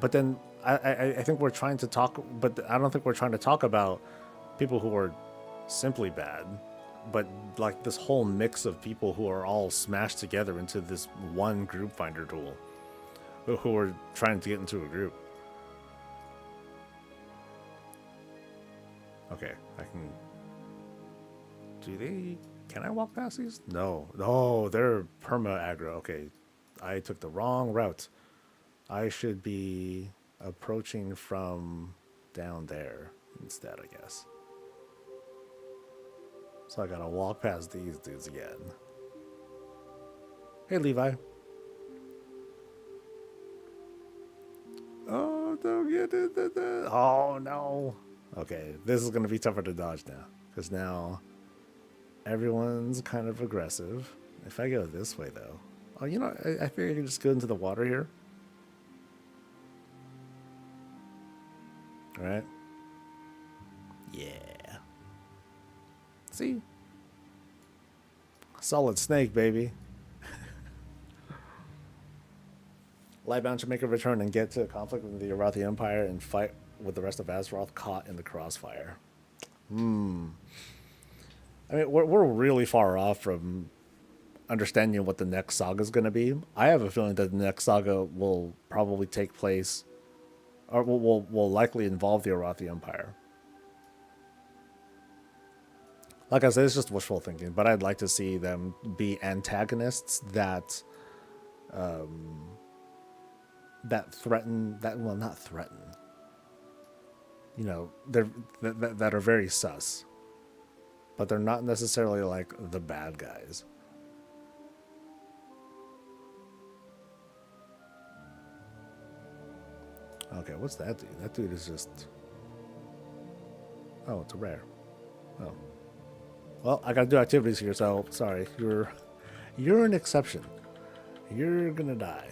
But then I think we're trying to talk, but I don't think we're trying to talk about people who are simply bad, but like this whole mix of people who are all smashed together into this one group finder tool, who are trying to get into a group. Okay, can I walk past these? No, they're perma aggro. Okay, I took the wrong route. I should be approaching from down there instead, I guess. So I gotta walk past these dudes again. Hey, Levi. Oh, don't get it. Oh, no. Okay, this is gonna be tougher to dodge now, because now everyone's kind of aggressive. If I go this way, though. Oh, you know, I figure I can just go into the water here. All right. Yeah. See? Solid snake, baby. Lightbound should make a return and get to a conflict with the Arathi Empire and fight with the rest of Azeroth caught in the crossfire. I mean, we're really far off from understanding what the next saga is going to be. I have a feeling that the next saga will probably take place, or will likely involve the Arathi Empire. Like I said, it's just wishful thinking, but I'd like to see them be antagonists that threaten, not threaten. You know, that are very sus, but they're not necessarily like the bad guys. Okay, what's that dude? That dude is just... Oh, it's a rare. Oh. Well, I gotta do activities here, so sorry. You're an exception. You're gonna die.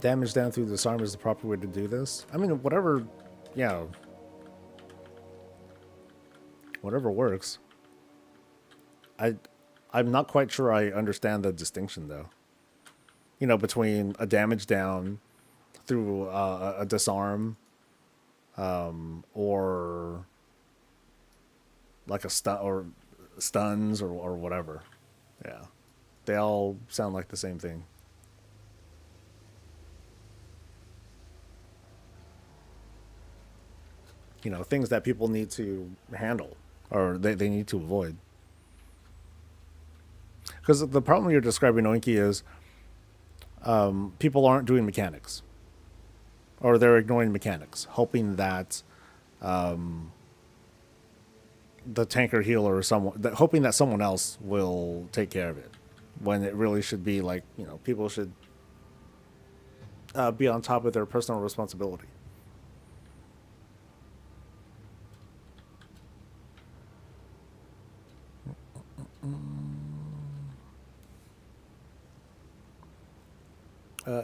Damage down through disarm is the proper way to do this. I mean, whatever, yeah, whatever works. I'm not quite sure I understand the distinction though. You know, between a damage down through a disarm, or like a stun or stuns or whatever. Yeah, they all sound like the same thing. You know, things that people need to handle or they need to avoid. Because the problem you're describing, Oinky, is people aren't doing mechanics, or they're ignoring mechanics, hoping that the tanker healer or someone, hoping that someone else will take care of it, when it really should be like, you know, people should be on top of their personal responsibility.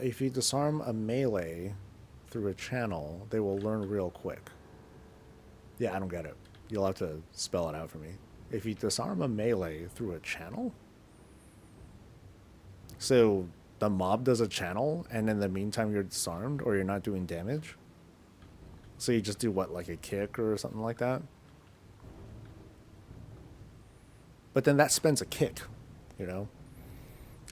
If you disarm a melee through a channel, they will learn real quick. Yeah, I don't get it. You'll have to spell it out for me. If you disarm a melee through a channel? So the mob does a channel, and in the meantime you're disarmed, or you're not doing damage? So you just do what, like a kick or something like that? But then that spends a kick, you know?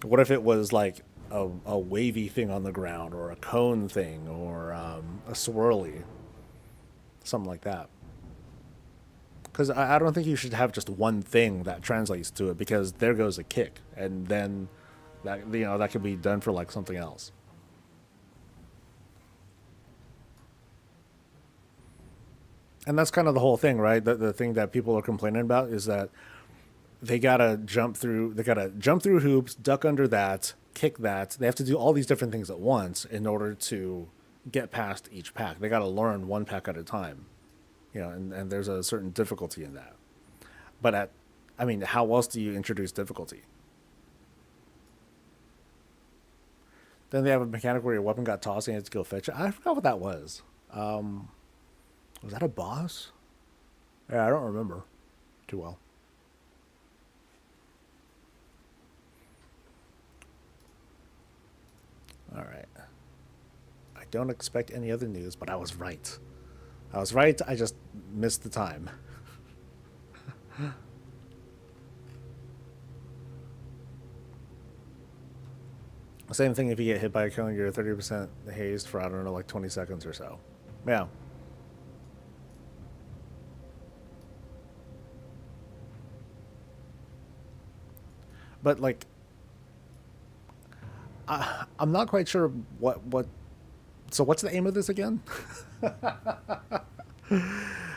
What if it was like a wavy thing on the ground, or a cone thing, or a swirly, something like that? Because I don't think you should have just one thing that translates to it, because there goes a kick, and then that, you know, that could be done for like something else. And that's kind of the whole thing, right? The thing that people are complaining about is that they gotta jump through hoops, duck under that, kick that. They have to do all these different things at once in order to get past each pack. They gotta learn one pack at a time, you know, and there's a certain difficulty in that. But I mean, how else do you introduce difficulty? Then they have a mechanic where your weapon got tossed and you had to go fetch it. I forgot what that was. Was that a boss? Yeah, I don't remember too well. All right. I don't expect any other news, but I was right. I was right. I just missed the time. Same thing if you get hit by a cone, you're 30% hazed for, I don't know, like 20 seconds or so. Yeah. But like, I'm not quite sure what. So what's the aim of this again?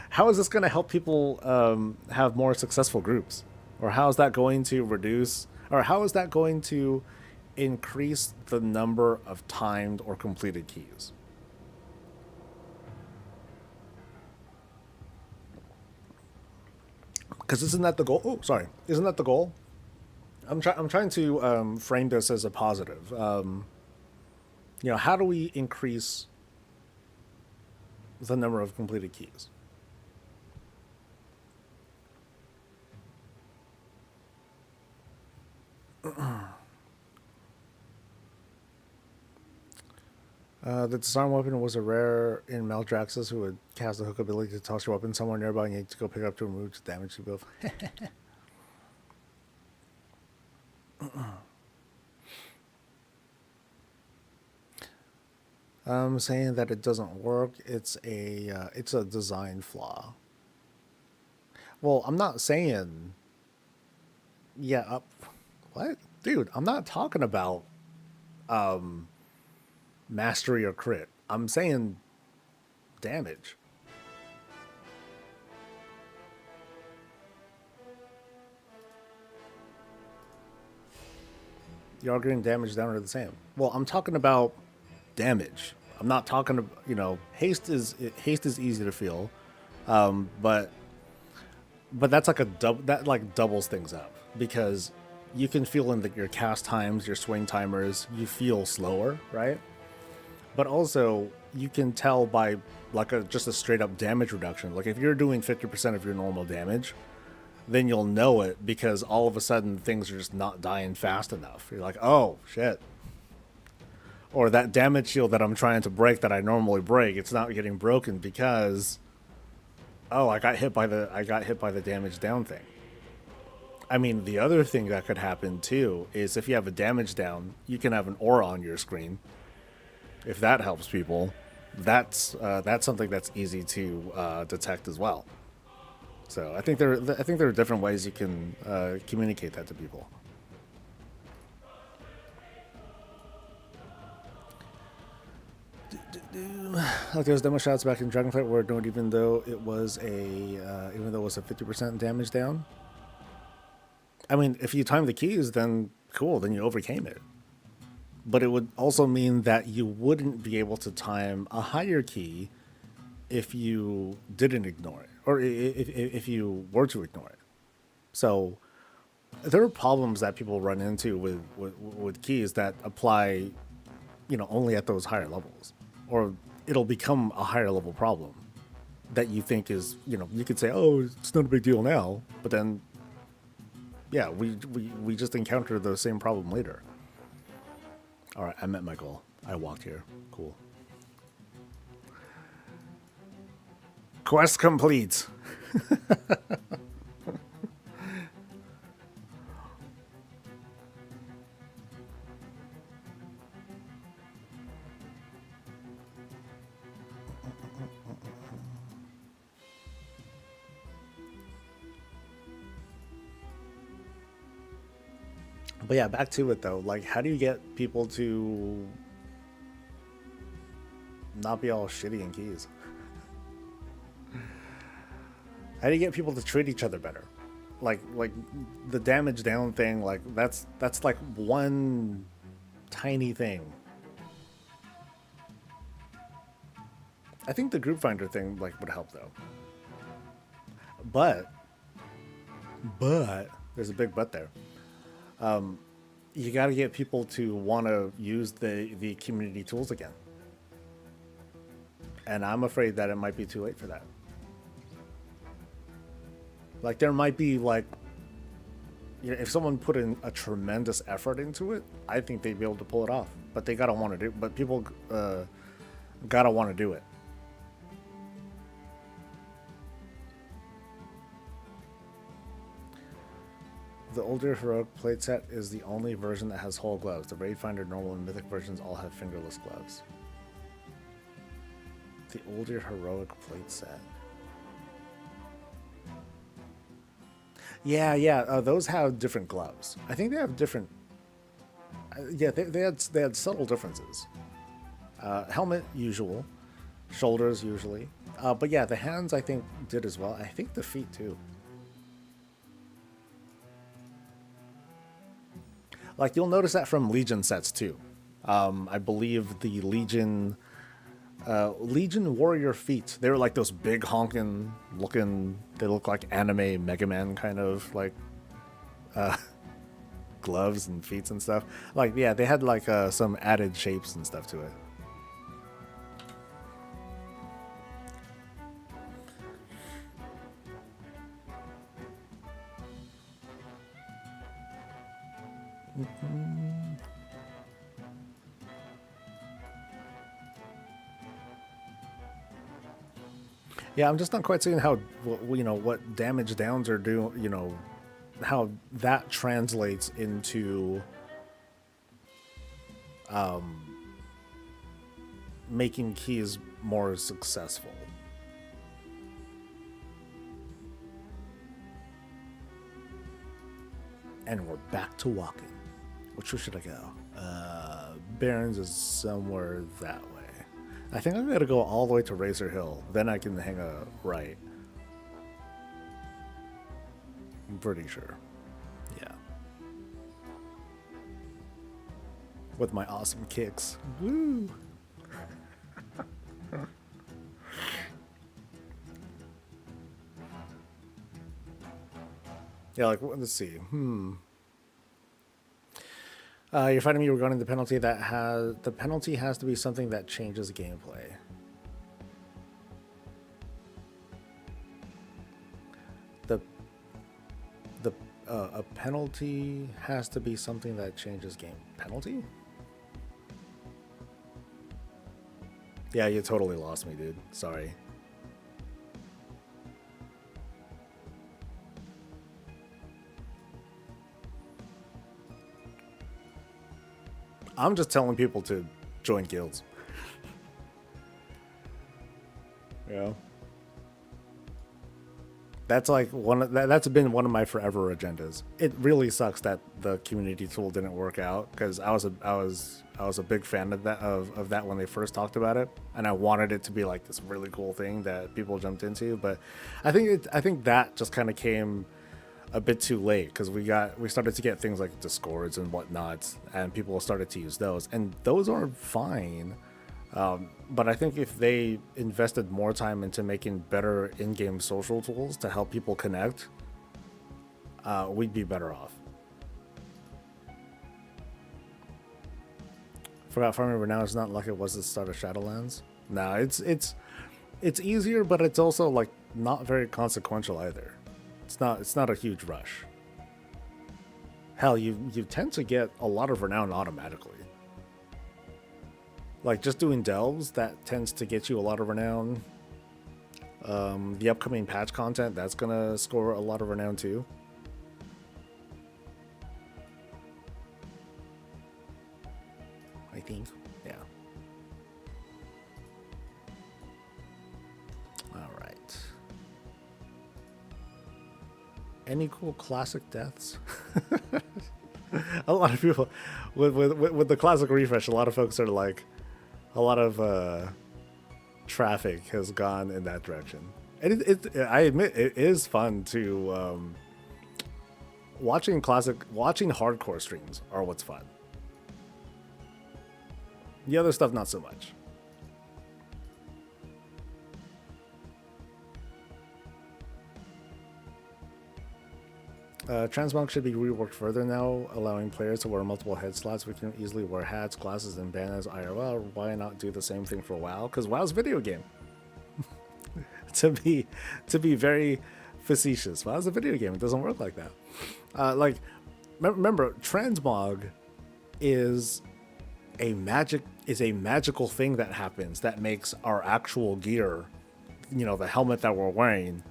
How is this going to help people have more successful groups, or how is that going to reduce, or how is that going to increase the number of timed or completed keys? Because isn't that the goal? Oh, sorry, isn't that the goal? I'm trying to frame this as a positive. You know, how do we increase the number of completed keys? The disarm weapon was a rare in Maldraxxus, who would cast the hook ability to toss your weapon somewhere nearby and you need to go pick it up to remove the damage you build. I'm saying that it doesn't work. It's a design flaw. Well, I'm not saying. Yeah, what, dude? I'm not talking about mastery or crit. I'm saying damage. You're all getting damage down are the same. Well, I'm talking about damage. I'm not talking about, haste is easy to feel, but that's like that like doubles things up because you can feel in your cast times, your swing timers, you feel slower, right? But also you can tell by like just a straight up damage reduction. Like if you're doing 50% of your normal damage, then you'll know it because all of a sudden things are just not dying fast enough. You're like, oh shit. Or that damage shield that I'm trying to break that I normally break, it's not getting broken because I got hit by the damage down thing. I mean, the other thing that could happen too is if you have a damage down, you can have an aura on your screen. If that helps people, that's something that's easy to detect as well. So I think there are different ways you can communicate that to people. Like there was demo shots back in Dragonflight where even though it was a 50% damage down. I mean, if you time the keys, then cool, then you overcame it. But it would also mean that you wouldn't be able to time a higher key if you didn't ignore it, or if you were to ignore it. So there are problems that people run into with keys that apply, only at those higher levels, or it'll become a higher level problem that you think is, you could say, oh, it's not a big deal now, but then, yeah, we just encounter the same problem later. All right, I met my goal. I walked here. Cool. Quest complete. But yeah, back to it though. Like, how do you get people to not be all shitty in keys? How do you get people to treat each other better? Like the damage down thing, like that's like one tiny thing. I think the group finder thing like would help though. But there's a big but there. You got to get people to want to use the community tools again. And I'm afraid that it might be too late for that. Like there might be like, if someone put in a tremendous effort into it, I think they'd be able to pull it off. But they gotta want to do. But people gotta want to do it. The older heroic plate set is the only version that has whole gloves. The raid finder, normal, and mythic versions all have fingerless gloves. The older heroic plate set. Yeah. Those have different gloves. I think they have different. Yeah, they had subtle differences. Helmet usual, shoulders usually, but yeah, the hands I think did as well. I think the feet too. Like you'll notice that from Legion sets too. I believe the Legion warrior feet. They were like those big honking looking. They look like anime Mega Man kind of like gloves and feet and stuff. Like yeah, they had like some added shapes and stuff to it. Yeah, I'm just not quite seeing how what damage downs are doing. How that translates into making keys more successful. And we're back to walking. Which way should I go? Barrens is somewhere that way. I think I'm gonna go all the way to Razor Hill. Then I can hang a right. I'm pretty sure. Yeah. with my awesome kicks. Woo! Yeah, like, let's see. You're fighting me regarding the penalty the penalty has to be something that changes gameplay. A penalty has to be something that changes game. Penalty? Yeah, you totally lost me, dude. Sorry. I'm just telling people to join guilds. Yeah. That's like that's been one of my forever agendas. It really sucks that the community tool didn't work out, because I was a big fan of that when they first talked about it, and I wanted it to be like this really cool thing that people jumped into. But I think that just kind of came a bit too late, because we started to get things like Discords and whatnot, and people started to use those, and those are fine. But I think if they invested more time into making better in-game social tools to help people connect, we'd be better off. Forgot farming Renown is not like it was at the start of Shadowlands. No, it's easier, but it's also like not very consequential either. It's not a huge rush. Hell, you tend to get a lot of renown automatically. Like, just doing delves, that tends to get you a lot of renown. The upcoming patch content, that's gonna score a lot of renown too. I think, yeah. All right. Any cool classic deaths? A lot of people with the classic refresh, a lot of folks are like, a lot of traffic has gone in that direction, and I admit it is fun to watching hardcore streams are what's fun. The other stuff, not so much. Transmog should be reworked further now, allowing players to wear multiple head slots. We can easily wear hats, glasses, and bandanas IRL. Why not do the same thing for WoW? Because WoW's a video game. to be very facetious, WoW's a video game. It doesn't work like that. Remember, transmog is a magical thing that happens that makes our actual gear, the helmet that we're wearing,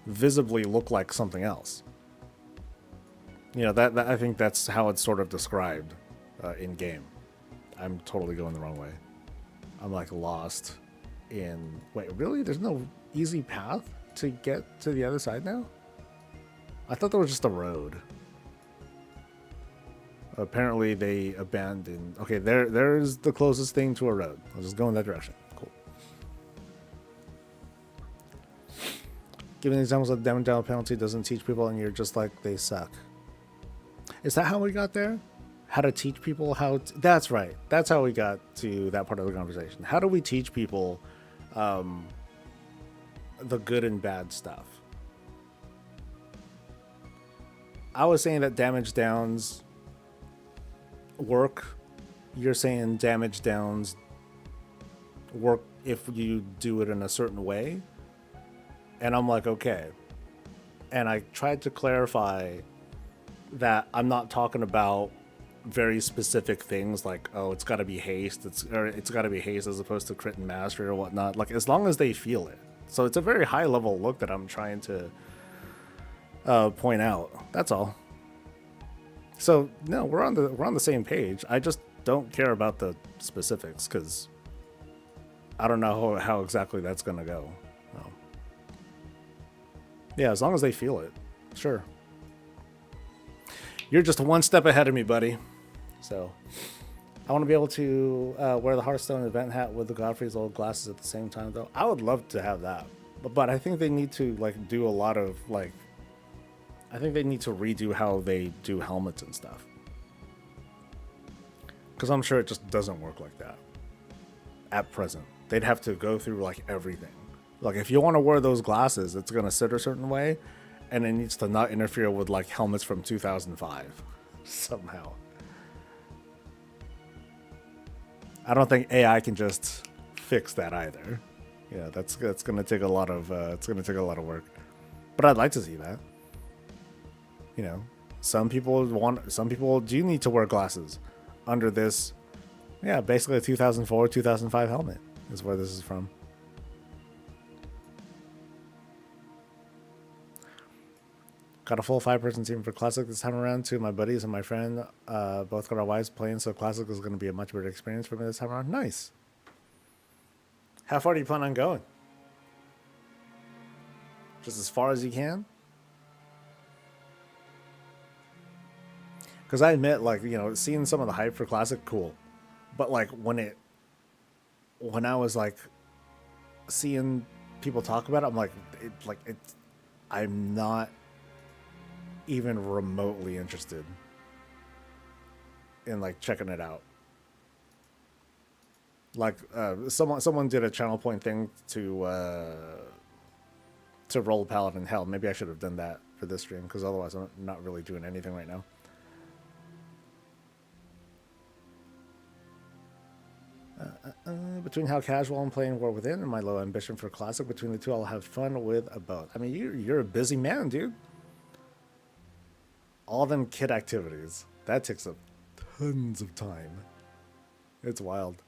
visibly look like something else. That I think that's how it's sort of described in game. I'm totally going the wrong way. I'm like lost in. Wait, really? There's no easy path to get to the other side now? I thought there was just a road. Apparently they abandoned. Okay, there's the closest thing to a road. I'll just go in that direction. Cool. Giving examples of damage down penalty doesn't teach people, and you're just like, they suck. Is that how we got there? How to teach people how to... That's right. That's how we got to that part of the conversation. How do we teach people the good and bad stuff? I was saying that damage downs work. You're saying damage downs work if you do it in a certain way. And I'm like, okay. And I tried to clarify that I'm not talking about very specific things like, oh, it's got to be haste, it's got to be haste as opposed to crit and mastery or whatnot. Like, as long as they feel it. So it's a very high level look that I'm trying to point out. That's all. So no, we're on the same page. I just don't care about the specifics because I don't know how exactly that's gonna go. Yeah, as long as they feel it, sure. You're just one step ahead of me, buddy. So, I want to be able to wear the Hearthstone event hat with the Godfrey's old glasses at the same time, though. I would love to have that, but I think they need to do a lot of I think they need to redo how they do helmets and stuff. Because I'm sure it just doesn't work like that at present. They'd have to go through like everything. Like if you want to wear those glasses, it's gonna sit a certain way, and it needs to not interfere with like helmets from 2005 somehow. I don't think AI can just fix that either. Yeah, that's gonna take a lot of it's gonna take a lot of work. But I'd like to see that. You know, some people do need to wear glasses under this. Yeah, basically a 2004, 2005 helmet is where this is from. Got a full 5-person team for Classic this time around. 2 of my buddies and my friend both got our wives playing, so Classic is going to be a much better experience for me this time around. Nice. How far do you plan on going? Just as far as you can? Because I admit, like, you know, seeing some of the hype for Classic, cool. But, like, when I was, like, seeing people talk about it, I'm like, I'm not even remotely interested in like checking it out. Like someone did a channel point thing to roll Paladin. Hell, maybe I should have done that for this stream, because otherwise I'm not really doing anything right now. Between how casual I'm playing War Within and my low ambition for Classic, between the two I'll have fun with both. I mean, you're a busy man, dude. All them kid activities. That takes up tons of time. It's wild.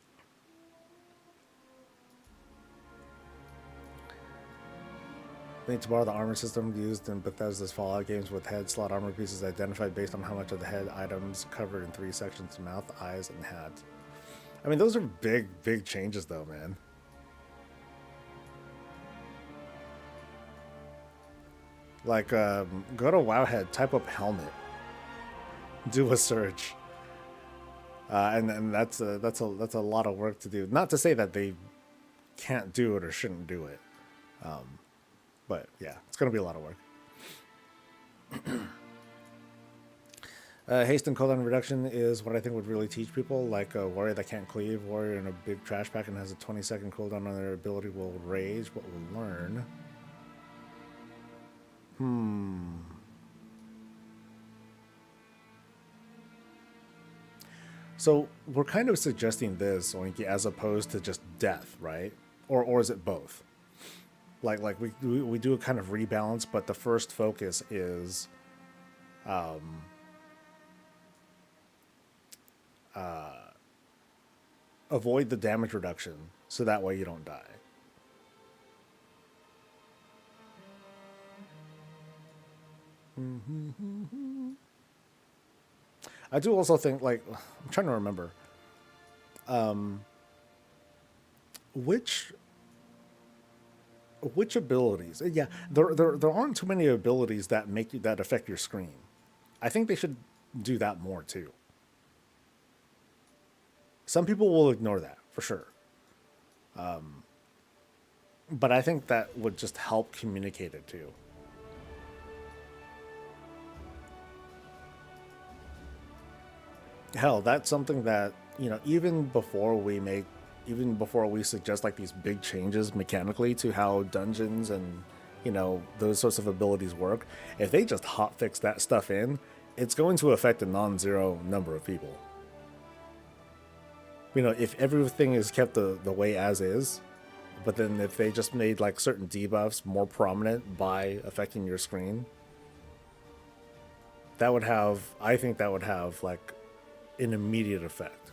I need to borrow the armor system used in Bethesda's Fallout games, with head slot armor pieces identified based on how much of the head items covered in 3 sections: mouth, eyes, and hat. I mean, those are big changes though, man. Like, go to Wowhead, type up helmet, do a search, and that's a lot of work to do. Not to say that they can't do it or shouldn't do it, but yeah, it's gonna be a lot of work. Haste and cooldown reduction is what I think would really teach people, like a warrior that can't cleave, warrior in a big trash pack and has a 20-second cooldown on their ability will rage. What we'll learn. So we're kind of suggesting this, Oinky, as opposed to just death, right? Or is it both? Like we do a kind of rebalance, but the first focus is avoid the damage reduction, so that way you don't die. I do also think, like, I'm trying to remember which abilities. Yeah, there aren't too many abilities that that affect your screen. I think they should do that more too. Some people will ignore that for sure, but I think that would just help communicate it too. Hell, that's something that, you know, even before we suggest like these big changes mechanically to how dungeons and, you know, those sorts of abilities work, if they just hotfix that stuff in, it's going to affect a non-zero number of people. You know, if everything is kept the way as is, but then if they just made like certain debuffs more prominent by affecting your screen, I think that would have like an immediate effect.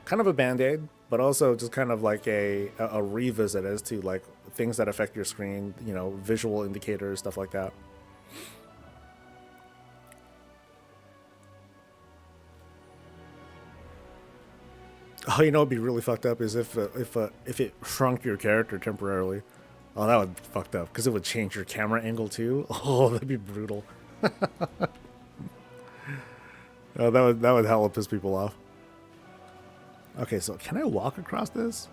Kind of a band-aid, but also just kind of like a revisit as to like things that affect your screen, you know, visual indicators, stuff like that. Oh, you know what'd be really fucked up is if it shrunk your character temporarily. Oh, that would be fucked up, because it would change your camera angle too. Oh, that'd be brutal. Oh, that would hella piss people off. Okay, so can I walk across this?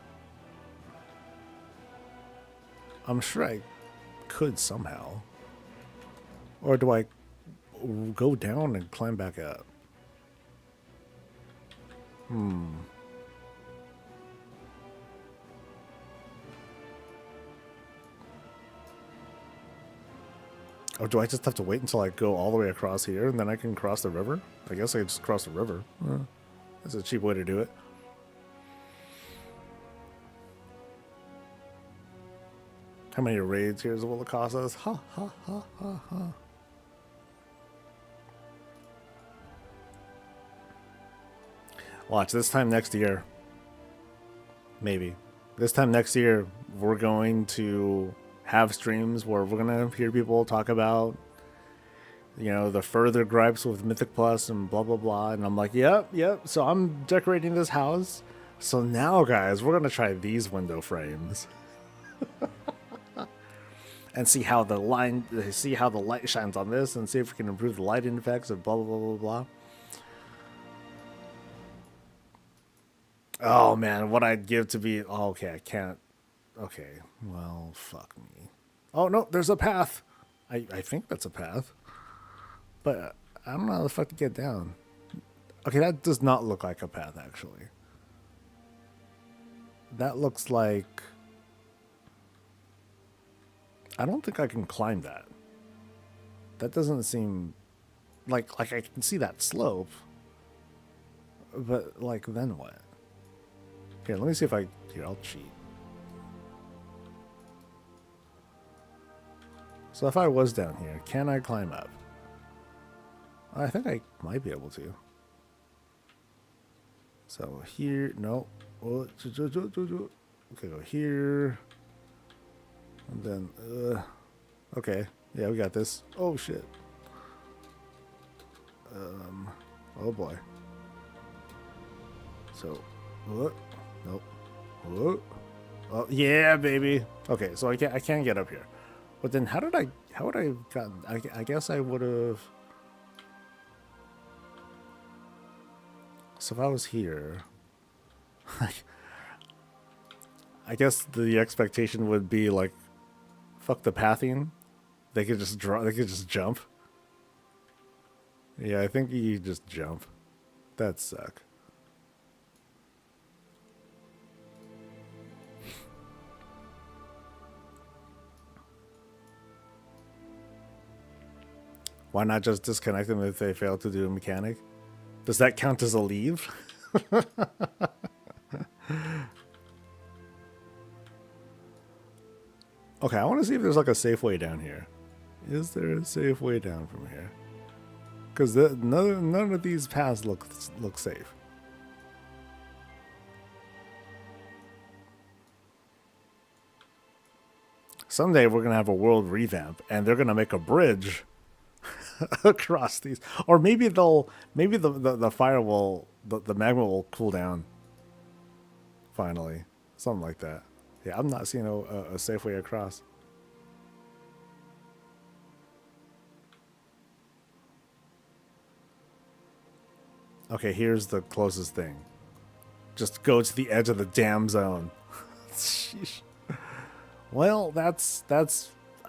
I'm sure I could somehow. Or do I go down and climb back up? Oh, do I just have to wait until I go all the way across here and then I can cross the river? I guess I just cross the river. That's a cheap way to do it. How many raids here will it cost us? Ha ha ha ha ha. Watch, this time next year. Maybe. This time next year, we're going to have streams where we're going to hear people talk about, you know, the further gripes with Mythic Plus and blah, blah, blah. And I'm like, yep. So I'm decorating this house. So now, guys, we're going to try these window frames. And see how the light shines on this and see if we can improve the lighting effects of blah, blah, blah, blah, blah. Oh, man, what I'd give to be... Oh, okay, I can't... Okay, well, fuck me. Oh, no, there's a path. I think that's a path. But I don't know how the fuck to get down. Okay, that does not look like a path, actually. That looks like... I don't think I can climb that. That doesn't seem... Like I can see that slope. But, like, then what? Here, let me see if I... Here, I'll cheat. So if I was down here, can I climb up? I think I might be able to. So here... No. Okay, go here. And then... Okay. Yeah, we got this. Oh, shit. Oh, boy. So... What? Nope. Whoa. Oh yeah, baby. Okay, so I can't get up here. But then how would I have gotten... I guess I would have... So if I was here... I guess the expectation would be like... Fuck the pathing. They could just draw... They could just jump. Yeah, I think you just jump. That'd suck. Why not just disconnect them if they fail to do a mechanic? Does that count as a leave? Okay, I want to see if there's like a safe way down here. Is there a safe way down from here? Because none of these paths look safe. Someday we're gonna have a world revamp, and they're gonna make a bridge across these, or maybe the fire will the magma will cool down. Finally, something like that. Yeah, I'm not seeing a safe way across. Okay, here's the closest thing. Just go to the edge of the damn zone. Sheesh. Well, that's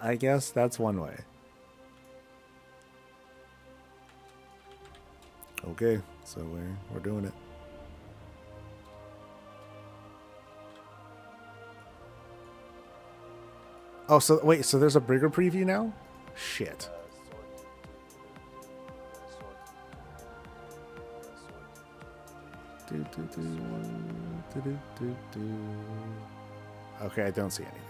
I guess that's one way. Okay, so we're doing it. Oh, so wait, so there's a bigger preview now? Shit. Okay, I don't see anything.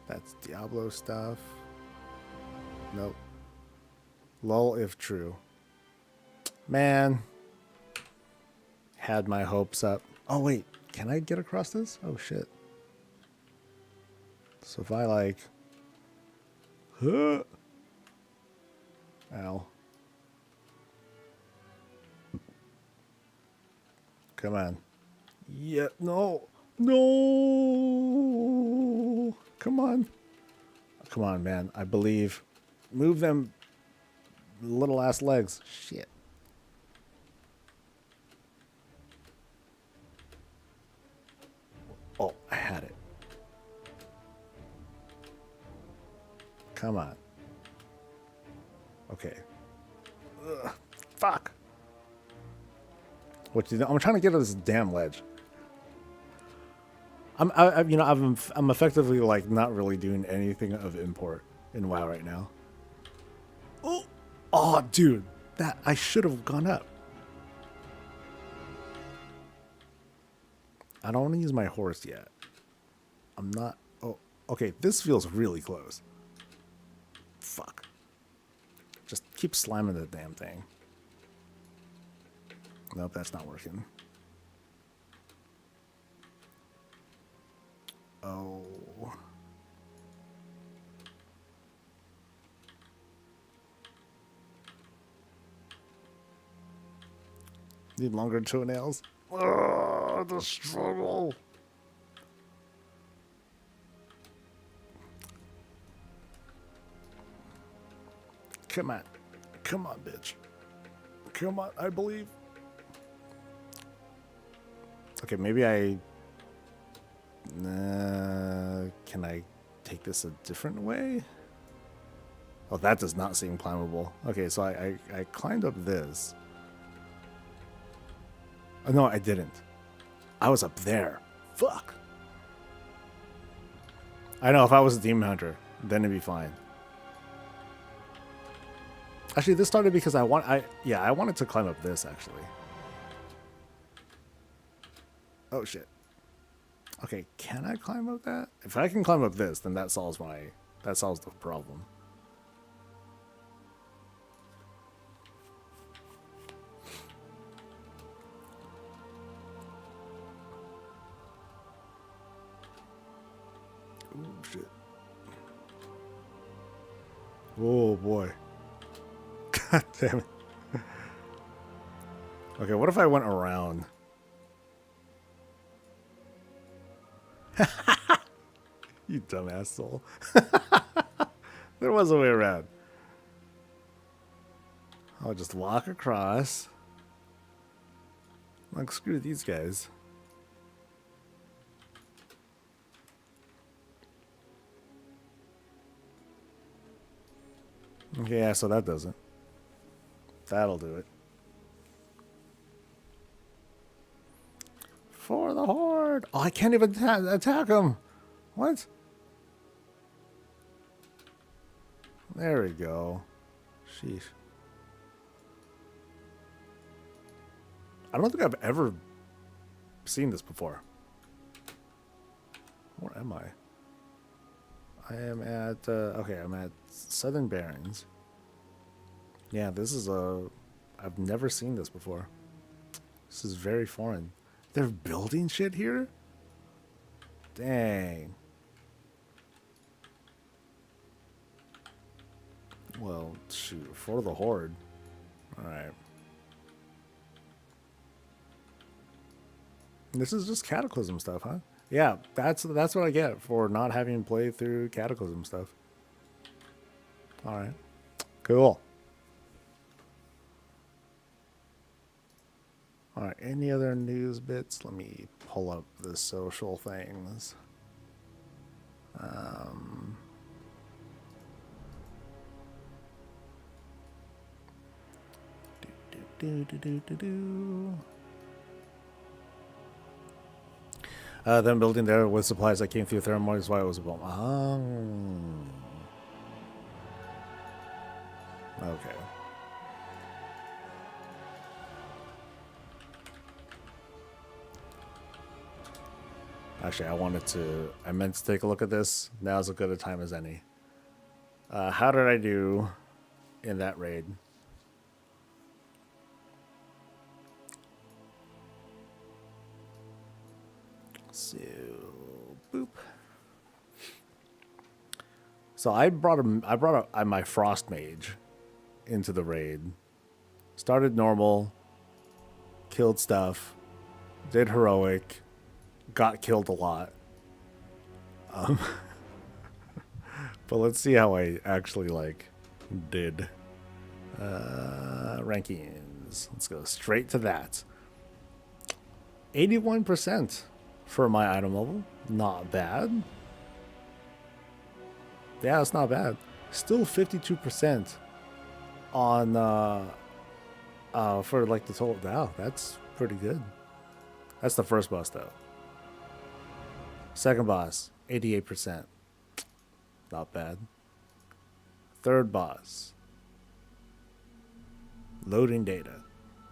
That's Diablo stuff. Nope. Lull if true. Man. Had my hopes up. Oh, wait. Can I get across this? Oh, shit. So if I like... Huh. Ow. Come on. Yeah, no. No. Come on. Come on, man. I believe. Move them little ass legs. Shit. Oh, I had it. Come on. Okay. Ugh, fuck. What do you? I'm trying to get to this damn ledge. I'm effectively like not really doing anything of import in WoW right now. Oh, dude, that I should have gone up. I don't want to use my horse yet. I'm not. Oh, okay. This feels really close. Fuck. Just keep slamming the damn thing. Nope, that's not working. Oh. Need longer toenails. Oh, the struggle. Come on. Come on, bitch. Come on, I believe. Okay, maybe I... can I take this a different way? Oh, that does not seem climbable. Okay, so I climbed up this. Oh, no, I didn't. I was up there. Fuck. I know, if I was a demon hunter, then it'd be fine. Actually, this started because I wanted to climb up this, actually. Oh, shit. Okay, can I climb up that? If I can climb up this, then that solves the problem. Oh, shit. Oh, boy. God damn it. Okay, what if I went around? You dumb asshole. There was a way around. I'll just walk across. Like, screw these guys. Okay, yeah, so that doesn't. That'll do it. For the horde. Oh, I can't even attack him. What? There we go. Sheesh. I don't think I've ever seen this before. Where am I? I am at, okay, I'm at Southern Barrens. Yeah, this is I've never seen this before. This is very foreign. They're building shit here? Dang. Well, shoot, for the horde. Alright. This is just Cataclysm stuff, huh? Yeah, that's what I get for not having played through Cataclysm stuff. Alright. Cool. Alright, any other news bits? Let me pull up the social things. Them building there with supplies that came through thermal is why it was a bomb. Okay. Actually, I meant to take a look at this. Now's as good a time as any. How did I do in that raid? So, boop. So I brought my Frost Mage into the raid. Started normal, killed stuff, did heroic, got killed a lot. But let's see how I actually did. Rankings. Let's go straight to that. 81% for my item level. Not bad. Yeah, it's not bad. Still 52% on for like the total. Wow, that's pretty good. That's the first boss though. Second boss, 88%. Not bad. Third boss, loading data.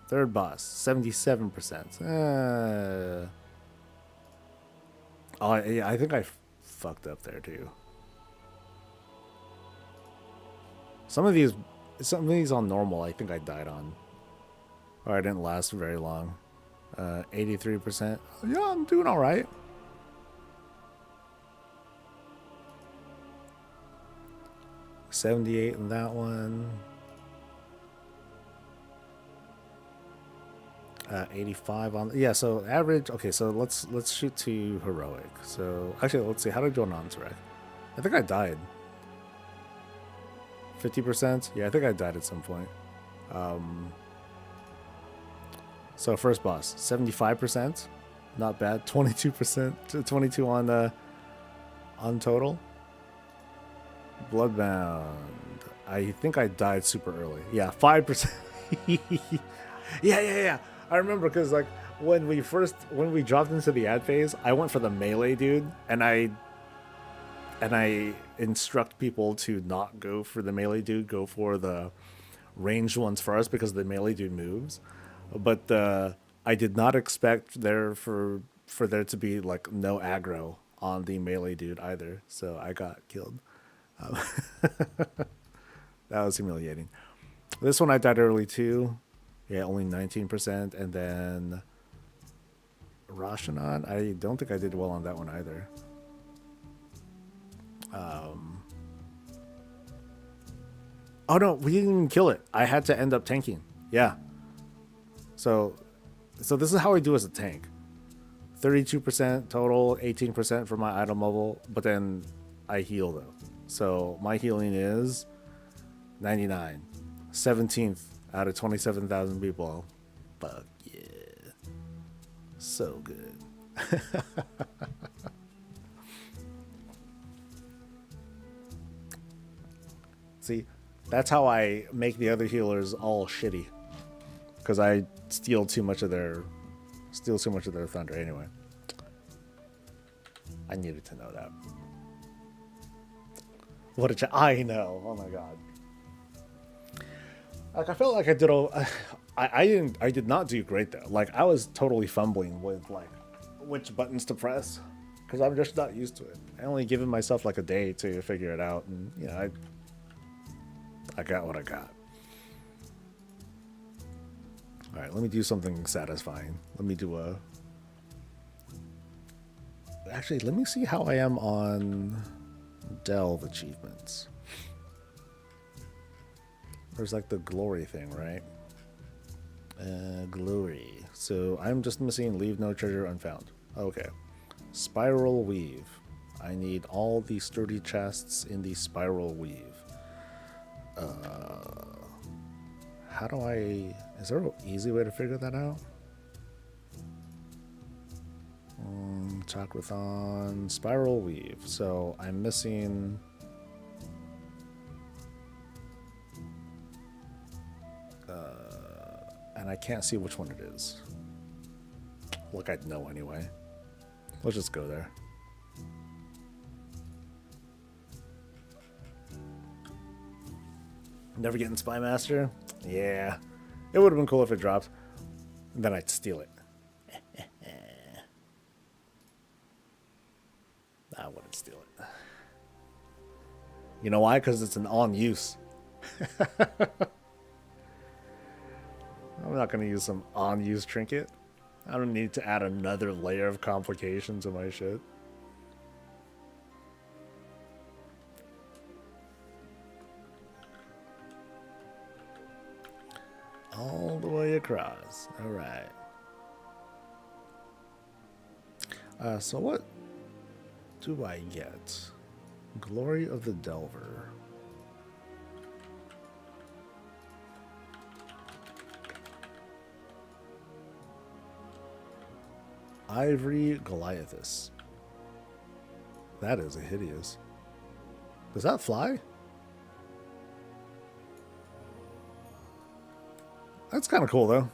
Third boss, 77%. Oh, yeah, I think I fucked up there too. Some of these on normal, I think I died on. Or I didn't last very long. 83%. Yeah, I'm doing all right. $78 in that one. 85 on, yeah. So average. Okay, so let's shoot to heroic. So actually, let's see. How did I do on non-direct? I think I died. 50%. Yeah, I think I died at some point. So first boss, 75%. Not bad. 22%. 22 on total. Bloodbound. I think I died super early. Yeah, 5%. Yeah. I remember because like when we dropped into the ad phase, I went for the melee dude, and I instruct people to not go for the melee dude, go for the ranged ones first because the melee dude moves. But I did not expect there for there to be like no aggro on the melee dude either, so I got killed. That was humiliating. This one I died early too. Yeah, only 19%. And then Rashanan, I don't think I did well on that one either. Oh no, we didn't even kill it. I had to end up tanking. Yeah. So this is how I do as a tank. 32% total, 18% for my item level, but then I heal though. So my healing is 99. 17th out of 27,000 people. Fuck yeah. So good. See, that's how I make the other healers all shitty. Because I steal too much of their thunder anyway. I needed to know that. What I know. Oh my god. Like I felt like I did I did not do great though. Like I was totally fumbling with like which buttons to press because I'm just not used to it. I only given myself like a day to figure it out, and you know, I got what I got. All right, let me do something satisfying. Let me do a. Actually, let me see how I am on Delve achievements. There's like the glory thing, right? Glory. So I'm just missing leave no treasure unfound. Okay. Spiral weave. I need all the sturdy chests in the spiral weave. How do I... Is there an easy way to figure that out? Chakrathon, spiral weave. So I'm missing... and I can't see which one it is. Look, I'd know anyway. Let's just go there. Never getting Spy Master? Yeah. It would have been cool if it dropped. Then I'd steal it. I wouldn't steal it. You know why? Because it's an on-use. I'm not going to use some on-use trinket. I don't need to add another layer of complication to my shit. All the way across. All right. So what do I get? Glory of the Delver. Ivory Goliathus. That is a hideous. Does that fly? That's kind of cool, though.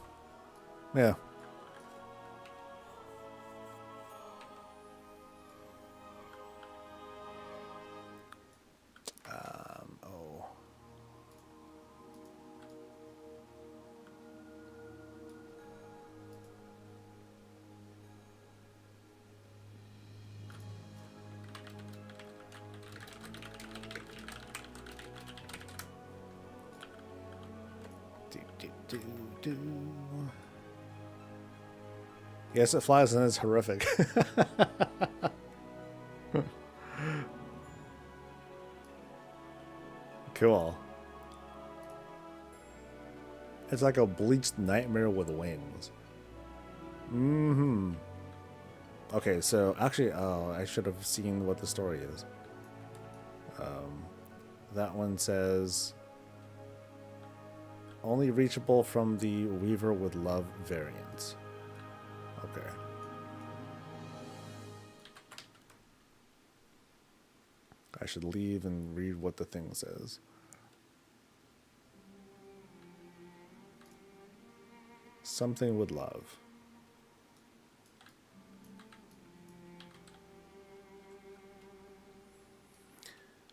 Yeah. Oh. Do. Yes, it flies and it's horrific. Cool. It's like a bleached nightmare with wings. Mm-hmm. Okay, so actually, I should have seen what the story is. That one says only reachable from the Weaver with Love variant. Okay. I should leave and read what the thing says. Something with love.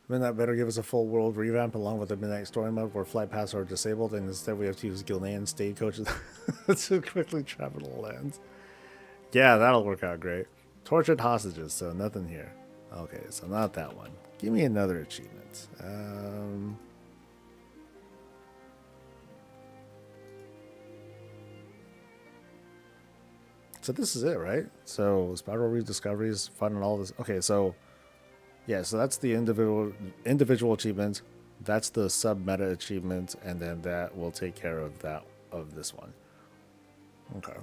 Midnight better give us a full world revamp along with the Midnight Story mode where flight paths are disabled and instead we have to use Gilnean stagecoaches to quickly travel the lands. Yeah, that'll work out great. Tortured hostages, so nothing here. Okay, so not that one. Give me another achievement. So this is it, right? So Spiral Rediscoveries, fun and all this. Okay, so yeah, so that's the individual achievement. That's the sub meta achievement, and then that will take care of this one. Okay.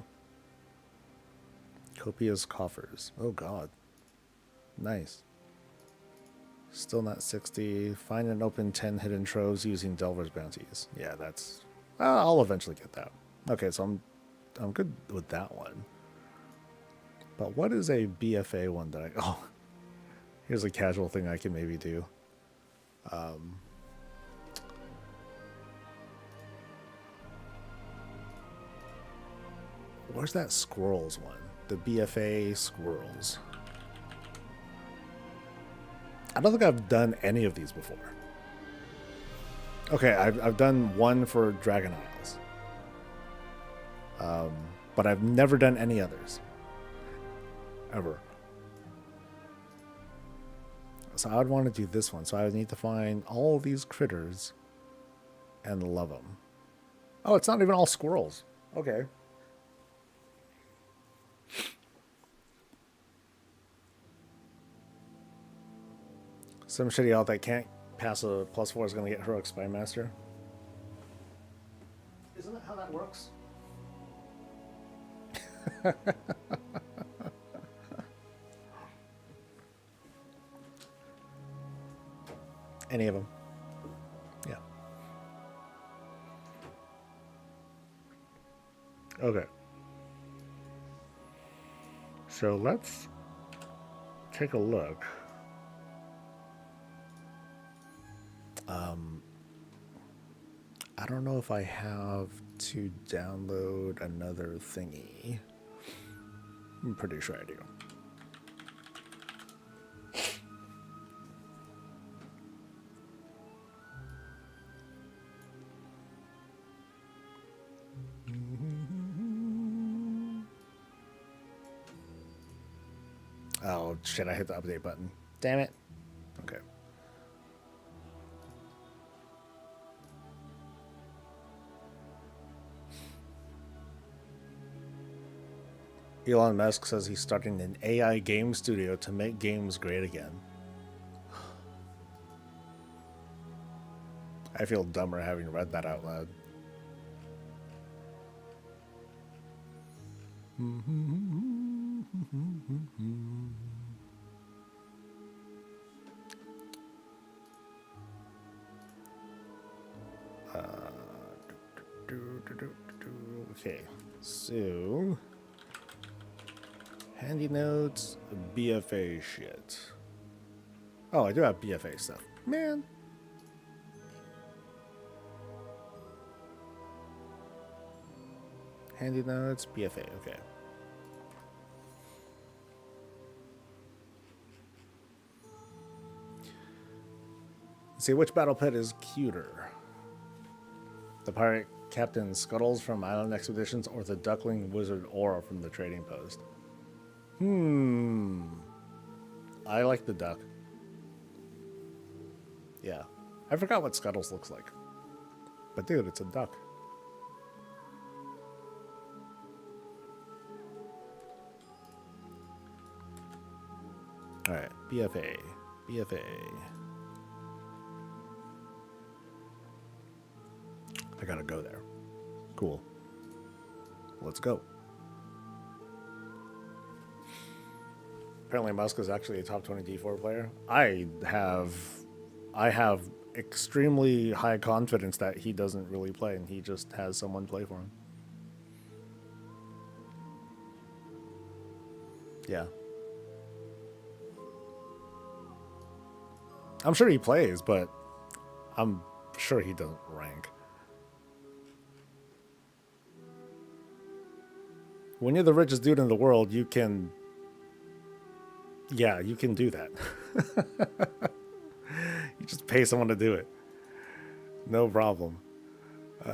Copious coffers. Oh god. Nice. Still not 60. Find and open 10 hidden troves using Delver's bounties. Yeah, that's. I'll eventually get that. Okay, so I'm good with that one. But what is a BFA one that I... Oh, here's a casual thing I can maybe do. Where's that squirrels one? The BFA squirrels. I don't think I've done any of these before. Okay, I've done one for Dragon Isles. But I've never done any others. Ever. So I would want to do this one. So I would need to find all these critters and love them. Oh, it's not even all squirrels. Okay. Some shitty out that can't pass a +4 is going to get Heroic Spymaster. Isn't that how that works? Any of them. Yeah. Okay. So let's take a look. I don't know if I have to download another thingy. I'm pretty sure I do. Oh shit, I hit the update button. Damn it. Okay. Elon Musk says he's starting an AI game studio to make games great again. I feel dumber having read that out loud. Okay, so handy notes, BFA shit. Oh, I do have BFA stuff. Man. Handy notes, BFA, okay. Let's see, which battle pet is cuter? The pirate captain Scuttles from Island Expeditions or the duckling wizard Aura from the trading post? I like the duck. Yeah. I forgot what Scuttles looks like. But dude, it's a duck. Alright, BFA. BFA. I gotta go there. Cool. Let's go. Apparently Musk is actually a top 20 D4 player. I have extremely high confidence that he doesn't really play and he just has someone play for him. Yeah. I'm sure he plays, but I'm sure he doesn't rank. When you're the richest dude in the world, you can... Yeah, you can do that. You just pay someone to do it. No problem. All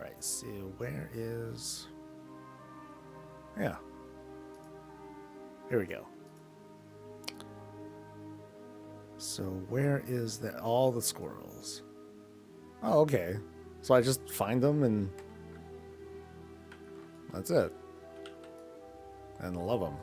right, so where is... Yeah. Here we go. So where is all the squirrels? Oh, okay. So I just find them and that's it. And love them.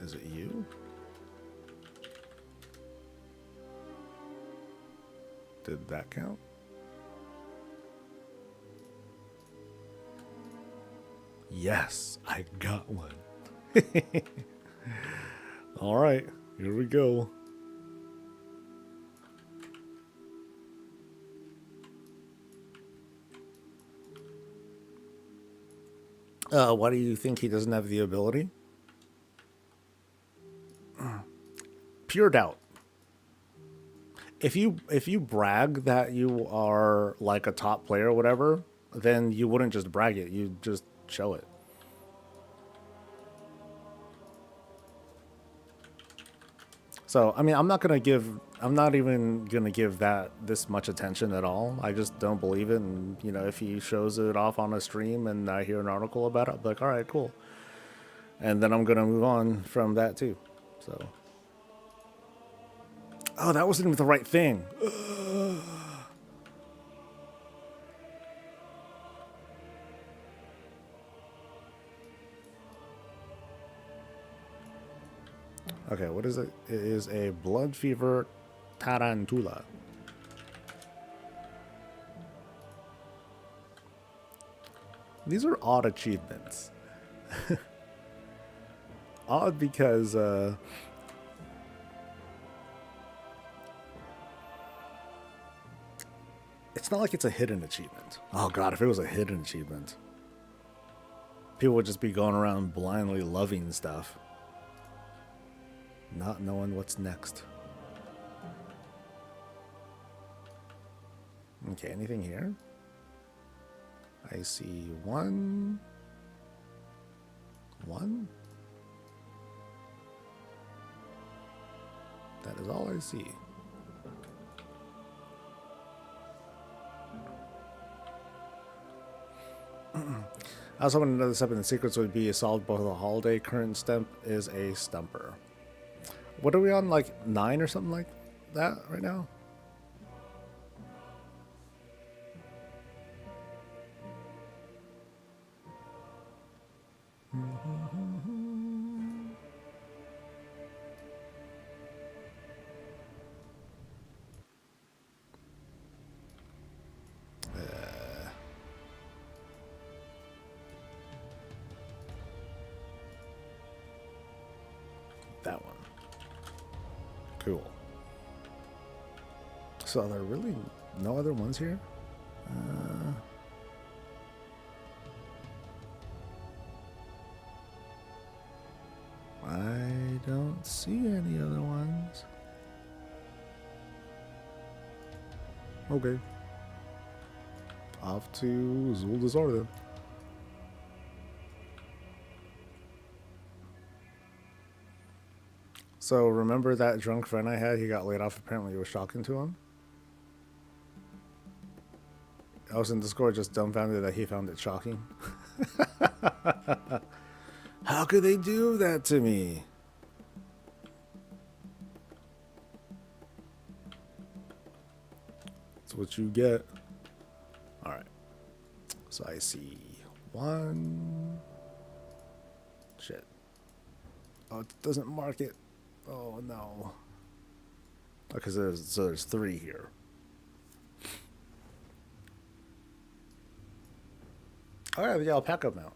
Is it you? Did that count? Yes, I got one. All right, here we go. Why do you think he doesn't have the ability? Pure doubt. If you brag that you are like a top player or whatever, then you wouldn't just brag it. You just show it. So, I mean, I'm not even gonna give that this much attention at all. I just don't believe it. And, you know, if he shows it off on a stream and I hear an article about it, I'll be like, all right, cool. And then I'm gonna move on from that too. So. Oh, that wasn't even the right thing. Okay, what is it? It is a blood fever tarantula. These are odd achievements. Odd because it's not like it's a hidden achievement. Oh god, if it was a hidden achievement, people would just be going around blindly loving stuff, not knowing what's next. Okay, anything here? I see one. That is all I see. I was hoping another step in the secrets would be solved both the holiday. Current step is a stumper. What are we on, like 9 or something like that right now? That one. Cool. So are there really no other ones here? I don't see any other ones. Okay. Off to Zuldazar then. So remember that drunk friend I had? He got laid off. Apparently it was shocking to him. I was in Discord just dumbfounded that he found it shocking. How could they do that to me? That's what you get. Alright. So I see one. Shit. Oh, it doesn't mark it. Oh no. Okay, so there's 3 here. Oh yeah, the alpaca mount.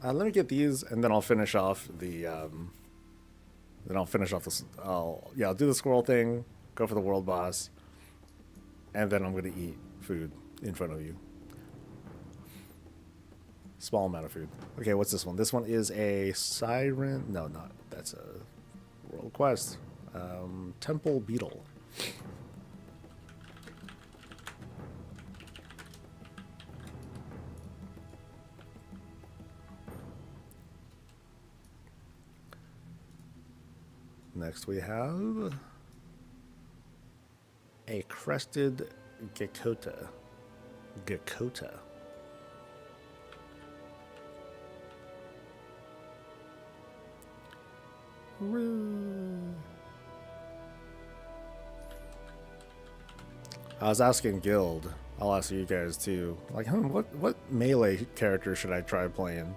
Let me get these, and then I'll finish off the. Then I'll finish off this. I'll do the squirrel thing, go for the world boss, and then I'm gonna eat food in front of you. Small amount of food. Okay, what's this one? This one is a siren. No, not. That's a world quest. Temple beetle. Next we have a crested Gekota. Gekota. I was asking Guild. I'll ask you guys too. Like, what melee character should I try playing?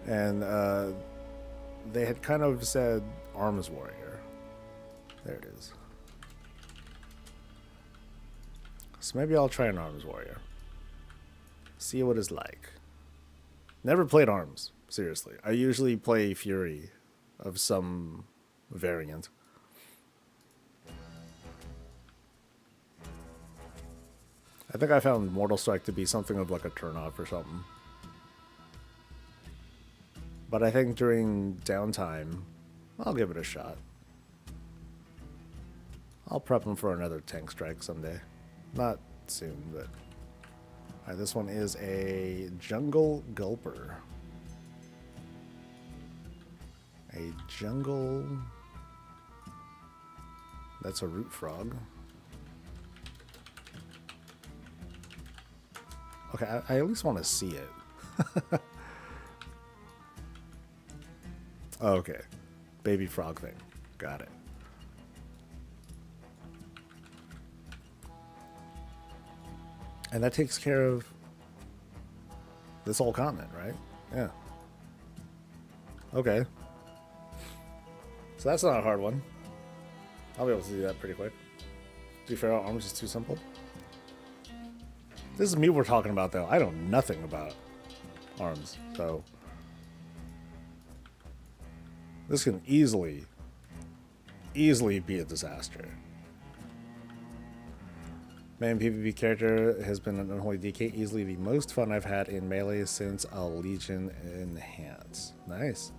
And they had kind of said Arms Warrior. There it is. So maybe I'll try an Arms Warrior. See what it's like. Never played Arms, seriously. I usually play Fury of some variant. I think I found Mortal Strike to be something of like a turn-off or something. But I think during downtime, I'll give it a shot. I'll prep him for another tank strike someday. Not soon, but... Alright, this one is a Jungle Gulper. A jungle... That's a root frog. Okay, I at least want to see it. Oh, okay. Baby frog thing. Got it. And that takes care of this whole continent, right? Yeah. Okay. So that's not a hard one. I'll be able to do that pretty quick. Do Feral Arms is too simple. This is me we're talking about, though. I know nothing about arms, so... This can easily be a disaster. Main PvP character has been an Unholy DK, easily the most fun I've had in Melee since a Legion Enhance. Nice.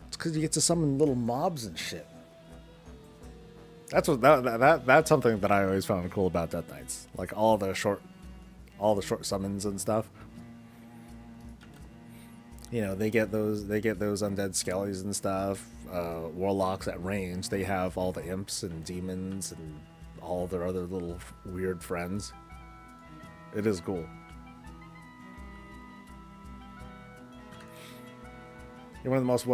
It's because you get to summon little mobs and shit. That's what that's something that I always found cool about Death Knights. Like all the short summons and stuff. You know, they get those undead skellies and stuff. Warlocks at range, they have all the imps and demons and all their other little weird friends. It is cool. You're one of the most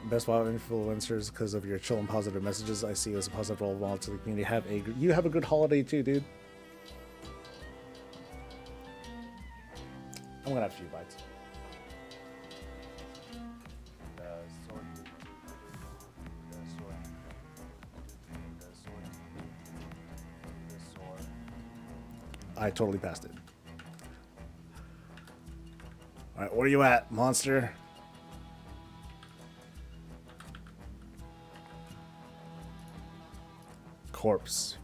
best WoW influencers because of your chill and positive messages. I see you as a positive role model to the community. You have a good holiday too, dude. I'm gonna have a few bites. I totally passed it. Alright, where you at, monster? Corpse.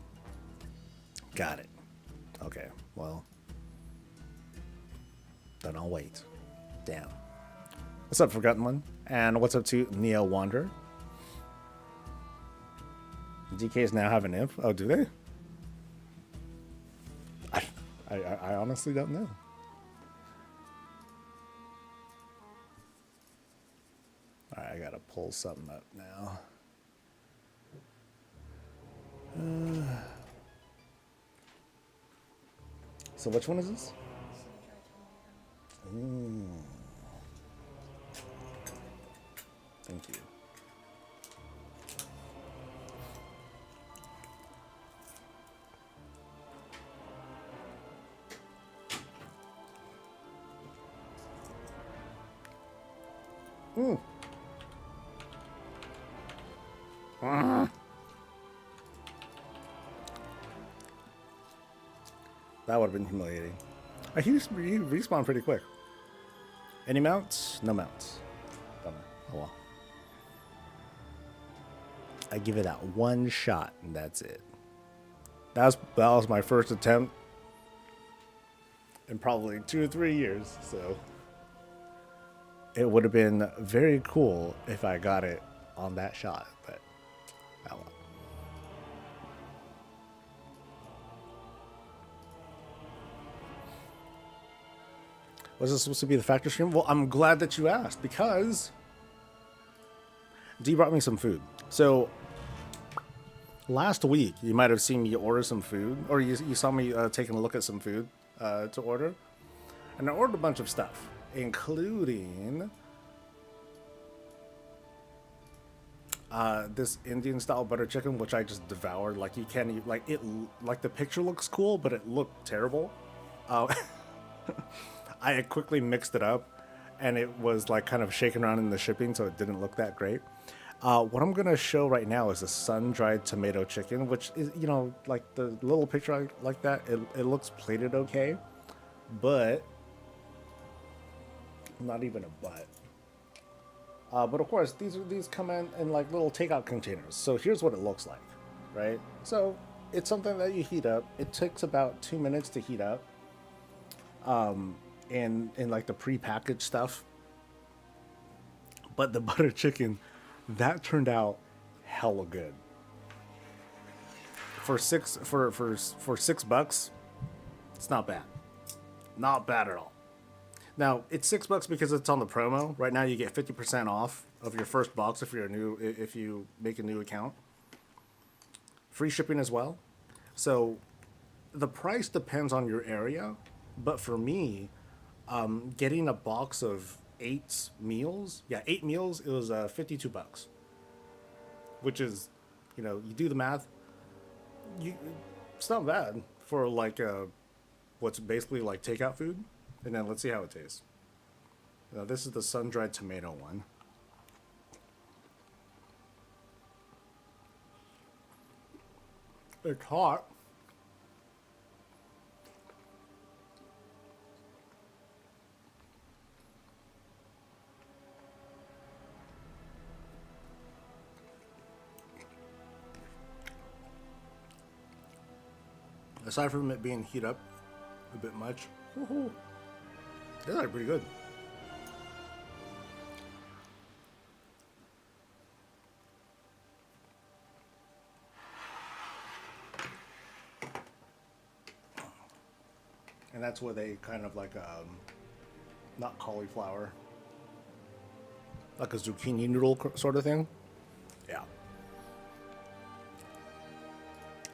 Got it. Okay, well. Then I'll wait. Damn. What's up, Forgotten One? And what's up to Neo Wanderer? DKs now have an imp? Oh, do they? I honestly don't know. Alright, I gotta pull something up now. So which one is this? Ooh. Thank you. That would have been humiliating. He respawned pretty quick. Any mounts? No mounts. Bummer. Oh well. I give it that one shot, and that's it. That was my first attempt in probably 2 or 3 years, so it would have been very cool if I got it on that shot, but oh well. Was this supposed to be the factor stream? Well, I'm glad that you asked, because D brought me some food. So last week, you might have seen me order some food, or you saw me taking a look at some food to order. And I ordered a bunch of stuff, including this Indian style butter chicken, which I just devoured. Like, you can't eat, like the picture looks cool, but it looked terrible. I had quickly mixed it up, and it was like kind of shaken around in the shipping, so it didn't look that great. What I'm gonna show right now is a sun-dried tomato chicken, which is, you know, like the little picture like that, it looks plated okay, but not even a butt. But of course, these come in like little takeout containers. So here's what it looks like, right? So it's something that you heat up. It takes about 2 minutes to heat up. In like the pre-packaged stuff. But the butter chicken, that turned out hella good. For $6, it's not bad. Not bad at all. Now, it's $6 because it's on the promo. Right now you get 50% off of your first box if you make a new account. Free shipping as well. So the price depends on your area, but for me, getting a box of 8 meals, it was $52, which is, you know, you do the math, it's not bad for like what's basically like takeout food. And then let's see how it tastes. Now, this is the sun-dried tomato one. It's hot. Aside from it being heat up a bit much, they're like pretty good. And that's where they kind of like not cauliflower, like a zucchini noodle sort of thing. Yeah.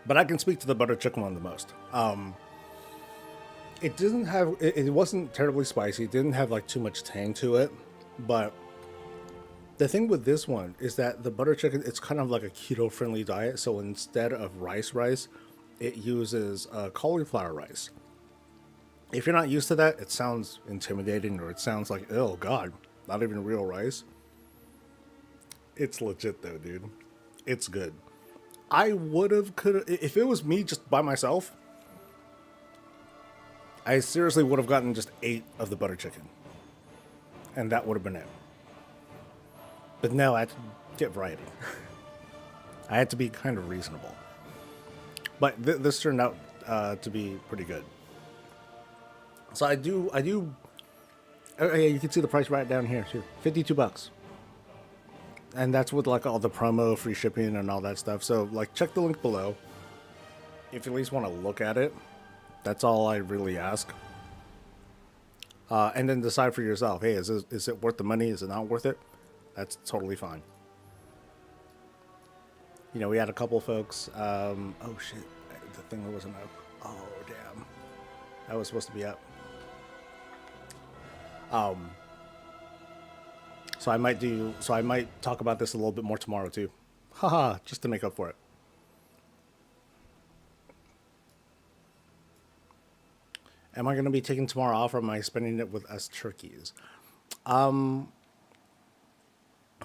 But I can speak to the butter chicken one the most. It didn't have, it wasn't terribly spicy. It didn't have like too much tang to it. But the thing with this one is that the butter chicken, it's kind of like a keto-friendly diet. So instead of rice, it uses cauliflower rice. If you're not used to that, it sounds intimidating, or it sounds like, oh God, not even real rice. It's legit though, dude. It's good. I could if it was me just by myself, I seriously would have gotten just 8 of the butter chicken. and that would have been it. But no, I had to get variety. I had to be kind of reasonable. But this turned out to be pretty good. So I do. Oh, yeah, you can see the price right down here too. $52. And that's with like all the promo, free shipping, and all that stuff. So like, check the link below if you at least want to look at it. That's all I really ask. And then decide for yourself. Hey, is it worth the money? Is it not worth it? That's totally fine. You know, we had a couple folks. Oh shit, the thing wasn't up. Oh damn, that was supposed to be up. So I might talk about this a little bit more tomorrow too. Haha, just to make up for it. Am I going to be taking tomorrow off, or am I spending it with us turkeys?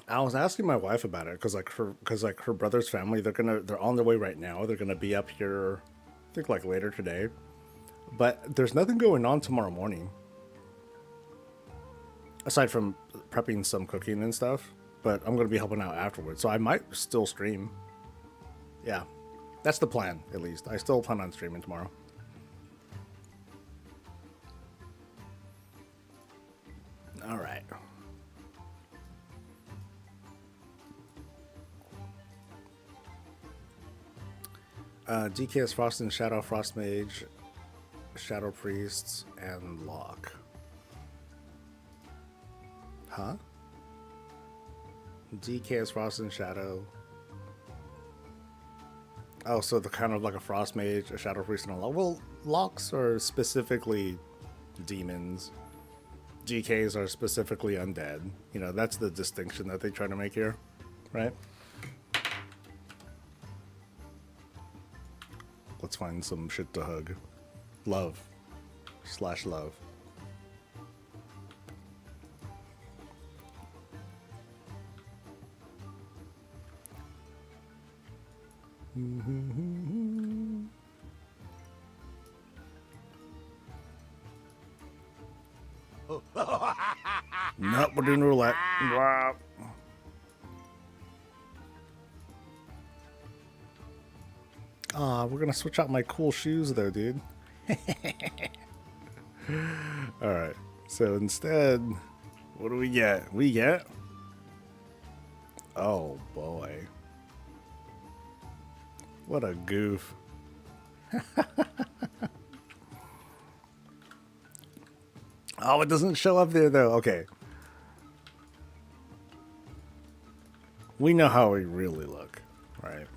I was asking my wife about it because her brother's family, they're on their way right now. They're gonna be up here, I think like later today. But there's nothing going on tomorrow morning. Aside from prepping some cooking and stuff, but I'm going to be helping out afterwards, so I might still stream. Yeah, that's the plan, at least. I still plan on streaming tomorrow. All right. DKS Frost and Shadow, Frost Mage, Shadow Priests, and Lock. Huh? DKS Frost and Shadow. Oh, so the kind of like a Frost Mage, a Shadow Priest, and a Lock. Well, Locks are specifically demons. GKs are specifically undead. You know, that's the distinction that they try to make here, right? Let's find some shit to hug. Love. / love. Nope, we're doing roulette. Wow. We're gonna switch out my cool shoes though, dude. Alright, so instead, what do we get? We get... Oh boy. What a goof. Oh, it doesn't show up there though. Okay. We know how we really look, right?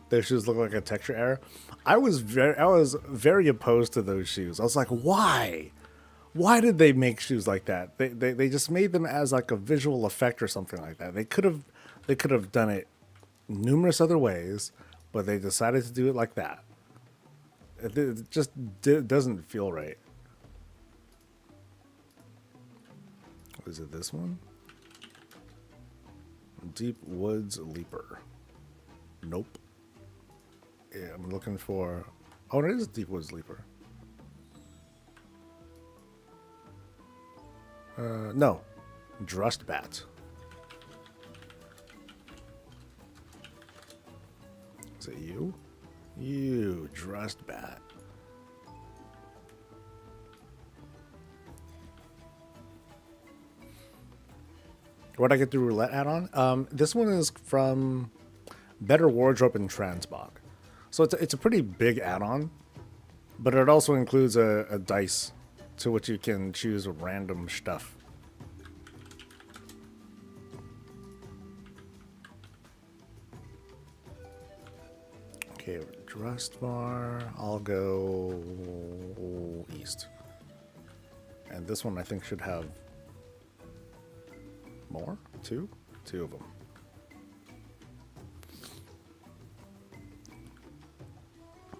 Those shoes look like a texture error. I was very opposed to those shoes. I was like, why? Why did they make shoes like that? They just made them as like a visual effect or something like that. They could have done it numerous other ways, but they decided to do it like that. It just doesn't feel right. Is it this one? Deep Woods Leaper. Nope. Yeah, I'm looking for... Oh, it is Deep Woods Leaper. No. Drust Bat. Is it you? You, Drust Bat. What'd I get the roulette add-on? This one is from Better Wardrobe and Transmog. So it's a pretty big add-on, but it also includes a dice to which you can choose random stuff. Okay, Drust Bar. I'll go east. And this one I think should have more? Two of them.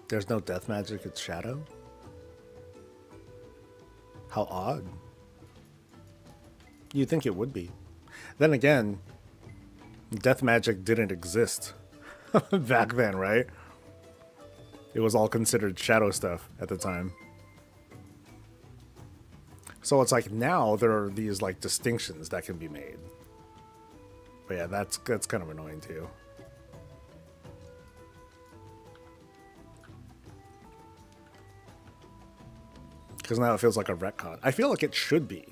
There's no death magic, it's shadow? How odd. You'd think it would be. Then again, death magic didn't exist back then, right? It was all considered shadow stuff at the time. So it's like now there are these like distinctions that can be made. But yeah, that's kind of annoying too. Because now it feels like a retcon. I feel like it should be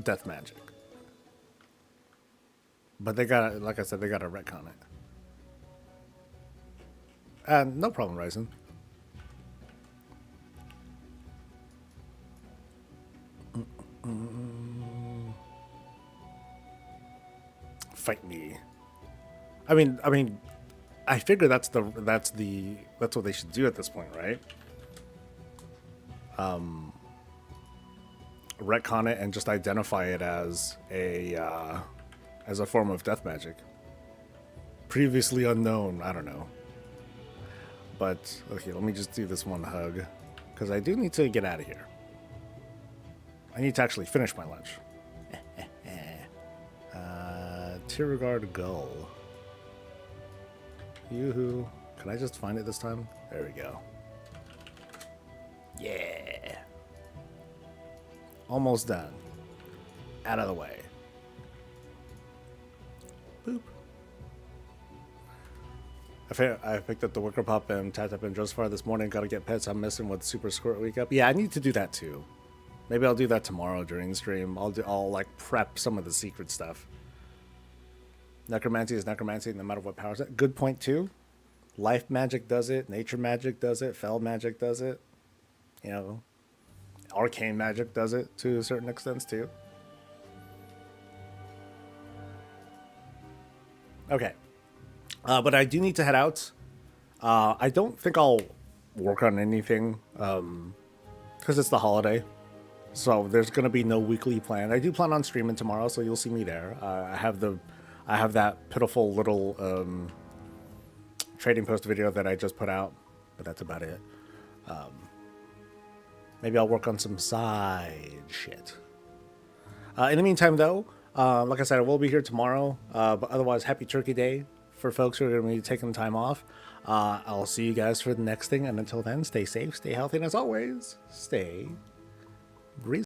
death magic. But they got, like I said, they got to retcon it. No problem, Ryzen. Fight me. I mean, I figure that's what they should do at this point, right? Retcon it and just identify it as a form of death magic. Previously unknown. I don't know. But okay, let me just do this one hug because I do need to get out of here. I need to actually finish my lunch. Tiragard Gull. Yoo-hoo. Can I just find it this time? There we go. Yeah. Almost done. Out of the way. Boop. I picked up the Wicker Pup and tapped up in Drosfar this morning. Gotta get pets I'm missing with Super Squirt Week up. Yeah, I need to do that too. Maybe I'll do that tomorrow during stream. I'll like prep some of the secret stuff. Necromancy is necromancy no matter what powers it. Good point too. Life magic does it. Nature magic does it. Fel magic does it. You know, arcane magic does it to a certain extent too. Okay. But I do need to head out. I don't think I'll work on anything because it's the holiday. So there's going to be no weekly plan. I do plan on streaming tomorrow, so you'll see me there. I have that pitiful little trading post video that I just put out, but that's about it. Maybe I'll work on some side shit. In the meantime, though, like I said, I will be here tomorrow. But otherwise, happy Turkey Day for folks who are going to be taking time off. I'll see you guys for the next thing. And until then, stay safe, stay healthy, and as always, stay reasonable.